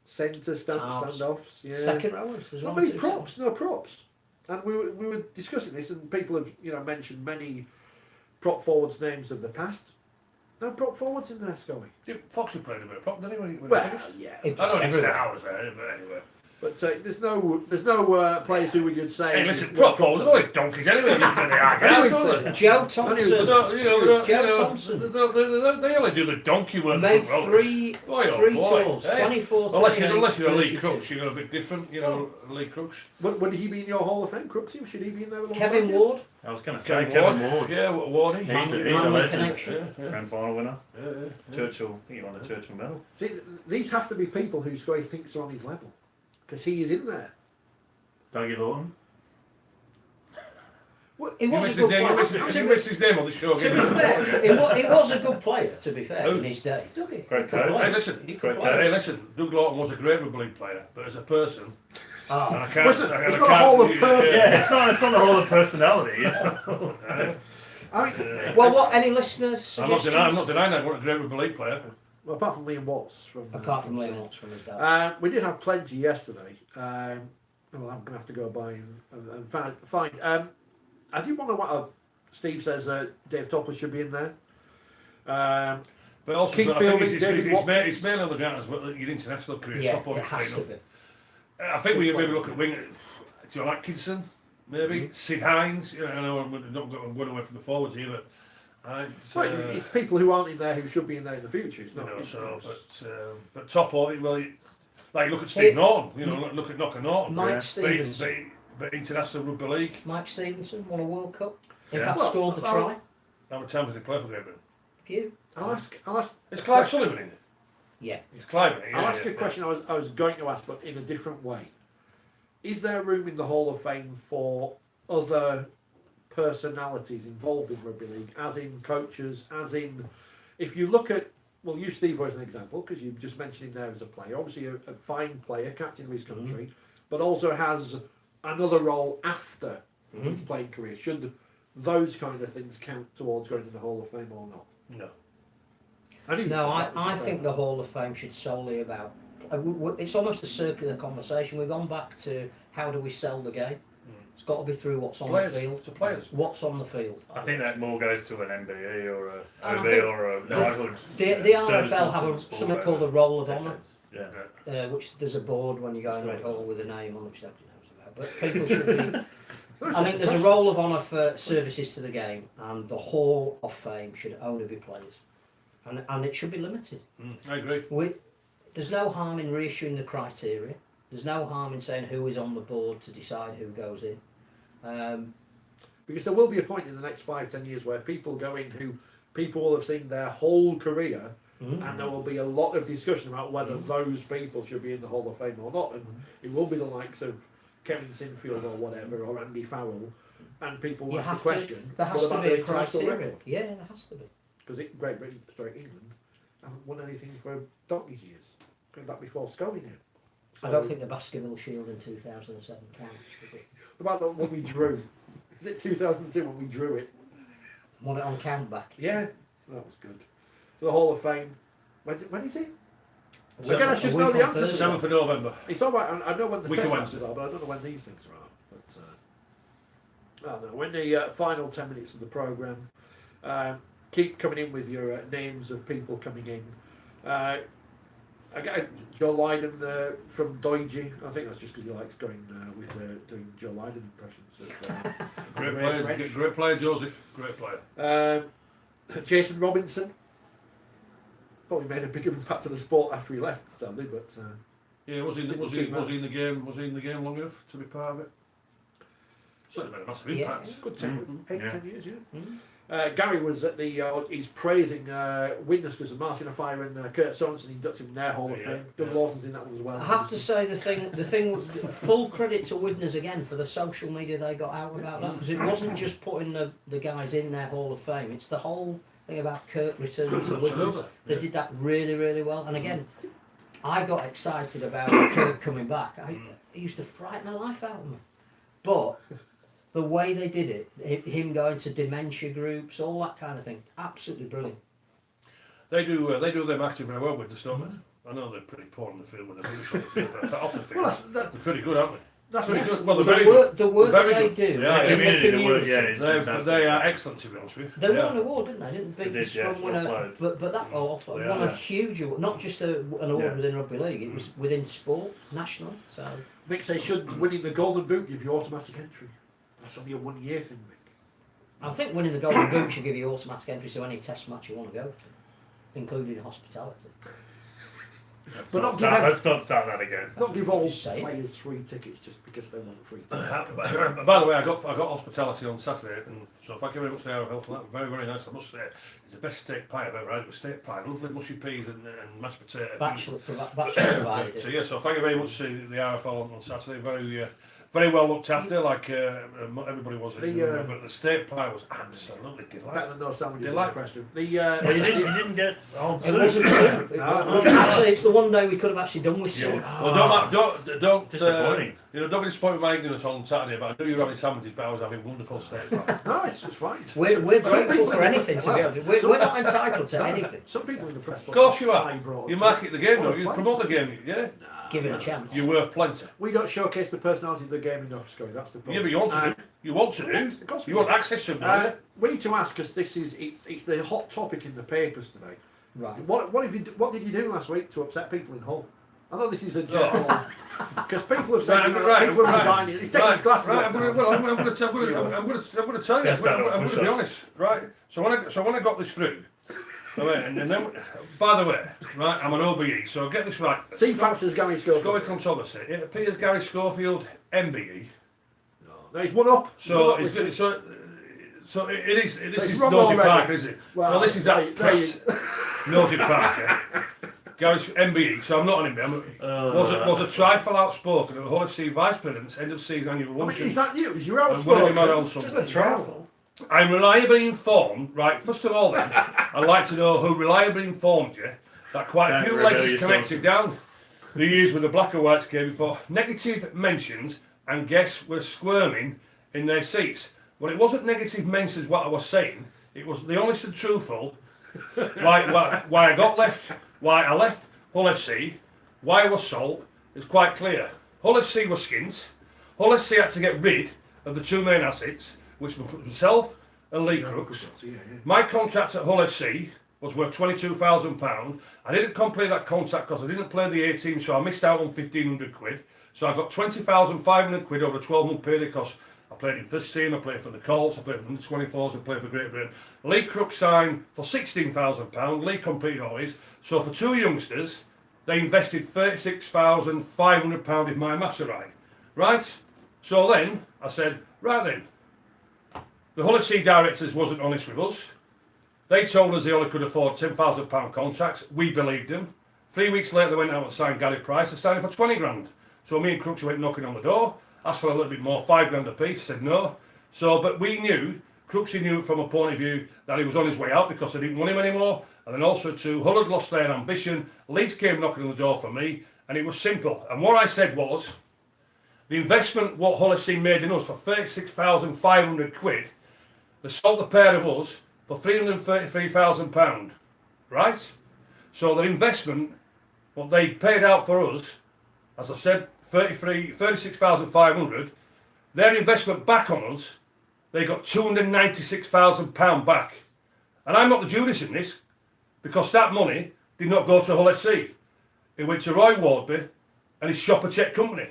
centre standoffs. Yeah. Second rowers. There's Not one, many two, props, no props. And we were discussing this, and people have mentioned many prop forwards' names of the past. No prop forwards in there, Scully. Yeah, Foxy played a bit of prop, didn't he? When he Well, finished? yeah. I don't know if Everywhere. I was there, but anyway. But there's no players who we could say. Hey, listen, prop forwards, they're only donkeys anyway. Just when they are guys, aren't they? Joe They Thompson. don't- Joe Thompson. They only do the donkey work. Made for three boy. tours, Hey. 24, Unless 28, you're a Lee 32. Crooks, you're a bit different. Lee Crooks. Would he be in your Hall of Fame, Crooksy? Should he be in there? alongside Kevin you? Ward. I was going to say Kevin Ward. Yeah, Wardy. He's a Manly legend. connection. Grand final winner. Yeah. Churchill. I think he won the Churchill medal. See, these have to be people who Scully thinks are on his level because he is in there. Dougie Lawton. He You was a missed his good name. player. You missed his name on the show. To be again. fair, he was a good player, to be fair, Who? in his day. Dougie. Great Good coach. player. Hey, listen. He could Great play. coach. Hey, listen. Doug Lawton was a great rugby league player, but as a person, and Ah, I can't. Listen, I it's can't- not a Hall of person. Yeah, it's not the whole of personality. It's I mean, well, what, any listeners' I'm not suggestions? denying that. What a great rugby league player. well, apart from Liam Watts, Apart from Liam Watts from his dad. we did have plenty yesterday. Well, I'm going to have to go by and find. I did want to. Steve says Dave Topless should be in there. But also, Keith I think Fielding, David Watkins. it's mainly on the ground as well. Your international career, Yeah, top of it has to it. be. I think we maybe look at wing. John Atkinson, maybe Sid Hines. I know I'm not going away from the forwards here, but It's people who aren't in there who should be in there in the future. It's not. but top of it, well, like look at Steve Norton. Look at Knocker Norton. Mike But Stevens. but international rugby league. Mike Stevenson won a World Cup. In Yeah. fact, Well, scored the try. How many times did he play for Great Britain? Few. I'll ask. Is Clive Sullivan in it? Yeah. It's Clive. In it, I'll yeah, ask yeah, a question I was going to ask, but in a different way. Is there room in the Hall of Fame for other personalities involved in rugby league, as in coaches, as in, if you look at, we'll use Steve as an example, because you just mentioned him there as a player, obviously a fine player, captain of his country, but also has another role after his playing career. Should those kind of things count towards going to the Hall of Fame or not? No. I think the Hall of Fame should solely about. It's almost a circular conversation. We've gone back to how do we sell the game. It's got to be through what's on Players, the field. it's the players. What's on the field. I think that more goes to an MBE or a And I OB think or a knighthood. The services RFL to have the a, sport, something don't called they? a roll of honour, Yeah. which there's a board when you go in Red Hall with a name on which nobody knows about. But people should be. I think there's a roll of honour for services to the game, and the Hall of Fame should only be players, and it should be limited. I agree. There's no harm in reissuing the criteria. There's no harm in saying who is on the board to decide who goes in. Because there will be a point in the next 5-10 years where people go in who people will have seen their whole career, and there will be a lot of discussion about whether those people should be in the Hall of Fame or not, and it will be the likes of Kevin Sinfield or whatever, or Andy Farrell, and people will ask the question. There has what to about be their a international criteria. record? Yeah, there has to be. Because Great Britain, straight England, haven't won anything for donkey's years. Going back before Scully did. I don't think the Baskerville Shield in 2007 counts. About the one we drew. Is it 2002 when we drew it? Won it on countback. Yeah, that was good. So the Hall of Fame. When is it? Seven- Again, I should know the answer. 7th of November. It's all right. I know when the Week of test Wednesday. matches are, but I don't know when these things are. But I don't know. When the final 10 minutes of the programme, keep coming in with your names of people coming in. I get Joe Lydon from Doige. I think that's just because he likes going with doing Joe Lydon impressions. Great player, Joseph. Great player. Jason Robinson. Probably made a bigger impact to the sport after he left, sadly, but Yeah, was he in the game? Was he in the game long enough to be part of it? Certainly made a massive impact. Yeah. good 10, 10 years, yeah. Mm. Gary was at the. He's praising witness because Martin O'Fire and Kurt Sorensen inducted him in their Hall of Fame. Doug Lawson's in that one as well. I have to say the thing, full credit to Widnes again for the social media they got out about that, because it wasn't just putting the guys in their Hall of Fame. It's the whole thing about Kurt returning to Widnes. They did that really, really well. And again, I got excited about Kurt coming back. He used to frighten the life out of me, but the way they did it, him going to dementia groups, all that kind of thing, absolutely brilliant. They do their marketing very well with the don't they? I know they're pretty poor on the field with them, but off the field, they're pretty good, aren't they? That's really good. Well, they're very good. The work Very they good. do Yeah, in the community. They are excellent, to be honest with you. They won an award, didn't they? Didn't beat They the did, yeah, Scrum winner, offload. but that offload won a huge award, not just an award within rugby league. It was within sport, national. So Mick says, should winning the Golden Boot give you automatic entry? That's only a 1 year thing, Mick. I think winning the Golden Boot should give you automatic entry to any test match you want to go to, including hospitality. Let's But not start that again. Not give all Just say it. players free tickets just because they want free tickets. By the way, I got hospitality on Saturday, and so thank you very much to our health for that. Very, very nice. I must say, it's the best steak pie I've ever had. It was steak pie, lovely mushy peas and mashed potato. Bachelor provided So it. yeah, so thank you very much to the RFL on Saturday. Very well looked after, like everybody was. But the steak pie was absolutely Better delightful. than no sandwiches in the Delightful. press room. Well, you didn't get old It wasn't soup. Actually, it's the one day we could have actually done with soup. Well, don't Disappointing. don't be disappointed with my ignorance on Saturday. But I knew you were having sandwiches, but I was having wonderful steak pie. No, it's fine. We're Some grateful people for in the- anything, to be honest. We're not entitled to anything. Some people in the press. Of course you are. I brought You up market the game, Oh, don't you? plenty. Promote the game, yeah. Give it a chance. You're worth plenty. We don't showcase the personality of the game enough, Scotty. That's the problem. Yeah, but you want to do. You want to do. Of course we You want do. access to them. We need to ask because it's the hot topic in the papers today. Right. What did you do last week to upset people in Hull? I know this is a general because people have said people are resigning. He's taking his glasses off. I'm going to tell you. I'm going to be honest. Right. So when I got this through, and then by the way, right, I'm an OBE, so get this right. See, fancies Gary Schofield. Scully controversy. It appears Gary Schofield MBE. No, he's one up. So He's one up with so it is. This it's is wrong Nosy already. Parker, is it? Well, This is that Nosy Parker. Gary's MBE, so I'm not an MBE. Was a trifle outspoken at the Hull FC Vice President's end of season annual luncheon. is that you? Is you I'm going to be mad outspoken? on something. Just a trifle. I'm reliably informed, right, first of all then, I'd like to know who reliably informed you that quite a Don't few reveal legends your connected sources. down the years with the Black and Whites game before negative mentions and guests were squirming in their seats. Well, it wasn't negative mentions what I was saying, it was the honest and truthful why I got left, why I left Hull FC, why I was sold, is quite clear. Hull FC was skins, Hull FC had to get rid of the two main assets, which were myself and Lee Crooks. My contract at Hull FC was worth £22,000. I didn't complete that contract because I didn't play the 18, so I missed out on 1,500 quid. So I got 20,500 quid over a 12-month period because I played in first team, I played for the Colts, I played for the 24s, I played for Great Britain. Lee Crooks signed for £16,000. Lee completed all his. So for two youngsters, they invested £36,500 if my maths are right. Right? So then, I said, right then, the Hull FC directors wasn't honest with us. They told us they only could afford £10,000 contracts. We believed them. 3 weeks later, they went out and signed Gary Price. They signed him for 20 grand. So me and Crooks went knocking on the door, asked for a little bit more, 5 grand a piece, said no. So, but we knew, Crooksy knew from a point of view that he was on his way out because they didn't want him anymore. And then also too, Hull had lost their ambition. Leeds came knocking on the door for me, and it was simple. And what I said was, the investment what Hull FC made in us for 36,500 quid, they sold the pair of us for £333,000, right? So their investment, what they paid out for us, as I said, 36,500. Their investment back on us, they got £296,000 back. And I'm not the Judas in this, because that money did not go to Hull FC. It went to Roy Wardby and his shopper check company.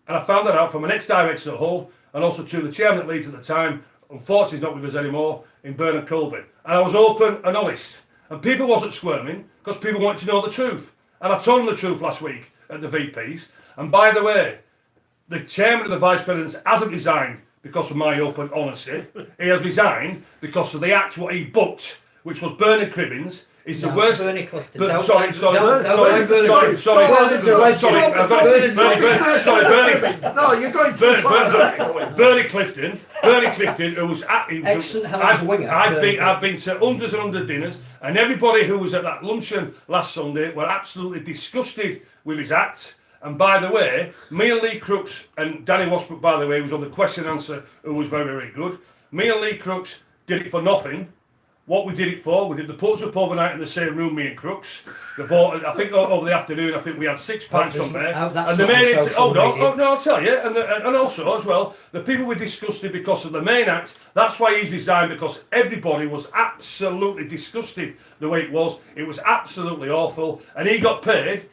And I found that out from an ex-director at Hull, and also to the chairman at Leeds at the time. Unfortunately, he's not with us anymore, in Bernard Colby. And I was open and honest. And people wasn't squirming, because people wanted to know the truth. And I told them the truth last week at the VPs. And by the way, the chairman of the vice presidents hasn't resigned because of my open honesty. He has resigned because of the act what he booked, which was Bernard Cribbins. It's the worst. Bernie Clifton. Bernie No, you're going too far. Bernie Clifton, who was excellent Helens winger. I've been to hundreds and hundreds of dinners, and everybody who was at that luncheon last Sunday were absolutely disgusted with his act. And by the way, me and Lee Crooks and Danny Washbrook, by the way, was on the question and answer, who was very, very good. Me and Lee Crooks did it for nothing. What we did it for, we did the puts up overnight in the same room, me and Crooks. I think over the afternoon, I think we had 6 pints on there. And the main, I'll tell you, and also as well, the people were disgusted because of the main act. That's why he's resigned, because everybody was absolutely disgusted the way it was. It was absolutely awful, and he got paid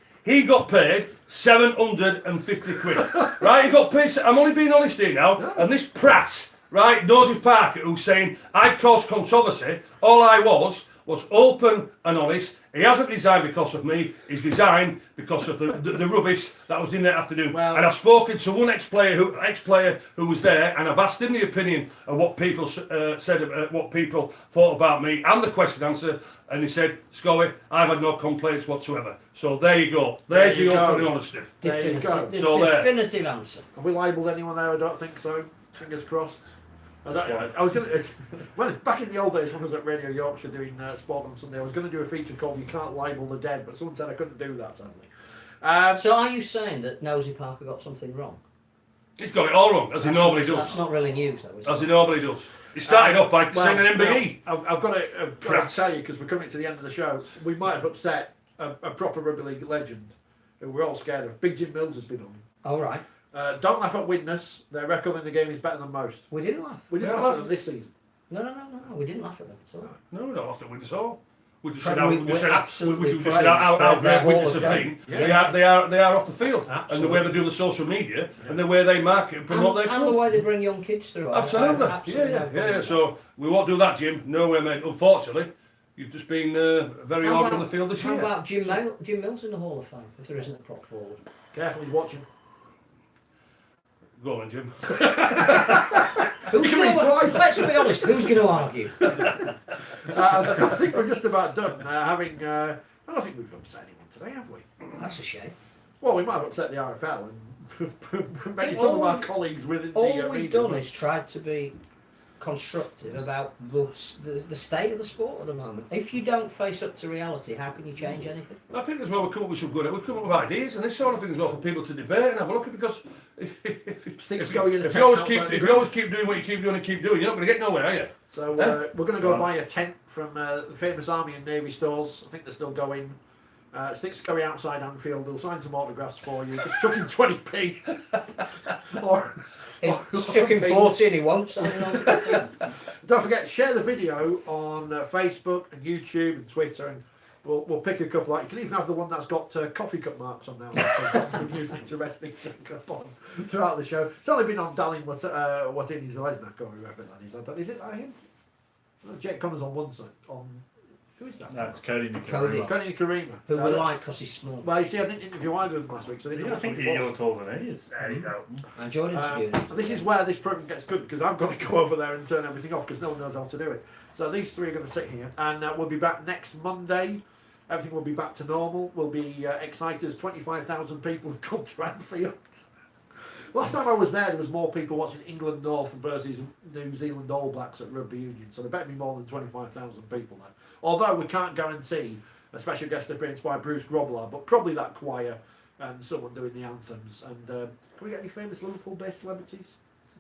750 quid. Right, he got paid. I'm only being honest here now, and this prat, right, Nosy Parker, who's saying I caused controversy. All I was open and honest. He hasn't resigned because of me. He's resigned because of the rubbish that was in that afternoon. Well, and I've spoken to one ex-player who was there, and I've asked him the opinion of what people said, what people thought about me, and the question answer. And he said, Scully, I've had no complaints whatsoever. So there you go. There's the open and honesty. There you go. Definitive answer. Have we labelled anyone there? I don't think so. Fingers crossed. I was going to, well, back in the old days when I was at Radio Yorkshire doing sport on Sunday, I was going to do a feature called "You Can't Label the Dead," but someone said I couldn't do that, sadly. So are you saying that Nosy Parker got something wrong? He's got it all wrong, as he normally does. That's not really news, though, is it? As he normally does. He started off by saying an MBE. I've got to tell you, because we're coming to the end of the show, we might have upset a proper rugby league legend who we're all scared of. Big Jim Mills has been on. All right. Don't laugh at Widnes. Their record in the game is better than most. We didn't laugh. We didn't laugh at them this season. No. We didn't laugh at them. So. No, we don't laugh at Widnes at all. We just said how great Widnes have been. Yeah. They are off the field. Absolutely. And the way they do the social media and the way they market and promote their club. And the way they bring young kids through. Absolutely. Yeah. So we won't do that, Jim. No way, mate. Unfortunately, you've just been very odd on the field this year. How about Jim Mills in the Hall of Fame, if there isn't a prop forward? Careful, he's watching. Go on, Jim. Let's be honest, who's going to argue? I think we're just about done. I don't think we've upset anyone today, have we? That's a shame. Well, we might have upset the RFL and maybe some of our colleagues within the media. All we've done is tried to be constructive about the state of the sport at the moment. If you don't face up to reality, how can you change anything? I think as well we come up with some good. We come up with ideas and this sort of thing as well for people to debate and have a look at, because if you always keep doing what you keep doing, you're not going to get nowhere, are you? So we're going to go buy a tent from the famous Army and Navy stores. I think they're still going. Stick Scurry outside Anfield. He'll sign some autographs for you. Just chuck him 20p. or It's chucking 40 and he won't sign on. don't forget, share the video on Facebook and YouTube and Twitter, and we'll pick a couple out. You can even have the one that's got coffee cup marks on there. We've used it to rest things on throughout the show. It's only been on Darling what in his Lesnak or whoever that is. Is it him? Jake Connors on one side. Who is that? That's Cody Cody. Nicarima. Cody Karima. Who we like because he's small. Well, you see, I didn't interview either of them last week, so I didn't know I think which one it you're was. taller than he is. There you go. I enjoyed interviewing him. And this is where this program gets good, because I've got to go over there and turn everything off because no one knows how to do it. So these three are going to sit here, and we'll be back next Monday. Everything will be back to normal. We'll be excited as 25,000 people have come to Anfield. Last time I was there was more people watching England North versus New Zealand All Blacks at Rugby Union, so there better be more than 25,000 people there. Although we can't guarantee a special guest appearance by Bruce Grobler, but probably that choir and someone doing the anthems. And can we get any famous Liverpool-based celebrities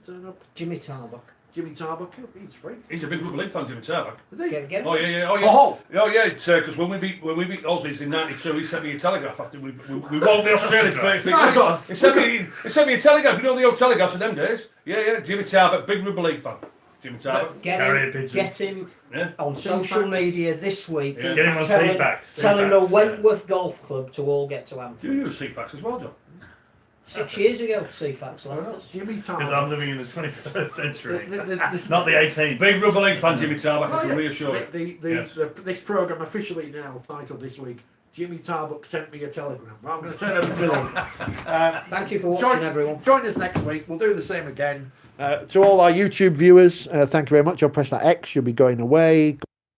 to turn up? Jimmy Tarbuck. Jimmy Tarbuck, he's free. He's a big Rugby League fan, Jimmy Tarbuck. Is he? Get Oh him. yeah. Oh! Because when we beat Aussies in '92, he sent me a telegraph after we won the Australian first thing. Hang on. He sent me a telegraph. You know the old telegraphs in them days? Yeah. Jimmy Tarbuck, big Rugby League fan. Jimmy Tarbuck. Get him Yeah. on social media this week. Yeah. Get him on Tell him the CFAX. Wentworth Golf Club to all get to You Anfield. use CFAX as well, John. 6 years ago, CFAX left us. Jimmy Because Tarbuck. I'm living in the 21st century, The- not the 18th. Big Rugby League fan, Jimmy Tarbuck. I Oh, can yeah. reassure you. Yes. This programme officially now titled this week, Jimmy Tarbuck sent me a telegram. Well, I'm going to turn everything on. Thank you for watching, everyone. Join us next week. We'll do the same again. To all our YouTube viewers, thank you very much. I'll press that X. You'll be going away.